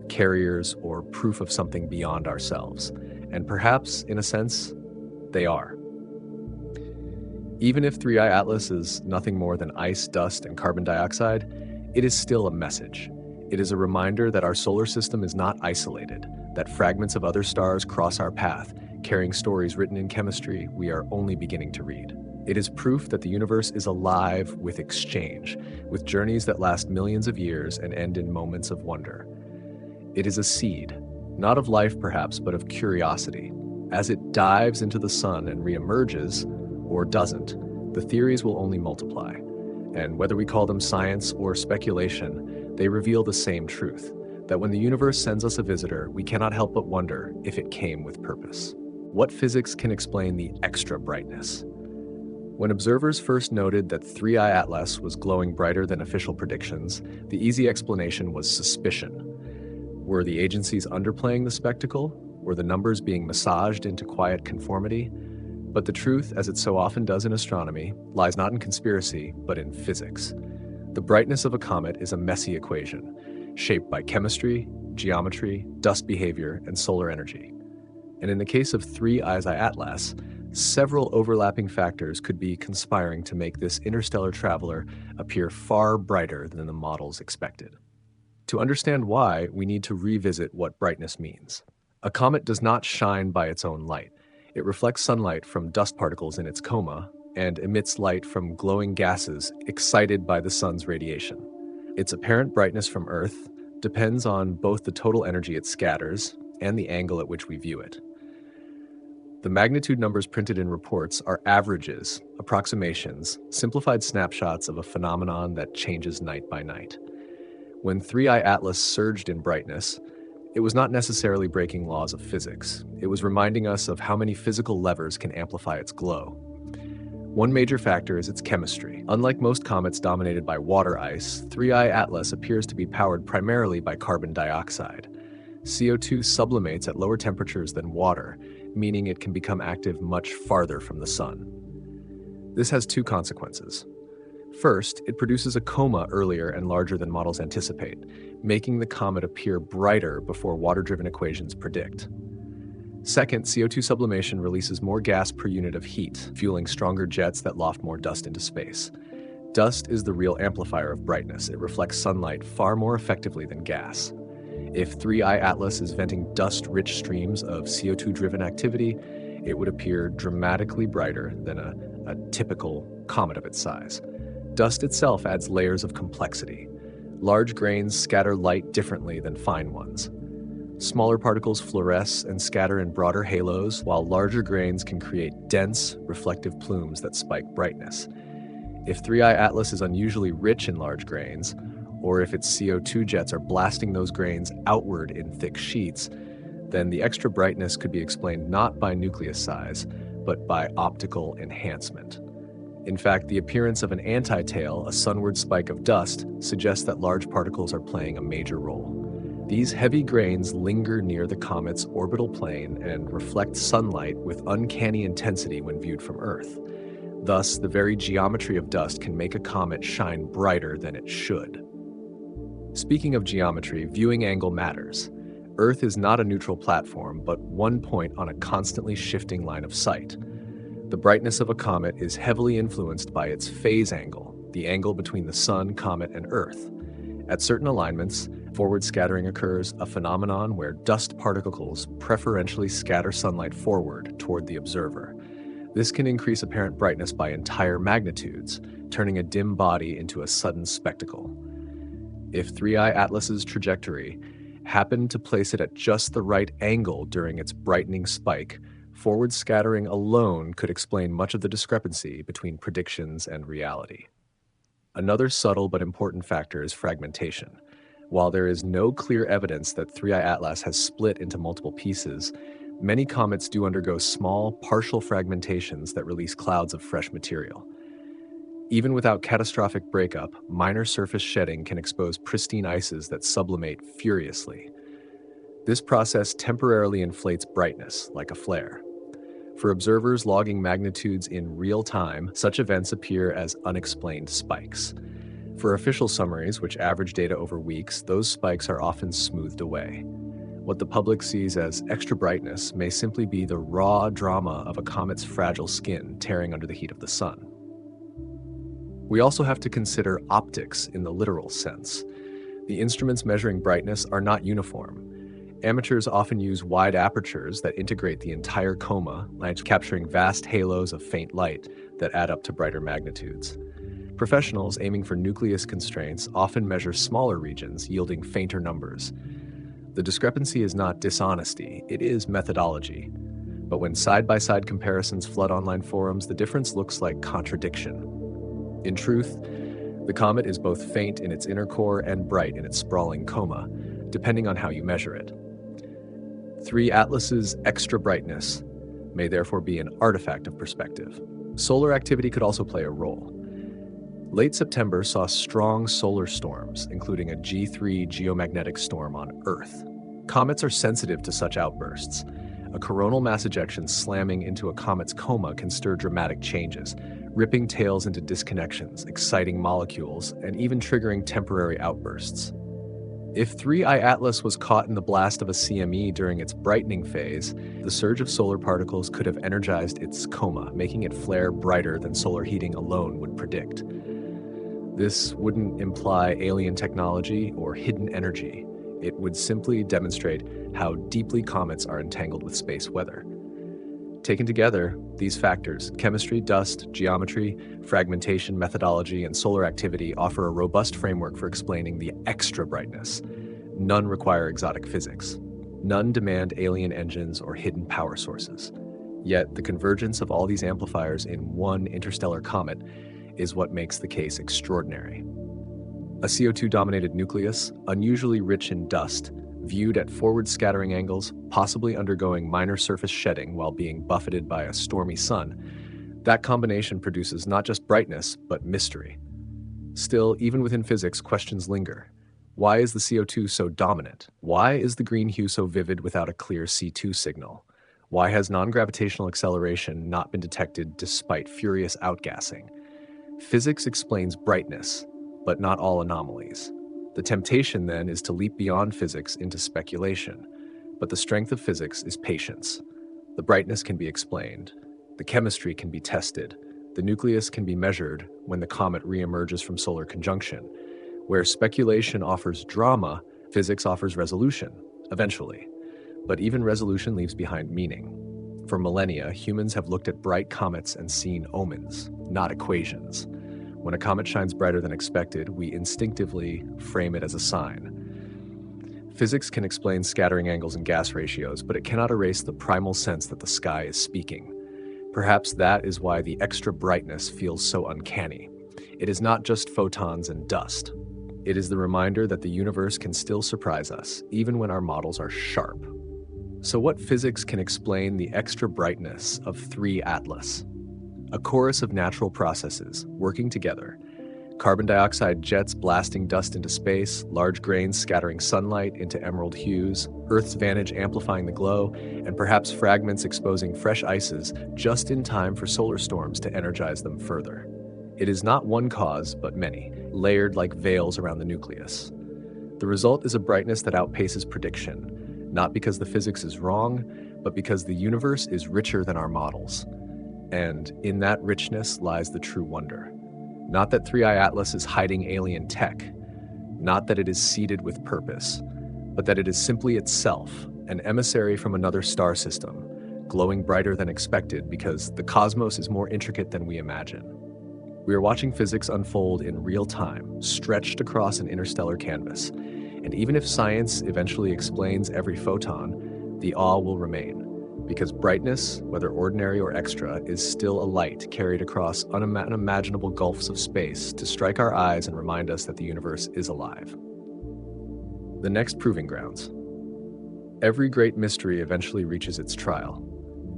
carriers, or proof of something beyond ourselves. And perhaps, in a sense, they are. Even if 3I Atlas is nothing more than ice, dust, and carbon dioxide, it is still a message. It is a reminder that our solar system is not isolated, that fragments of other stars cross our path, carrying stories written in chemistry we are only beginning to read. It is proof that the universe is alive with exchange, with journeys that last millions of years and end in moments of wonder. It is a seed, not of life perhaps, but of curiosity. As it dives into the sun and reemerges, or doesn't, the theories will only multiply. And whether we call them science or speculation, they reveal the same truth, that when the universe sends us a visitor, we cannot help but wonder if it came with purpose. What physics can explain the extra brightness? When observers first noted that 3I Atlas was glowing brighter than official predictions, the easy explanation was suspicion. Were the agencies underplaying the spectacle? Were the numbers being massaged into quiet conformity? But the truth, as it so often does in astronomy, lies not in conspiracy, but in physics. The brightness of a comet is a messy equation, shaped by chemistry, geometry, dust behavior, and solar energy. And in the case of 3I Atlas, several overlapping factors could be conspiring to make this interstellar traveler appear far brighter than the models expected. To understand why, we need to revisit what brightness means. A comet does not shine by its own light. It reflects sunlight from dust particles in its coma and emits light from glowing gases excited by the sun's radiation. Its apparent brightness from Earth depends on both the total energy it scatters and the angle at which we view it. The magnitude numbers printed in reports are averages, approximations, simplified snapshots of a phenomenon that changes night by night. When 3I Atlas surged in brightness, it was not necessarily breaking laws of physics. It was reminding us of how many physical levers can amplify its glow. One major factor is its chemistry. Unlike most comets dominated by water ice, 3I Atlas appears to be powered primarily by carbon dioxide. CO2 sublimates at lower temperatures than water, meaning it can become active much farther from the sun. This has two consequences. First, it produces a coma earlier and larger than models anticipate, making the comet appear brighter before water-driven equations predict. Second, CO2 sublimation releases more gas per unit of heat, fueling stronger jets that loft more dust into space. Dust is the real amplifier of brightness. It reflects sunlight far more effectively than gas. If 3I Atlas is venting dust-rich streams of CO2-driven activity, it would appear dramatically brighter than a typical comet of its size. Dust itself adds layers of complexity. Large grains scatter light differently than fine ones. Smaller particles fluoresce and scatter in broader halos, while larger grains can create dense, reflective plumes that spike brightness. If 3I Atlas is unusually rich in large grains, or if its CO2 jets are blasting those grains outward in thick sheets, then the extra brightness could be explained not by nucleus size, but by optical enhancement. In fact, the appearance of an antitail, a sunward spike of dust, suggests that large particles are playing a major role. These heavy grains linger near the comet's orbital plane and reflect sunlight with uncanny intensity when viewed from Earth. Thus, the very geometry of dust can make a comet shine brighter than it should. Speaking of geometry, viewing angle matters. Earth is not a neutral platform, but one point on a constantly shifting line of sight. The brightness of a comet is heavily influenced by its phase angle, the angle between the Sun, comet, and Earth. At certain alignments, forward scattering occurs, a phenomenon where dust particles preferentially scatter sunlight forward toward the observer. This can increase apparent brightness by entire magnitudes, turning a dim body into a sudden spectacle. If 3I Atlas's trajectory happened to place it at just the right angle during its brightening spike, forward scattering alone could explain much of the discrepancy between predictions and reality. Another subtle but important factor is fragmentation. While there is no clear evidence that 3I Atlas has split into multiple pieces, many comets do undergo small, partial fragmentations that release clouds of fresh material. Even without catastrophic breakup, minor surface shedding can expose pristine ices that sublimate furiously. This process temporarily inflates brightness, like a flare. For observers logging magnitudes in real time, such events appear as unexplained spikes. For official summaries, which average data over weeks, those spikes are often smoothed away. What the public sees as extra brightness may simply be the raw drama of a comet's fragile skin tearing under the heat of the sun. We also have to consider optics in the literal sense. The instruments measuring brightness are not uniform. Amateurs often use wide apertures that integrate the entire coma, capturing vast halos of faint light that add up to brighter magnitudes. Professionals aiming for nucleus constraints often measure smaller regions, yielding fainter numbers. The discrepancy is not dishonesty, it is methodology. But when side-by-side comparisons flood online forums, the difference looks like contradiction. In truth, the comet is both faint in its inner core and bright in its sprawling coma, depending on how you measure it. 3 Atlas's extra brightness may therefore be an artifact of perspective. Solar activity could also play a role. Late September saw strong solar storms, including a G3 geomagnetic storm on Earth. Comets are sensitive to such outbursts. A coronal mass ejection slamming into a comet's coma can stir dramatic changes, ripping tails into disconnections, exciting molecules, and even triggering temporary outbursts. If 3I Atlas was caught in the blast of a CME during its brightening phase, the surge of solar particles could have energized its coma, making it flare brighter than solar heating alone would predict. This wouldn't imply alien technology or hidden energy. It would simply demonstrate how deeply comets are entangled with space weather. Taken together, these factors, chemistry, dust, geometry, fragmentation, methodology, and solar activity, offer a robust framework for explaining the extra brightness. None require exotic physics. None demand alien engines or hidden power sources. Yet, the convergence of all these amplifiers in one interstellar comet is what makes the case extraordinary. A CO2-dominated nucleus, unusually rich in dust, viewed at forward scattering angles, possibly undergoing minor surface shedding while being buffeted by a stormy sun, that combination produces not just brightness, but mystery. Still, even within physics, questions linger. Why is the CO2 so dominant? Why is the green hue so vivid without a clear C2 signal? Why has non-gravitational acceleration not been detected despite furious outgassing? Physics explains brightness, but not all anomalies. The temptation, then, is to leap beyond physics into speculation. But the strength of physics is patience. The brightness can be explained. The chemistry can be tested. The nucleus can be measured when the comet reemerges from solar conjunction. Where speculation offers drama, physics offers resolution, eventually. But even resolution leaves behind meaning. For millennia, humans have looked at bright comets and seen omens, not equations. When a comet shines brighter than expected, we instinctively frame it as a sign. Physics can explain scattering angles and gas ratios, but it cannot erase the primal sense that the sky is speaking. Perhaps that is why the extra brightness feels so uncanny. It is not just photons and dust. It is the reminder that the universe can still surprise us, even when our models are sharp. So what physics can explain the extra brightness of 3 Atlas? A chorus of natural processes working together. Carbon dioxide jets blasting dust into space, large grains scattering sunlight into emerald hues, Earth's vantage amplifying the glow, and perhaps fragments exposing fresh ices just in time for solar storms to energize them further. It is not one cause, but many, layered like veils around the nucleus. The result is a brightness that outpaces prediction, not because the physics is wrong, but because the universe is richer than our models. And in that richness lies the true wonder. Not that 3I Atlas is hiding alien tech, not that it is seeded with purpose, but that it is simply itself, an emissary from another star system, glowing brighter than expected because the cosmos is more intricate than we imagine. We are watching physics unfold in real time, stretched across an interstellar canvas. And even if science eventually explains every photon, the awe will remain. Because brightness, whether ordinary or extra, is still a light carried across unimaginable gulfs of space to strike our eyes and remind us that the universe is alive. The next proving grounds. Every great mystery eventually reaches its trial.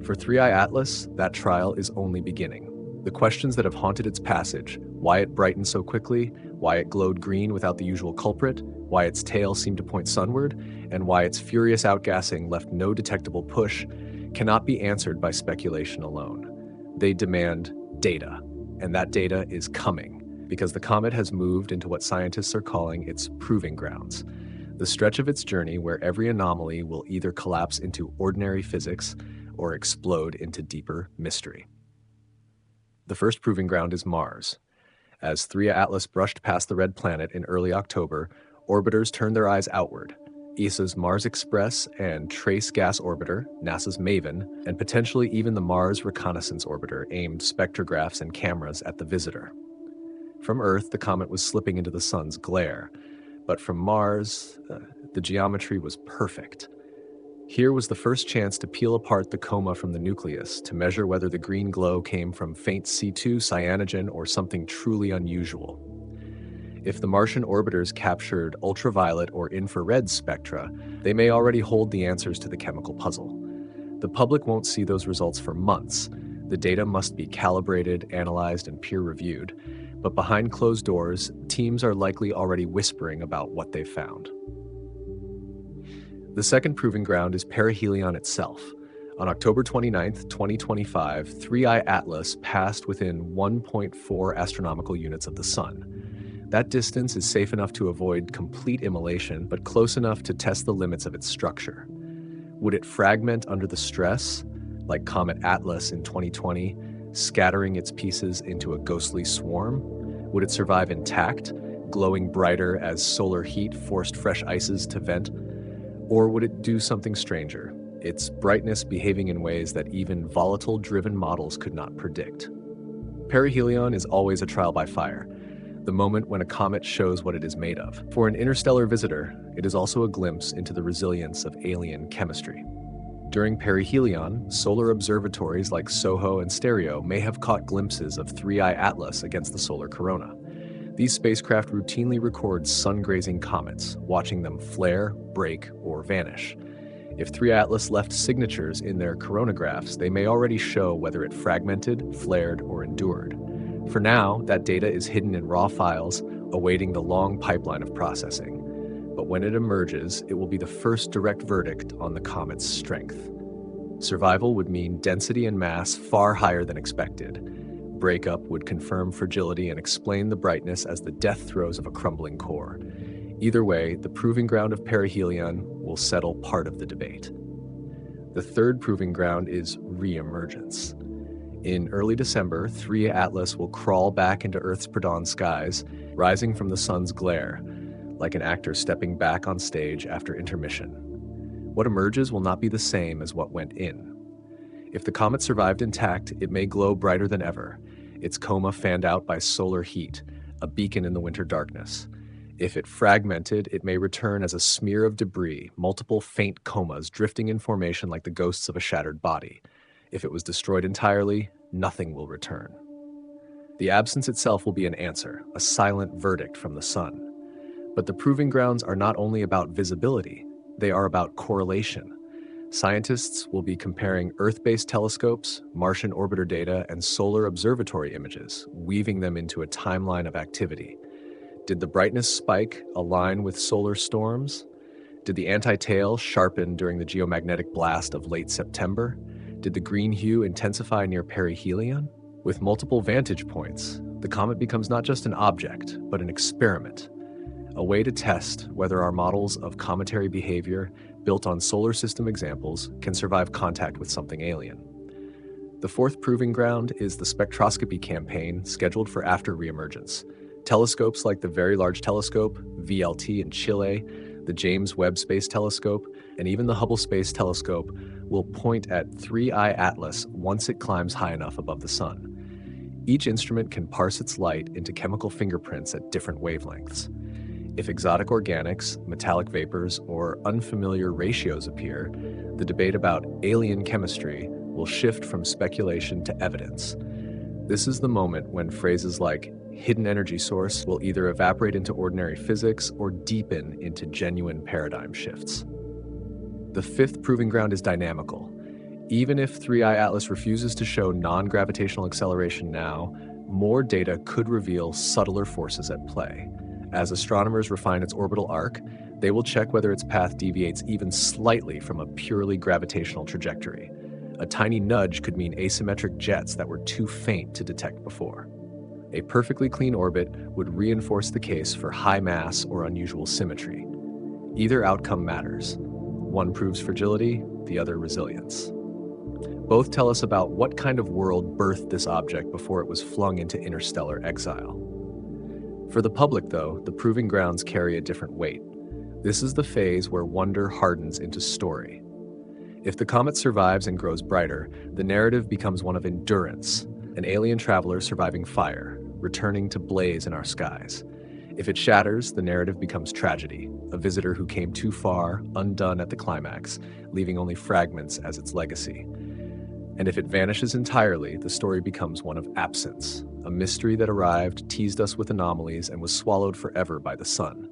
For 3i Atlas, that trial is only beginning. The questions that have haunted its passage, why it brightened so quickly, why it glowed green without the usual culprit, why its tail seemed to point sunward, and why its furious outgassing left no detectable push, cannot be answered by speculation alone. They demand data, and that data is coming, because the comet has moved into what scientists are calling its proving grounds, the stretch of its journey where every anomaly will either collapse into ordinary physics or explode into deeper mystery. The first proving ground is Mars. As 3i Atlas brushed past the red planet in early October, orbiters turned their eyes outward. ESA's Mars Express and Trace Gas Orbiter, NASA's MAVEN, and potentially even the Mars Reconnaissance Orbiter aimed spectrographs and cameras at the visitor. From Earth, the comet was slipping into the sun's glare, but from Mars, the geometry was perfect. Here was the first chance to peel apart the coma from the nucleus to measure whether the green glow came from faint C2 cyanogen or something truly unusual. If the Martian orbiters captured ultraviolet or infrared spectra, they may already hold the answers to the chemical puzzle. The public won't see those results for months. The data must be calibrated, analyzed, and peer-reviewed. But behind closed doors, teams are likely already whispering about what they've found. The second proving ground is perihelion itself. On October 29, 2025, 3i Atlas passed within 1.4 astronomical units of the Sun. That distance is safe enough to avoid complete immolation, but close enough to test the limits of its structure. Would it fragment under the stress, like Comet Atlas in 2020, scattering its pieces into a ghostly swarm? Would it survive intact, glowing brighter as solar heat forced fresh ices to vent? Or would it do something stranger, its brightness behaving in ways that even volatile-driven models could not predict? Perihelion is always a trial by fire, the moment when a comet shows what it is made of. For an interstellar visitor, it is also a glimpse into the resilience of alien chemistry. During perihelion, solar observatories like SOHO and Stereo may have caught glimpses of 3i Atlas against the solar corona. These spacecraft routinely record sun-grazing comets, watching them flare, break, or vanish. If 3i Atlas left signatures in their coronagraphs, they may already show whether it fragmented, flared, or endured. For now, that data is hidden in raw files, awaiting the long pipeline of processing. But when it emerges, it will be the first direct verdict on the comet's strength. Survival would mean density and mass far higher than expected. Breakup would confirm fragility and explain the brightness as the death throes of a crumbling core. Either way, the proving ground of perihelion will settle part of the debate. The third proving ground is re-emergence. In early December, 3i Atlas will crawl back into Earth's pre-dawn skies, rising from the sun's glare, like an actor stepping back on stage after intermission. What emerges will not be the same as what went in. If the comet survived intact, it may glow brighter than ever, its coma fanned out by solar heat, a beacon in the winter darkness. If it fragmented, it may return as a smear of debris, multiple faint comas drifting in formation like the ghosts of a shattered body. If it was destroyed entirely, nothing will return. The absence itself will be an answer, a silent verdict from the sun. But the proving grounds are not only about visibility, they are about correlation. Scientists will be comparing Earth-based telescopes, Martian orbiter data, and solar observatory images, weaving them into a timeline of activity. Did the brightness spike align with solar storms? Did the anti-tail sharpen during the geomagnetic blast of late September? Did the green hue intensify near perihelion? With multiple vantage points, the comet becomes not just an object, but an experiment. A way to test whether our models of cometary behavior, built on solar system examples, can survive contact with something alien. The fourth proving ground is the spectroscopy campaign scheduled for after reemergence. Telescopes like the Very Large Telescope, VLT in Chile, the James Webb Space Telescope, and even the Hubble Space Telescope will point at 3i Atlas once it climbs high enough above the sun. Each instrument can parse its light into chemical fingerprints at different wavelengths. If exotic organics, metallic vapors, or unfamiliar ratios appear, the debate about alien chemistry will shift from speculation to evidence. This is the moment when phrases like hidden energy source will either evaporate into ordinary physics or deepen into genuine paradigm shifts. The fifth proving ground is dynamical. Even if 3i Atlas refuses to show non-gravitational acceleration now, more data could reveal subtler forces at play. As astronomers refine its orbital arc, they will check whether its path deviates even slightly from a purely gravitational trajectory. A tiny nudge could mean asymmetric jets that were too faint to detect before. A perfectly clean orbit would reinforce the case for high mass or unusual symmetry. Either outcome matters. One proves fragility, the other resilience. Both tell us about what kind of world birthed this object before it was flung into interstellar exile. For the public, though, the proving grounds carry a different weight. This is the phase where wonder hardens into story. If the comet survives and grows brighter, the narrative becomes one of endurance, an alien traveler surviving fire, returning to blaze in our skies. If it shatters, the narrative becomes tragedy, a visitor who came too far, undone at the climax, leaving only fragments as its legacy. And if it vanishes entirely, the story becomes one of absence, a mystery that arrived, teased us with anomalies, and was swallowed forever by the sun.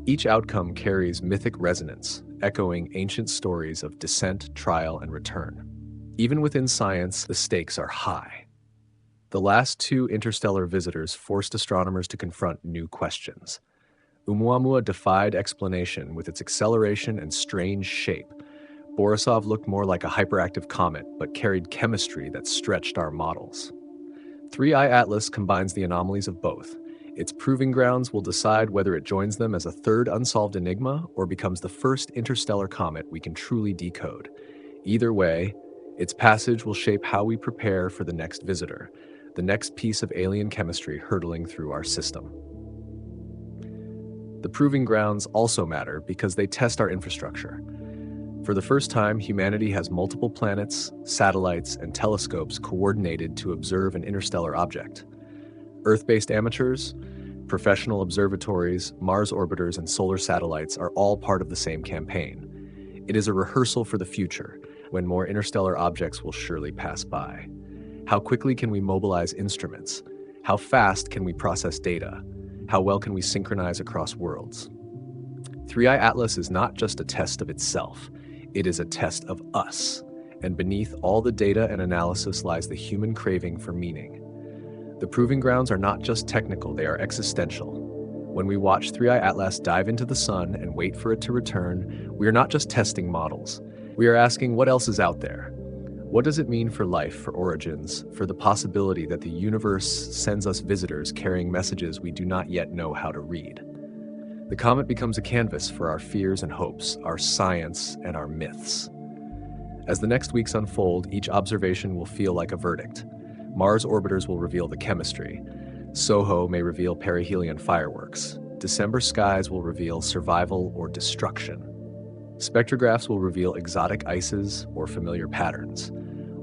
Each outcome carries mythic resonance, echoing ancient stories of descent, trial, and return. Even within science, the stakes are high. The last two interstellar visitors forced astronomers to confront new questions. Oumuamua defied explanation with its acceleration and strange shape. Borisov looked more like a hyperactive comet, but carried chemistry that stretched our models. 3i Atlas combines the anomalies of both. Its proving grounds will decide whether it joins them as a third unsolved enigma or becomes the first interstellar comet we can truly decode. Either way, its passage will shape how we prepare for the next visitor, the next piece of alien chemistry hurtling through our system. The proving grounds also matter because they test our infrastructure. For the first time, humanity has multiple planets, satellites, and telescopes coordinated to observe an interstellar object. Earth-based amateurs, professional observatories, Mars orbiters, and solar satellites are all part of the same campaign. It is a rehearsal for the future, when more interstellar objects will surely pass by. How quickly can we mobilize instruments? How fast can we process data? How well can we synchronize across worlds? 3i Atlas is not just a test of itself, it is a test of us, and beneath all the data and analysis lies the human craving for meaning. The proving grounds are not just technical, they are existential. When we watch 3i Atlas dive into the sun and wait for it to return, we are not just testing models. We are asking what else is out there. What does it mean for life, for origins, for the possibility that the universe sends us visitors carrying messages we do not yet know how to read? The comet becomes a canvas for our fears and hopes, our science and our myths. As the next weeks unfold, each observation will feel like a verdict. Mars orbiters will reveal the chemistry. SOHO may reveal perihelion fireworks. December skies will reveal survival or destruction. Spectrographs will reveal exotic ices or familiar patterns.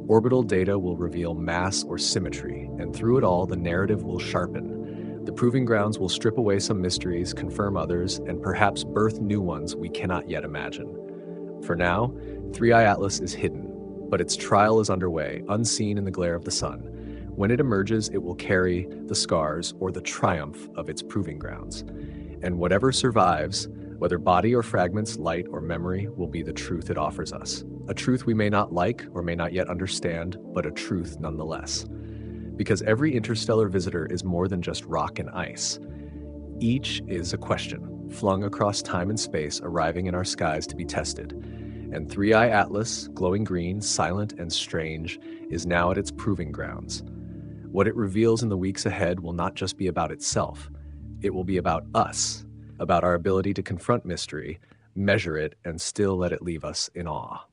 Orbital data will reveal mass or symmetry, and through it all, the narrative will sharpen. The proving grounds will strip away some mysteries, confirm others, and perhaps birth new ones we cannot yet imagine. For now, 3i Atlas is hidden, but its trial is underway, unseen in the glare of the sun. When it emerges, it will carry the scars or the triumph of its proving grounds. And whatever survives, whether body or fragments, light or memory, will be the truth it offers us. A truth we may not like or may not yet understand, but a truth nonetheless. Because every interstellar visitor is more than just rock and ice. Each is a question, flung across time and space, arriving in our skies to be tested. And 3i Atlas, glowing green, silent and strange, is now at its proving grounds. What it reveals in the weeks ahead will not just be about itself. It will be about us, about our ability to confront mystery, measure it, and still let it leave us in awe.